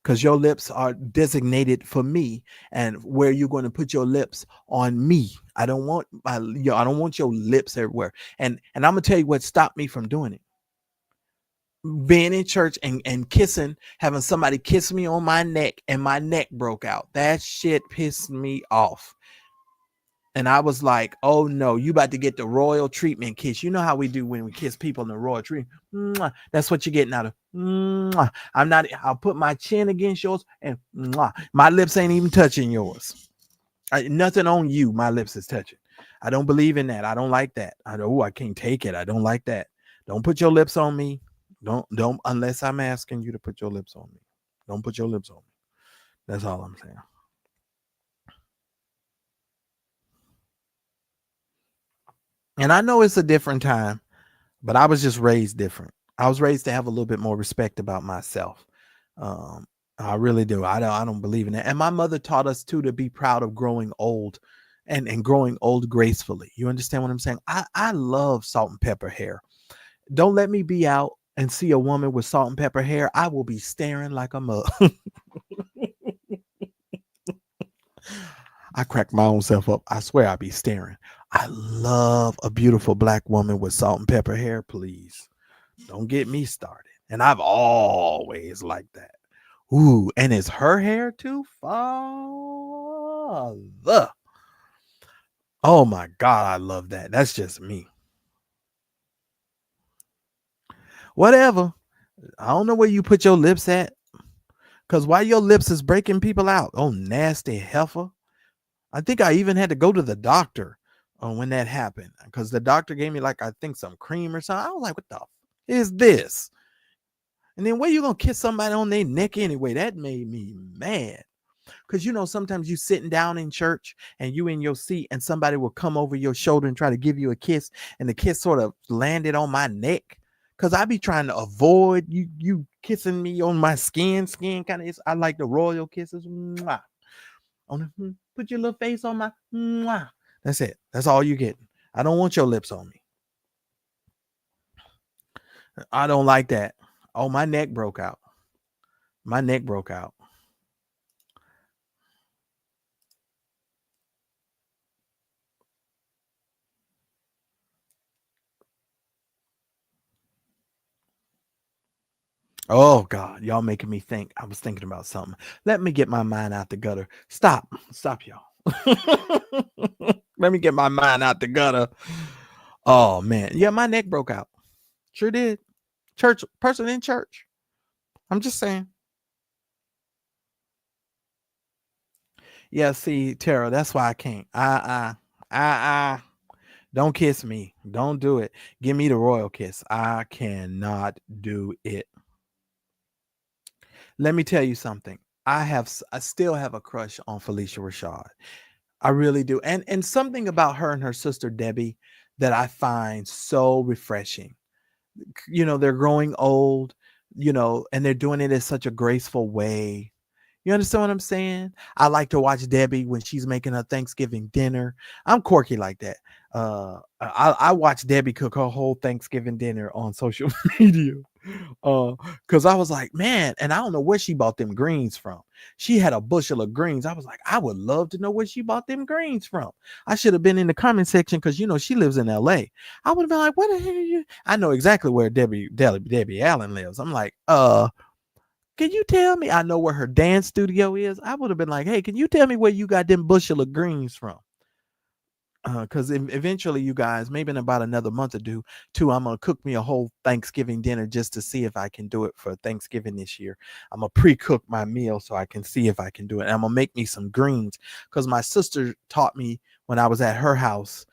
because your lips are designated for me and where you're going to put your lips on me. I don't want I don't want your lips everywhere. And I'm gonna tell you what stopped me from doing it. Being in church and kissing, having somebody kiss me on my neck and my neck broke out. That shit pissed me off. And I was like, oh no, you about to get the royal treatment kiss. You know how we do when we kiss people in the royal treatment. Mwah. That's what you're getting out of. Mwah. I'll put my chin against yours and mwah. My lips ain't even touching yours. Nothing on you. My lips is touching. I don't believe in that. I don't like that. I can't take it. I don't like that. Don't put your lips on me. Don't unless I'm asking you to put your lips on me. Don't put your lips on me. That's all I'm saying. And I know it's a different time, but I was just raised different. I was raised to have a little bit more respect about myself. I really do. I don't believe in that. And my mother taught us too to be proud of growing old and growing old gracefully. You understand what I'm saying? I love salt and pepper hair. Don't let me be out and see a woman with salt and pepper hair. I will be staring like a mug. I crack my own self up. I swear I'll be staring. I love a beautiful black woman with salt and pepper hair, please. Don't get me started. And I've always liked that. Ooh, and it's her hair too? Father. Oh my God, I love that. That's just me. Whatever. I don't know where you put your lips at. Because why your lips is breaking people out? Oh, nasty heifer. I think I even had to go to the doctor when that happened. Because the doctor gave me I think some cream or something. I was like, what the is this? And then where you going to kiss somebody on their neck anyway? That made me mad. Because, sometimes you sitting down in church and you in your seat and somebody will come over your shoulder and try to give you a kiss. And the kiss sort of landed on my neck. Because I be trying to avoid you kissing me on my skin kind of. I like the royal kisses. Mwah. Put your little face on my. Mwah. That's it. That's all you getting. I don't want your lips on me. I don't like that. Oh, my neck broke out. My neck broke out. Oh God, y'all making me think. I was thinking about something. Let me get my mind out the gutter. Stop, y'all. Let me get my mind out the gutter. Oh man, yeah, my neck broke out. Sure did. Church person in church. I'm just saying. Yeah, see, Tara, that's why I can't. Don't kiss me. Don't do it. Give me the royal kiss. I cannot do it. Let me tell you something. I still have a crush on Felicia Rashad. I really do. And something about her and her sister Debbie that I find so refreshing. You know, they're growing old, you know, and they're doing it in such a graceful way. You understand what I'm saying? I like to watch Debbie when she's making her Thanksgiving dinner. I'm quirky like that. I watch Debbie cook her whole Thanksgiving dinner on social media. Because I was like, man, and I don't know where she bought them greens from. She had a bushel of greens. I was like, I would love to know where she bought them greens from. I should have been in the comment section because you know she lives in LA. I would have been like, what the hell are you? I know exactly where Debbie Allen lives. I'm like, can you tell me? I know where her dance studio is. I would have been like, hey, can you tell me where you got them bushel of greens from? Because eventually, you guys, maybe in about another month or two, I'm gonna cook me a whole Thanksgiving dinner just to see if I can do it for Thanksgiving this year. I'm gonna pre-cook my meal so I can see if I can do it. And I'm gonna make me some greens because my sister taught me when I was at her house.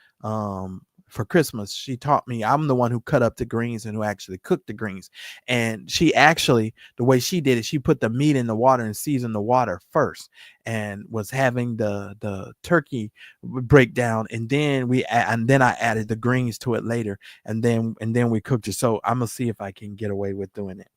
For Christmas, she taught me. I'm the one who cut up the greens and who actually cooked the greens. And she actually, the way she did it, she put the meat in the water and seasoned the water first, and was having the turkey breakdown, and then I added the greens to it later, and then we cooked it. So I'm gonna see if I can get away with doing it.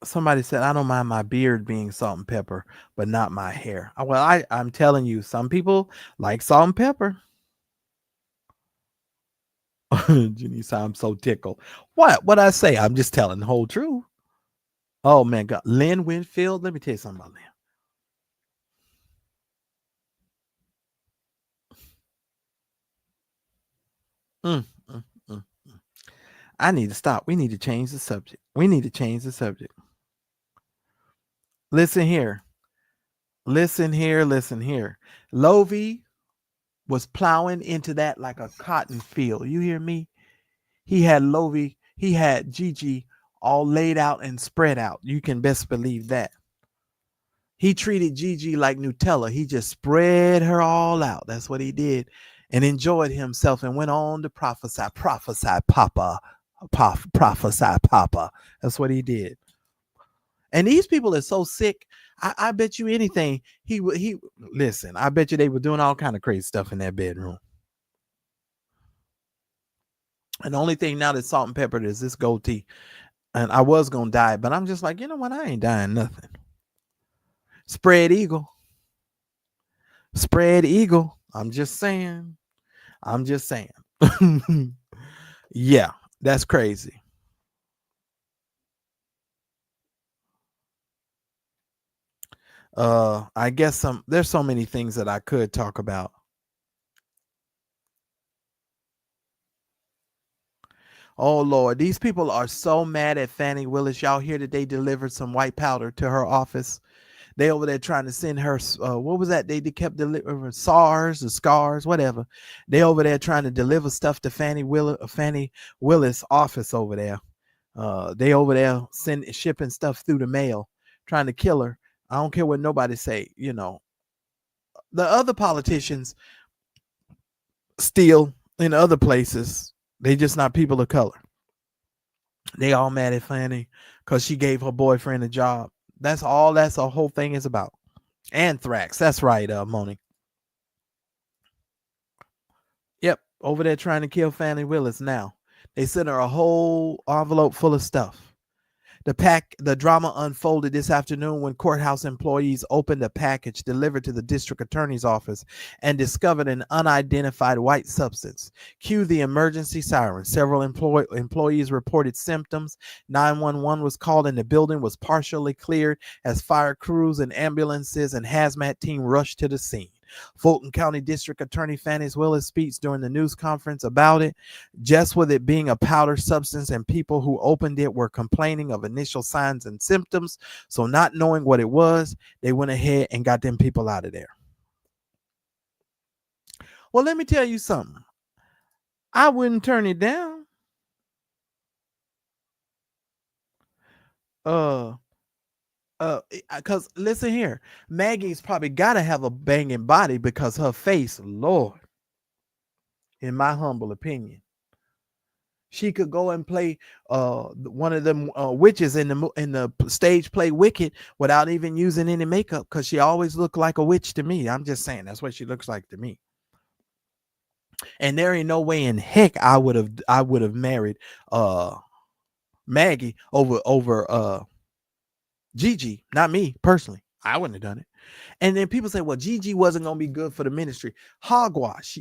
Somebody said, I don't mind my beard being salt and pepper, but not my hair. Well, I'm telling you, some people like salt and pepper. Jenny said, I'm so tickled. What I say? I'm just telling the whole truth. Oh man, God. Lynn Winfield. Let me tell you something about Lynn. Mm. I need to stop. We need to change the subject. Listen here. Listen here. Lovey was plowing into that like a cotton field. You hear me? He had Gigi all laid out and spread out. You can best believe that. He treated Gigi like Nutella. He just spread her all out. That's what he did. And enjoyed himself and went on to prophesy. Prophesy, Papa. Prophesy, Papa. That's what he did. And these people are so sick. I bet you anything. He listen. I bet you they were doing all kind of crazy stuff in that bedroom. And the only thing now that's salt and peppered is this goatee. And I was gonna die, but I'm just like, you know what? I ain't dying nothing. Spread eagle. I'm just saying. Yeah, that's crazy. I guess there's so many things that I could talk about. Oh Lord, these people are so mad at Fannie Willis. Y'all hear that they delivered some white powder to her office? They over there trying to send her, what was that? They kept delivering SARS or scars, whatever. They over there trying to deliver stuff to Fannie Willis office over there. They over there shipping stuff through the mail, trying to kill her. I don't care what nobody say. You know, the other politicians steal in other places. They just not people of color. They all mad at Fannie because she gave her boyfriend a job. That's all. That's the whole thing is about. Anthrax. That's right, Moni. Yep, over there trying to kill Fannie Willis now. They sent her a whole envelope full of stuff. The drama unfolded this afternoon when courthouse employees opened a package delivered to the district attorney's office and discovered an unidentified white substance. Cue the emergency siren. Several employees reported symptoms. 911 was called and the building was partially cleared as fire crews and ambulances and hazmat team rushed to the scene. Fulton County District Attorney Fannie Willis speaks during the news conference about it. Just with it being a powder substance and people who opened it were complaining of initial signs and symptoms. So not knowing what it was, they went ahead and got them people out of there. Well, let me tell you something. I wouldn't turn it down. Because listen here, Maggie's probably gotta have a banging body because her face, Lord, in my humble opinion, she could go and play one of them witches in the stage play Wicked without even using any makeup, because she always looked like a witch to me. I'm just saying that's what she looks like to me. And there ain't no way in heck I would have married Maggie over Gigi, not me personally. I wouldn't have done it. And then people say, well, Gigi wasn't going to be good for the ministry. Hogwash.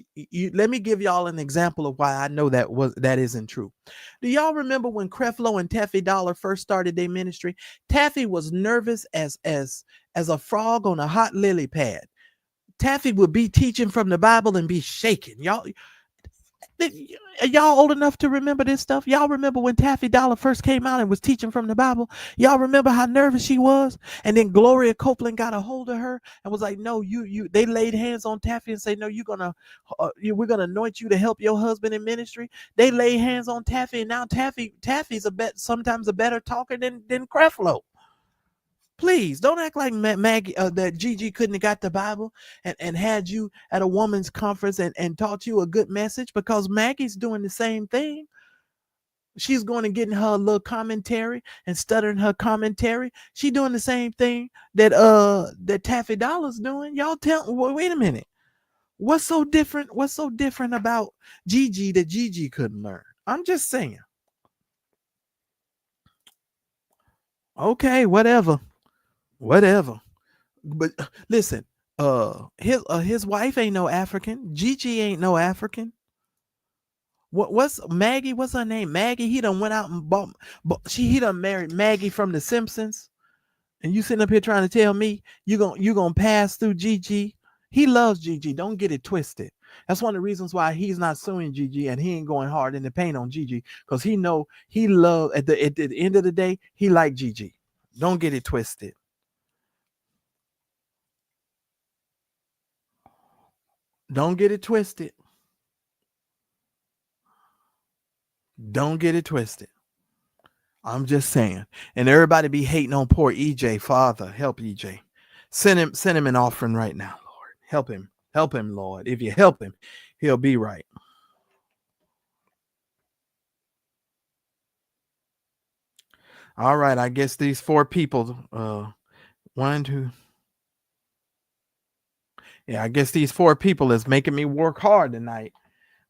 Let me give y'all an example of why I know that isn't true. Do y'all remember when Creflo and Taffy Dollar first started their ministry? Taffy was nervous as a frog on a hot lily pad. Taffy would be teaching from the Bible and be shaking. Y'all old enough to remember this stuff? Y'all remember when Taffy Dollar first came out and was teaching from the Bible? Y'all remember how nervous she was? And then Gloria Copeland got a hold of her and was like, no, they laid hands on Taffy and say, no, we're going to anoint you to help your husband in ministry. They laid hands on Taffy, and now Taffy's sometimes a better talker than Creflo. Please don't act like Maggie that Gigi couldn't have got the Bible and had you at a woman's conference and taught you a good message, because Maggie's doing the same thing. She's going and getting her little commentary and stuttering her commentary. She's doing the same thing that Taffy Dollar's doing. Y'all wait a minute. What's so different? What's so different about Gigi that Gigi couldn't learn? I'm just saying. Okay, whatever. But listen, his wife ain't no African. Gigi ain't no African. What's Maggie? What's her name? Maggie. He done went out and he done married Maggie from The Simpsons. And you sitting up here trying to tell me you gonna pass through Gigi? He loves Gigi. Don't get it twisted. That's one of the reasons why he's not suing Gigi and he ain't going hard in the paint on Gigi, because he know he love at the end of the day he like Gigi. Don't get it twisted. Don't get it twisted. Don't get it twisted. I'm just saying. And everybody be hating on poor EJ. Father, help EJ. Send him an offering right now, Lord. Help him, Lord. If you help him, he'll be right. All right, I guess these 4 people, one, two. Yeah, I guess these 4 people is making me work hard tonight.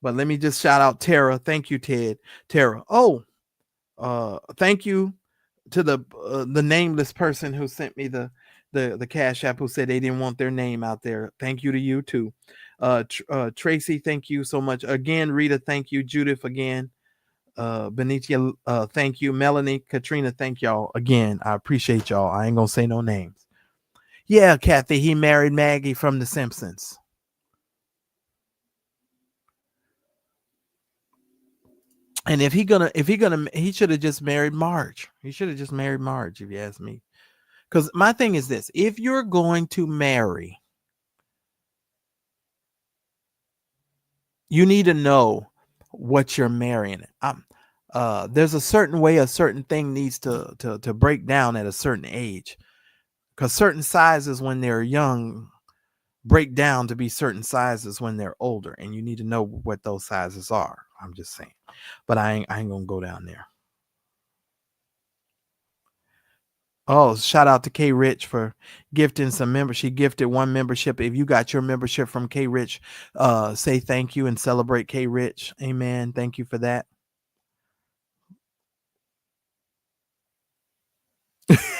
But let me just shout out Tara. Thank you, Ted. Tara. Oh, thank you to the nameless person who sent me the Cash App, who said they didn't want their name out there. Thank you to you too. Tracy, thank you so much. Again, Rita, thank you. Judith, again. Benicia, thank you. Melanie, Katrina, thank y'all again. I appreciate y'all. I ain't gonna say no names. Yeah, Kathy, he married Maggie from The Simpsons. And if he should have just married Marge. He should have just married Marge, if you ask me. Because my thing is this: if you're going to marry, you need to know what you're marrying. There's a certain way a certain thing needs to break down at a certain age, because certain sizes when they're young break down to be certain sizes when they're older, and you need to know what those sizes are. I'm just saying, but I ain't gonna go down there. Oh, shout out to K Rich for gifting some members. She gifted 1 membership. If you got your membership from K Rich, say thank you and celebrate K Rich. Amen. Thank you for that.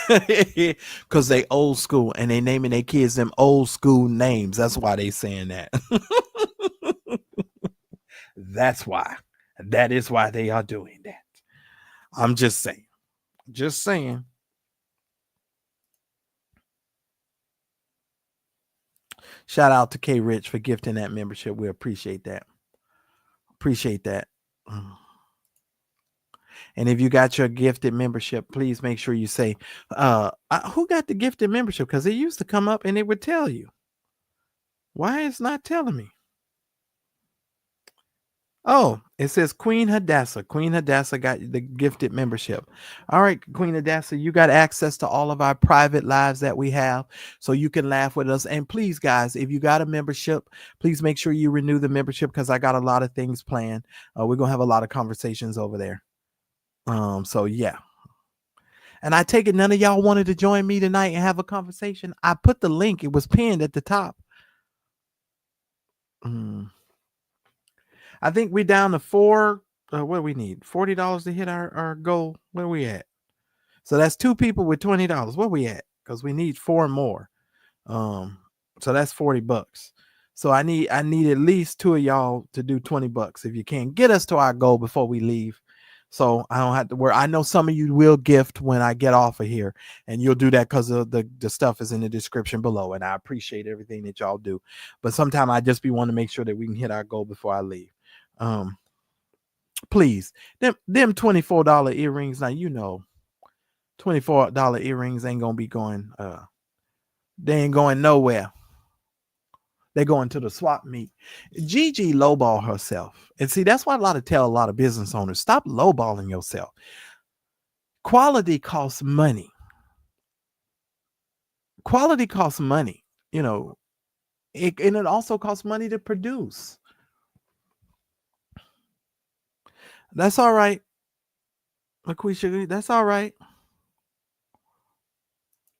Because they old school and they naming their kids them old school names. That's why they saying that. That's why. That is why they are doing that. I'm just saying. Just saying. Shout out to K Rich for gifting that membership. We appreciate that. Appreciate that. And if you got your gifted membership, please make sure you say, who got the gifted membership? Because it used to come up and it would tell you. Why is not telling me? Oh, it says Queen Hadassah. Queen Hadassah got the gifted membership. All right, Queen Hadassah, you got access to all of our private lives that we have, so you can laugh with us. And please, guys, if you got a membership, please make sure you renew the membership, because I got a lot of things planned. We're gonna have a lot of conversations over there. So yeah. And I take it none of y'all wanted to join me tonight and have a conversation. I put the link. It was pinned at the top. I think we're down to $4. What do we need? $40 to hit our goal. Where are we at? So that's 2 people with $20. Where we at? Because we need 4 more. So that's $40. So I need at least 2 of y'all to do $20 if you can. Get us to our goal before we leave. So I don't have to worry. I know some of you will gift when I get off of here, and you'll do that because of the stuff is in the description below. And I appreciate everything that y'all do. But sometimes I just be wanting to make sure that we can hit our goal before I leave. Please, them $24 earrings. Now, you know, $24 earrings ain't gonna be going. They ain't going nowhere. They're going to the swap meet. Gigi lowball herself. And see, that's why tell a lot of business owners, stop lowballing yourself. Quality costs money. Quality costs money. You know, and it also costs money to produce. That's all right. LaQuisha, that's all right.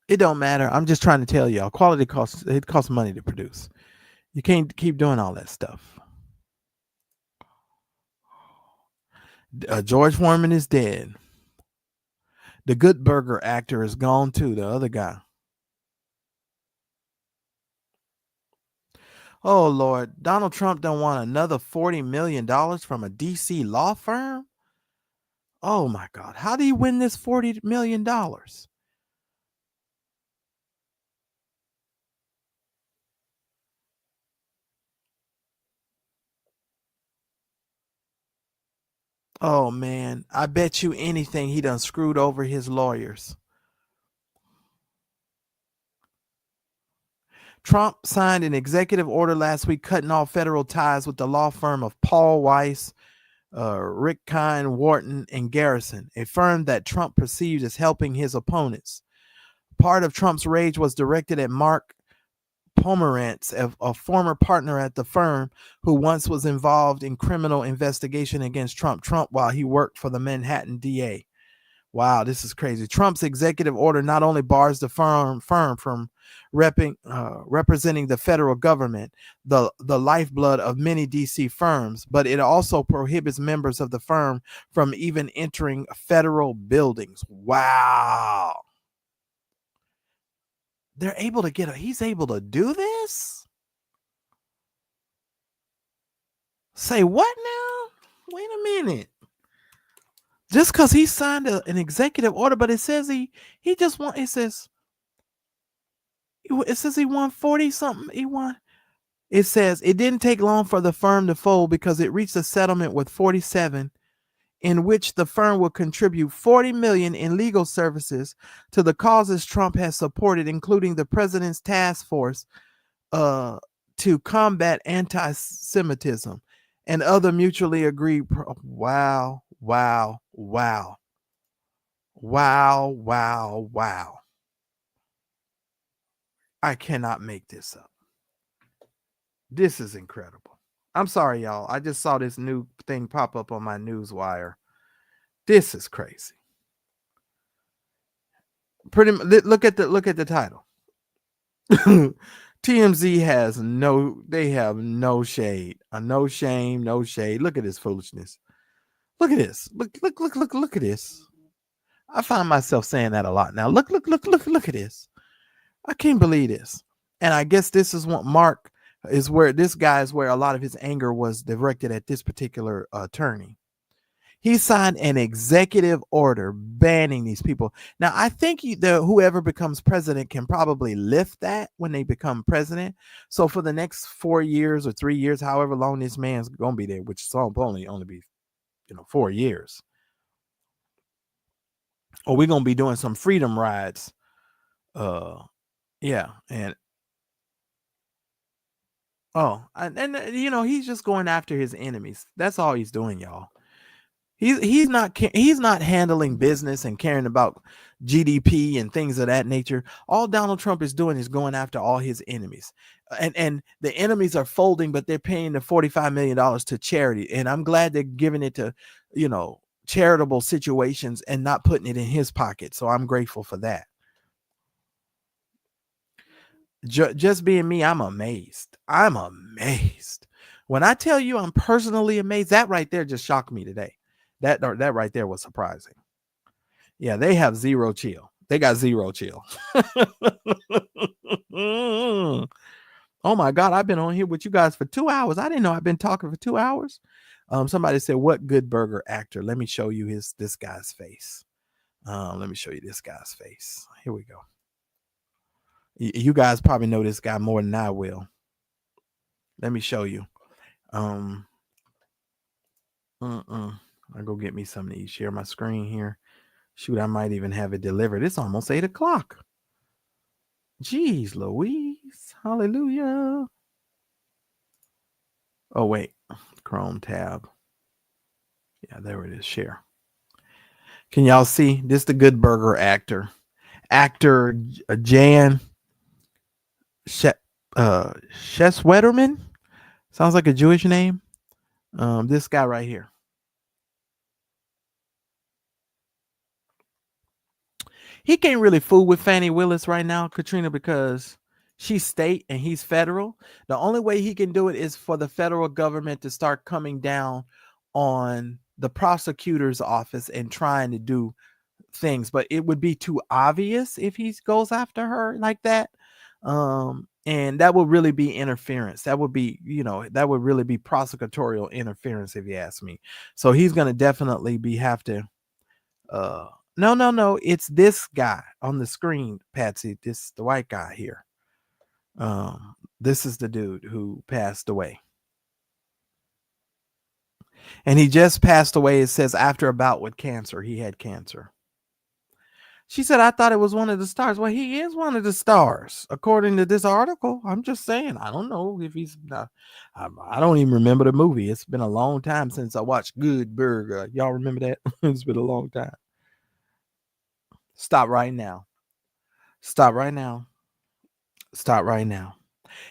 It don't matter. I'm just trying to tell y'all, quality costs money to produce. You can't keep doing all that stuff. George Foreman is dead. The Good Burger actor is gone too, the other guy. Oh, Lord. Donald Trump don't want another $40 million from a D.C. law firm? Oh, my God. How do you win this $40 million? Oh, man. I bet you anything he done screwed over his lawyers. Trump signed an executive order last week cutting off federal ties with the law firm of Paul Weiss, Rick Kine, Wharton, and Garrison, a firm that Trump perceived as helping his opponents. Part of Trump's rage was directed at Mark Pomerantz, a former partner at the firm who once was involved in criminal investigation against Trump while he worked for the Manhattan DA. Wow, this is crazy. Trump's executive order not only bars the firm from representing the federal government, the lifeblood of many DC firms, but it also prohibits members of the firm from even entering federal buildings. Wow. They're able to he's able to do this? Say what now? Wait a minute. Just because he signed an executive order, but it says he just won. It says he won 40 something. It says it didn't take long for the firm to fold because it reached a settlement with 47, in which the firm will contribute $40 million in legal services to the causes Trump has supported, including the president's task force to combat anti-Semitism and other mutually agreed. Wow. I cannot make this up. This is incredible. I'm sorry, y'all. I just saw this new thing pop up on my news wire. This is crazy. Pretty much, look at the title. TMZ has no shade, no shame, no shade. Look at this foolishness. Look at this. Look at this. I find myself saying that a lot now. Look at this. I can't believe this. And I guess this is what Mark is where this guy is where a lot of his anger was directed at this particular attorney. He signed an executive order banning these people. Now, I think whoever becomes president can probably lift that when they become president. So for the next 4 years or 3 years, however long this man's going to be there, which is only be 4 years. Or we're going to be doing some freedom rides. Yeah, and he's just going after his enemies. That's all he's doing, y'all. He's not handling business and caring about GDP and things of that nature. All Donald Trump is doing is going after all his enemies, and the enemies are folding, but they're paying the $45 million to charity, and I'm glad they're giving it to charitable situations and not putting it in his pocket. So I'm grateful for that. Just being me, I'm amazed. When I tell you I'm personally amazed, that right there just shocked me today. That right there was surprising. Yeah, they have zero chill. They got zero chill. Oh my God, I've been on here with you guys for 2 hours. I didn't know I've been talking for 2 hours. Somebody said, "What good burger actor?" Let me show you this guy's face. Let me show you this guy's face. Here we go. You guys probably know this guy more than I will. Let me show you. I'll go get me something to eat. Share my screen here. Shoot, I might even have it delivered. It's almost 8 o'clock. Jeez Louise. Hallelujah. Oh, wait. Chrome tab. Yeah, there it is. Share. Can y'all see? This is the Good Burger actor. Actor Jan Sheswetterman. Sounds like a Jewish name. This guy right here. He can't really fool with Fannie Willis right now, Katrina, because she's state and he's federal. The only way he can do it is for the federal government to start coming down on the prosecutor's office and trying to do things. But it would be too obvious if he goes after her like that. And that would really be interference. That would be, that would really be prosecutorial interference, if you ask me. So he's going to definitely have to, no. It's this guy on the screen, Patsy. This the white guy here. This is the dude who passed away. And he just passed away. It says after a bout with cancer. He had cancer. She said, "I thought it was one of the stars." Well, he is one of the stars, according to this article. I'm just saying. I don't know if he's not. I don't even remember the movie. It's been a long time since I watched Good Burger. Y'all remember that? It's been a long time. Stop right now. Stop right now. Stop right now.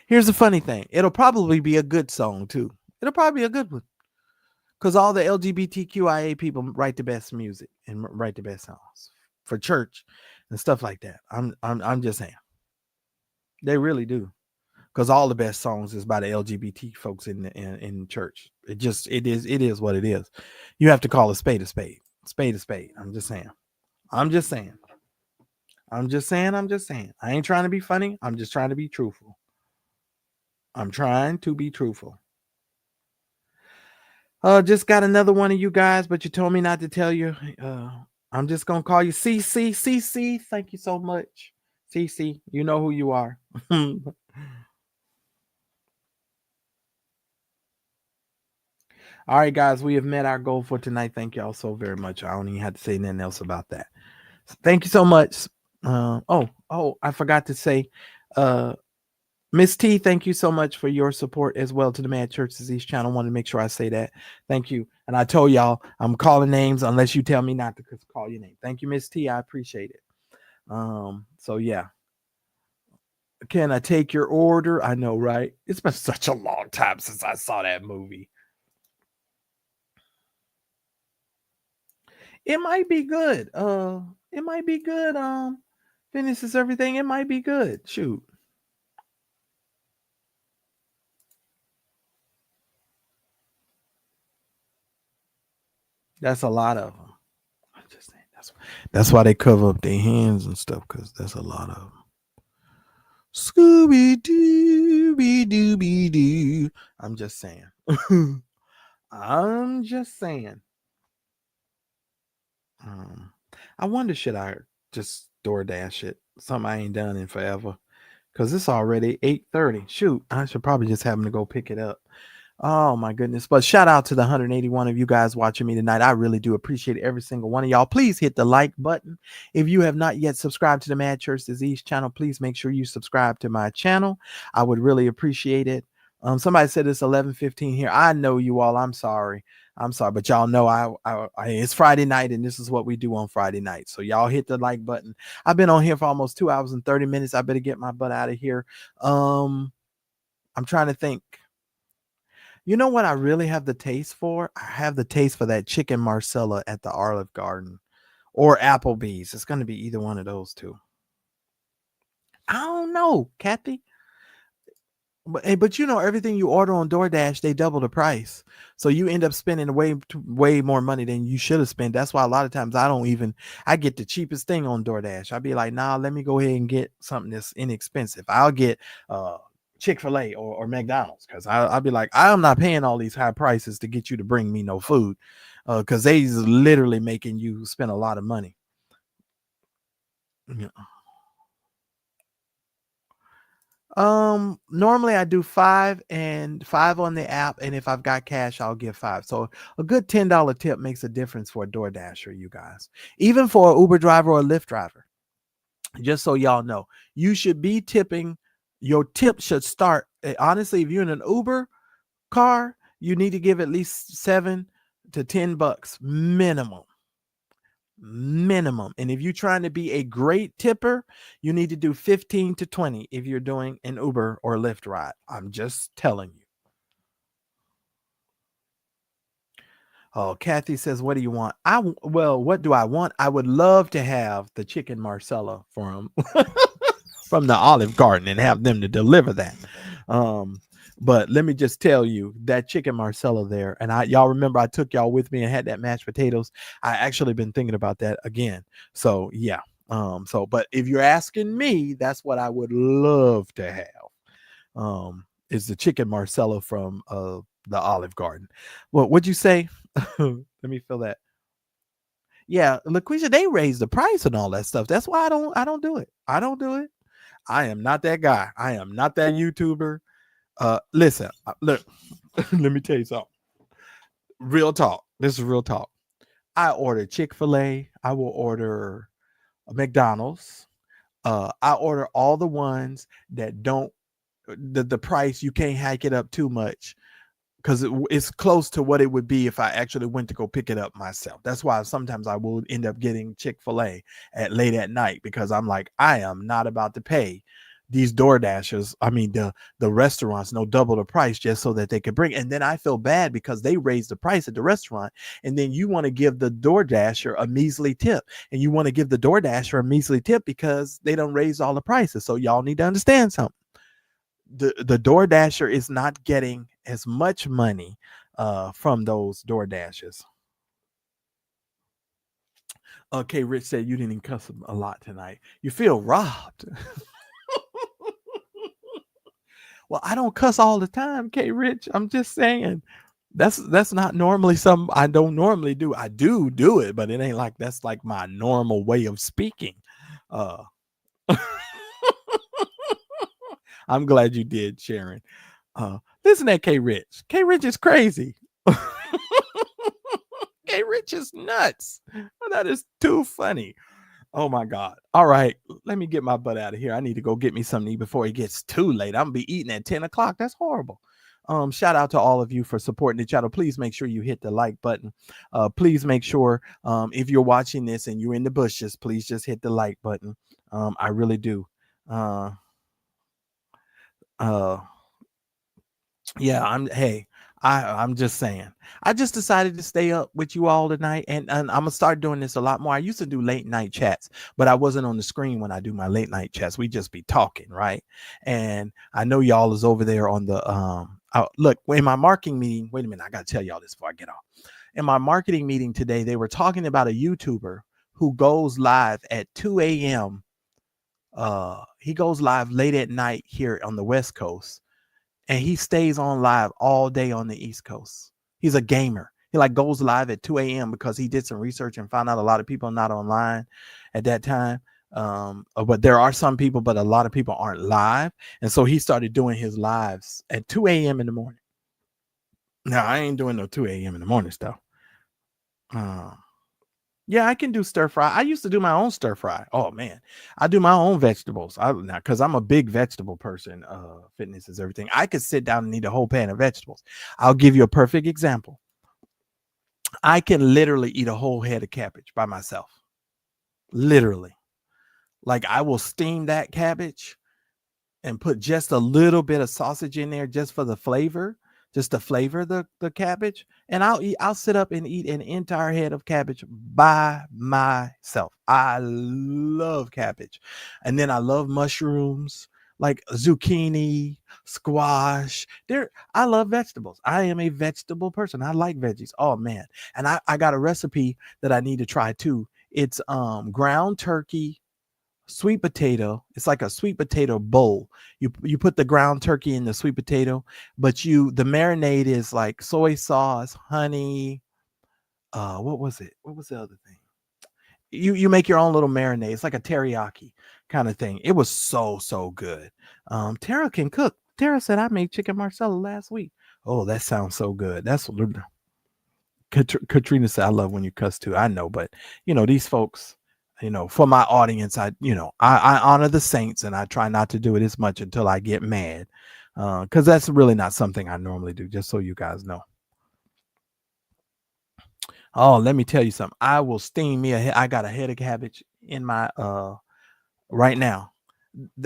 Here's the funny thing. It'll probably be a good song, too. It'll probably be a good one. Because all the LGBTQIA people write the best music and write the best songs for church and stuff like that. I'm just saying. They really do. Because all the best songs is by the LGBT folks in church. It is what it is. You have to call a spade a spade. Spade a spade. I'm just saying. I ain't trying to be funny. I'm just trying to be truthful. Just got another one of you guys, but you told me not to tell you. I'm just going to call you CC. Thank you so much. CC, you know who you are. All right, guys, we have met our goal for tonight. Thank y'all so very much. I don't even have to say nothing else about that. Thank you so much. I forgot to say, Miss T, thank you so much for your support as well to the Mad Church Disease channel. I wanted to make sure I say that. Thank you. And I told y'all I'm calling names unless you tell me not to call your name. Thank you, Miss T. I appreciate it. So yeah. Can I take your order? I know, right? It's been such a long time since I saw that movie. It might be good. It might be good. Finishes everything. It might be good. Shoot. That's a lot of them. I'm just saying that's why they cover up their hands and stuff, because that's a lot of them. Scooby Dooby Doo. I'm just saying. I'm just saying. I wonder, should I just DoorDash it? Something I ain't done in forever. Because it's already 8:30. Shoot, I should probably just have them to go pick it up. Oh my goodness. But shout out to the 181 of you guys watching me tonight. I really do appreciate every single one of y'all. Please hit the like button. If you have not yet subscribed to the Mad Church Disease channel, please make sure you subscribe to my channel. I would really appreciate it. Somebody said it's 11:15 here. I know you all. I'm sorry. But y'all know it's Friday night, and this is what we do on Friday night. So y'all hit the like button. I've been on here for almost 2 hours and 30 minutes. I better get my butt out of here. I'm trying to think. You know what I really have the taste for? I have the taste for that chicken Marcella at the Olive Garden or Applebee's. It's going to be either one of those two. I don't know, Kathy. But you know, everything you order on DoorDash, they double the price. So you end up spending way more money than you should have spent. That's why a lot of times I get the cheapest thing on DoorDash. I'd be like, nah, let me go ahead and get something that's inexpensive. I'll get Chick-fil-A or McDonald's, because I'll be like, I'm not paying all these high prices to get you to bring me no food, because they literally making you spend a lot of money. Yeah. Normally I do 5 on the app, and if I've got cash, I'll give 5. So a good $10 tip makes a difference for a DoorDasher, you guys, even for an Uber driver or a Lyft driver. Just so y'all know, you should be tipping. Your tip should start, honestly, if you're in an Uber car, you need to give at least $7 to $10 minimum. And if you're trying to be a great tipper, you need to do 15 to 20 if you're doing an Uber or Lyft ride. I'm just telling you. Oh, Kathy says, what do you want? What do I want? I would love to have the chicken Marcella from from the Olive Garden and have them to deliver that. But let me just tell you, that chicken Marcella there, and y'all remember I took y'all with me and had that mashed potatoes. I actually been thinking about that again. So yeah. But if you're asking me, that's what I would love to have. Is the chicken Marcella from the Olive Garden. Well, what'd you say? Let me feel that. Yeah, LaQuisha, they raised the price and all that stuff. That's why I don't do it. I don't do it. I am not that guy. I am not that YouTuber. Listen, look, let me tell you something. Real talk. This is real talk. I order Chick-fil-A. I will order McDonald's. I order all the ones that don't, the price, you can't hike it up too much, because it's close to what it would be if I actually went to go pick it up myself. That's why sometimes I will end up getting Chick-fil-A late at night, because I'm like, I am not about to pay these DoorDashers, the restaurants, no double the price just so that they could bring. And then I feel bad because they raised the price at the restaurant, and then you want to give the DoorDasher a measly tip, and you want to give the DoorDasher a measly tip because they don't raise all the prices. So y'all need to understand something. The DoorDasher is not getting as much money from those DoorDashers. Okay, Rich said you didn't cuss a lot tonight. You feel robbed. Well, I don't cuss all the time, K Rich. I'm just saying that's not normally something I don't normally do. I do it, but it ain't like that's like my normal way of speaking. I'm glad you did, Sharon. Listen at K Rich. K Rich is crazy. K Rich is nuts. That is too funny. Oh my God. All right. Let me get my butt out of here. I need to go get me something to eat before it gets too late. I'm gonna be eating at 10 o'clock. That's horrible. Shout out to all of you for supporting the channel. Please make sure you hit the like button. Please make sure if you're watching this and you're in the bushes, please just hit the like button. I really do. Yeah, I'm just saying. I just decided to stay up with you all tonight, and I'm gonna start doing this a lot more. I used to do late night chats, but I wasn't on the screen when I do my late night chats. We just be talking, right? And I know y'all is over there on the look, in my marketing meeting. Wait a minute, I gotta tell y'all this before I get off. In my marketing meeting today, they were talking about a YouTuber who goes live at 2 a.m. He goes live late at night here on the West Coast, and he stays on live all day on the East Coast. He's a gamer. He like goes live at 2 a.m. because he did some research and found out a lot of people not online at that time. But there are some people, but a lot of people aren't live. And so he started doing his lives at 2 a.m. in the morning. Now I ain't doing no 2 a.m. in the morning stuff. Yeah, I can do stir fry. I used to do my own stir fry. Oh man, I do my own vegetables. Now because I'm a big vegetable person. Fitness is everything. I could sit down and eat a whole pan of vegetables. I'll give you a perfect example. I can literally eat a whole head of cabbage by myself. Literally, like I will steam that cabbage and put just a little bit of sausage in there just for the flavor, just to flavor the cabbage. And I'll sit up and eat an entire head of cabbage by myself. I love cabbage. And then I love mushrooms, like zucchini, squash. I love vegetables. I am a vegetable person. I like veggies. Oh man. And I got a recipe that I need to try too. It's ground turkey, sweet potato. It's like a sweet potato bowl. You put the ground turkey in the sweet potato, but the marinade is like soy sauce, honey. What was it? What was the other thing? You make your own little marinade. It's like a teriyaki kind of thing. It was so good. Tara can cook. Tara said I made chicken marsala last week. Oh, that sounds so good. That's what Katrina said. I love when you cuss too. I know, but these folks. For my audience, I honor the saints and I try not to do it as much until I get mad. Because that's really not something I normally do, just so you guys know. Oh, let me tell you something. I will steam me I got a head of cabbage in my right now.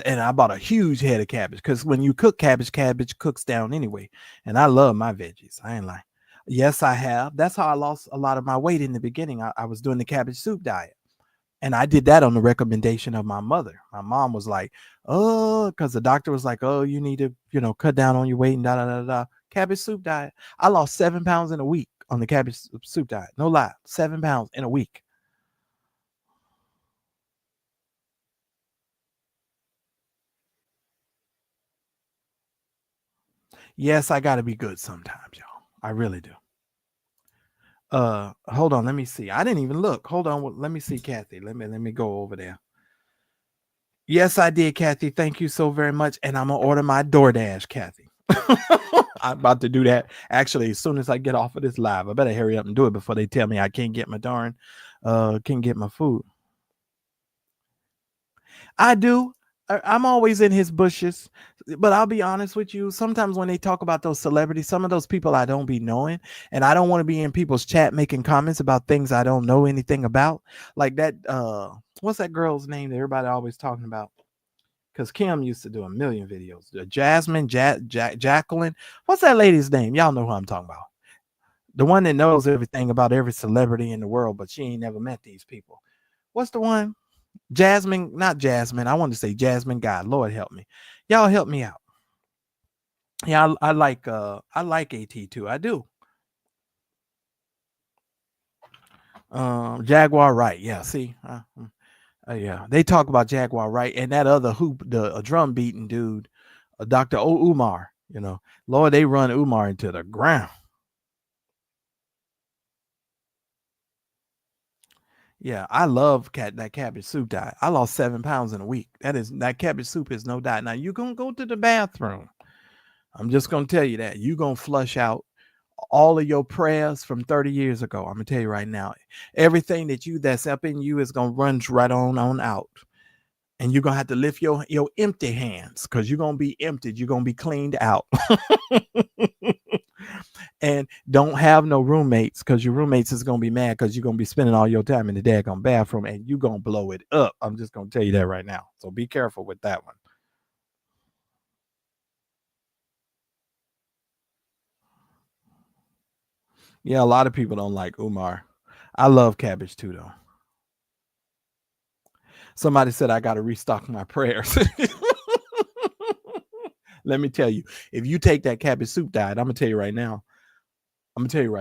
And I bought a huge head of cabbage because when you cook cabbage cooks down anyway. And I love my veggies. I ain't lying. Yes, I have. That's how I lost a lot of my weight in the beginning. I was doing the cabbage soup diet. And I did that on the recommendation of my mother. My mom was like, oh, because the doctor was like, oh, you need to, cut down on your weight and da. Cabbage soup diet. I lost 7 pounds in a week on the cabbage soup diet. No lie, 7 pounds in a week. Yes, I got to be good sometimes, y'all. I really do. Hold on, let me see. I didn't even look. Hold on, let me see, Kathy. Let me go over there. Yes, I did, Kathy. Thank you so very much. And I'm gonna order my DoorDash, Kathy. I'm about to do that actually as soon as I get off of this live. I better hurry up and do it before they tell me I can't get my can't get my food. I do. I'm always in his bushes, but I'll be honest with you. Sometimes when they talk about those celebrities, some of those people I don't be knowing, and I don't want to be in people's chat making comments about things I don't know anything about. Like that, what's that girl's name that everybody always talking about? Because Kim used to do a million videos. Jasmine, Jacqueline. What's that lady's name? Y'all know who I'm talking about. The one that knows everything about every celebrity in the world, but she ain't never met these people. What's the one? Jasmine, not Jasmine. I want to say Jasmine. God, Lord help me. Y'all help me out. Yeah, I like AT too. I do. Jaguar Wright. Yeah, see. Yeah, they talk about Jaguar Wright and that other the drum beating dude, Dr. Umar. Lord, they run Umar into the ground. Yeah, I love that cabbage soup diet. I lost 7 pounds in a week. That cabbage soup is no diet. Now you gonna go to the bathroom. I'm just gonna tell you that you gonna flush out all of your prayers from 30 years ago. I'm gonna tell you right now, everything that's up in you is gonna run right on out. And you're gonna have to lift your empty hands because you're gonna be emptied. You're gonna be cleaned out. And don't have no roommates because your roommates is gonna be mad because you're gonna be spending all your time in the daggone bathroom and you're gonna blow it up. I'm just gonna tell you that right now. So be careful with that one. Yeah, a lot of people don't like Umar. I love cabbage too, though. Somebody said I got to restock my prayers. Let me tell you, if you take that cabbage soup diet, I'm gonna tell you right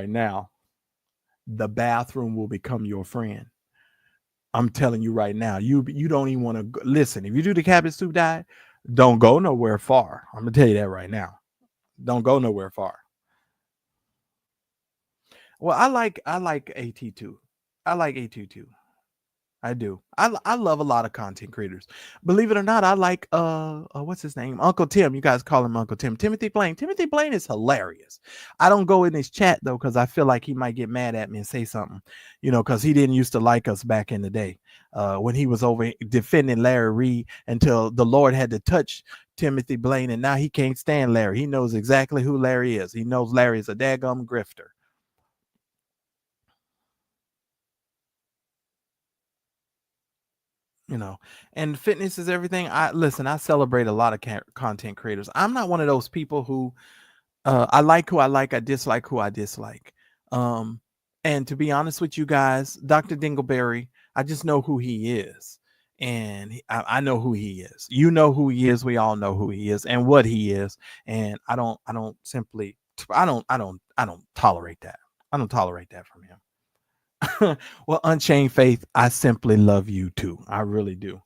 now, the bathroom will become your friend. I'm telling you right now, you don't even want to listen. If you do the cabbage soup diet, don't go nowhere far. I'm gonna tell you that right now. Don't go nowhere far. Well, I like AT2. I like AT2. I do. I love a lot of content creators. Believe it or not, I like what's his name? Uncle Tim. You guys call him Uncle Tim. Timothy Blaine. Timothy Blaine is hilarious. I don't go in his chat though because I feel like he might get mad at me and say something, because he didn't used to like us back in the day. When he was over defending Larry Reed until the Lord had to touch Timothy Blaine, and now he can't stand Larry. He knows exactly who Larry is. He knows Larry is a daggum grifter. And fitness is everything. I celebrate a lot of content creators. I'm not one of those people who I like who I like, I dislike who I dislike. um and to be honest with you guys, Dr. Dingleberry, I just know who he is, and I know who he is. You know who he is. We all know who he is and what he is. And I don't tolerate that. I don't tolerate that from him. Well, Unchained Faith, I simply love you too. I really do.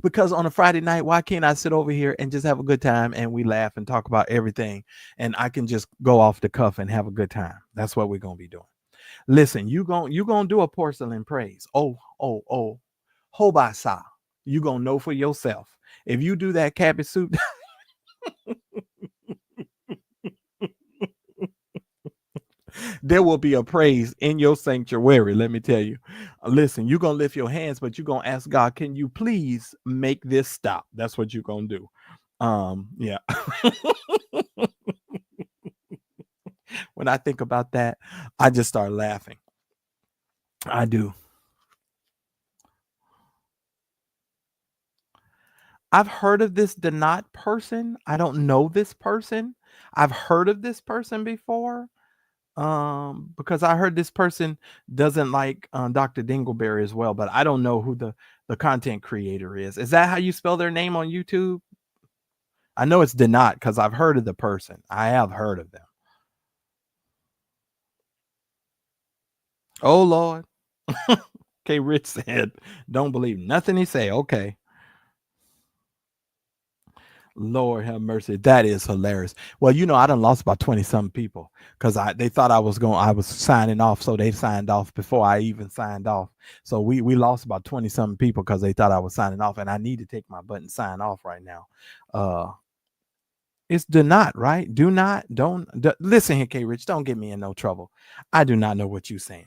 Because on a Friday night, why can't I sit over here and just have a good time and we laugh and talk about everything, and I can just go off the cuff and have a good time? That's what we're gonna be doing. Listen, you gonna do a porcelain praise. Oh, Hobasa. You gonna know for yourself. If you do that cabbage soup, there will be a praise in your sanctuary. Let me tell you. Listen, you're going to lift your hands, but you're going to ask God, can you please make this stop? That's what you're going to do. Yeah. When I think about that, I just start laughing. I do. I've heard of this Donat person. I don't know this person. I've heard of this person before. Because I heard this person doesn't like Dr. Dingleberry as well, but I don't know who the content creator is. Is that how you spell their name on YouTube? I know it's Donat because I've heard of the person. I have heard of them. Oh Lord. Okay, Rich said, don't believe nothing he say. Okay. Lord have mercy. That is hilarious. Well, I done lost about 20 some people because they thought I was signing off. So they signed off before I even signed off. So we lost about 20 some people because they thought I was signing off, and I need to take my button sign off right now. It's do not, right? Listen here, K Rich, don't get me in no trouble. I do not know what you're saying.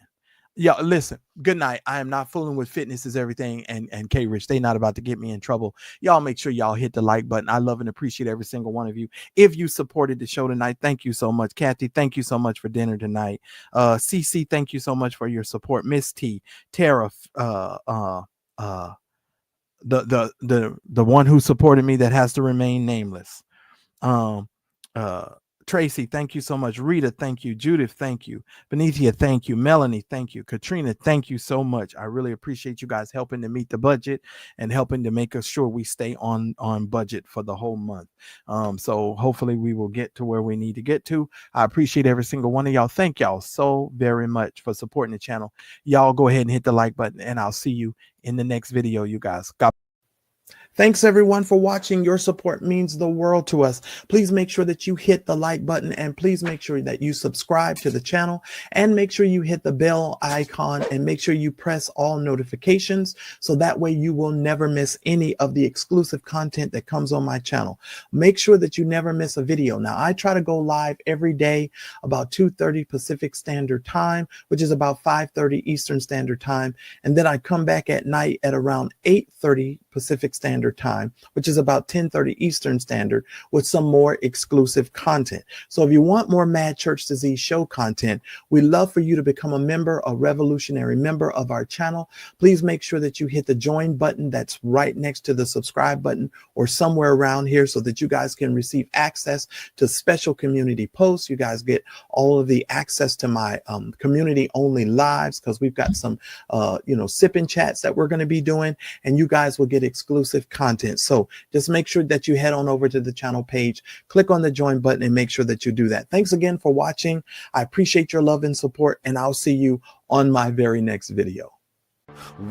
Yeah, listen, good night. I am not fooling with fitness is everything and K Rich. They not about to get me in trouble. Y'all make sure y'all hit the like button. I love and appreciate every single one of you. If you supported the show tonight, thank you so much. Kathy, thank you so much for dinner tonight. CC, thank you so much for your support. Miss T, Tara, the one who supported me that has to remain nameless. Tracy, thank you so much. Rita, thank you. Judith, thank you. Benithia, thank you. Melanie, thank you. Katrina, thank you so much. I really appreciate you guys helping to meet the budget and helping to make us sure we stay on budget for the whole month. So hopefully we will get to where we need to get to. I appreciate every single one of y'all. Thank y'all so very much for supporting the channel. Y'all go ahead and hit the like button, and I'll see you in the next video, you guys. Thanks everyone for watching. Your support means the world to us. Please make sure that you hit the like button, and please make sure that you subscribe to the channel, and make sure you hit the bell icon, and make sure you press all notifications so that way you will never miss any of the exclusive content that comes on my channel. Make sure that you never miss a video. Now, I try to go live every day about 2:30 Pacific Standard Time, which is about 5:30 Eastern Standard Time. And then I come back at night at around 8:30 Pacific Standard Time, which is about 10:30 Eastern Standard, with some more exclusive content. So if you want more Mad Church Disease show content, we love for you to become a member, a revolutionary member of our channel. Please make sure that you hit the join button that's right next to the subscribe button or somewhere around here so that you guys can receive access to special community posts. You guys get all of the access to my community only lives, because we've got some sipping chats that we're going to be doing, and you guys will get exclusive content. So just make sure that you head on over to the channel page, click on the join button, and make sure that you do that. Thanks again for watching. I appreciate your love and support, and I'll see you on my very next video.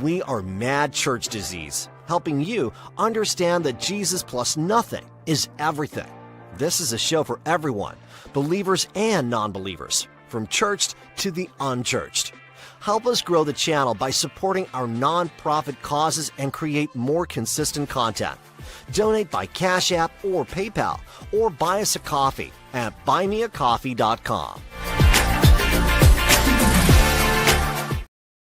We are Mad Church Disease, helping you understand that Jesus plus nothing is everything. This is a show for everyone, believers and non-believers. from churched to the unchurched. Help us grow the channel by supporting our non-profit causes and create more consistent content. Donate by Cash App or PayPal, or buy us a coffee at buymeacoffee.com.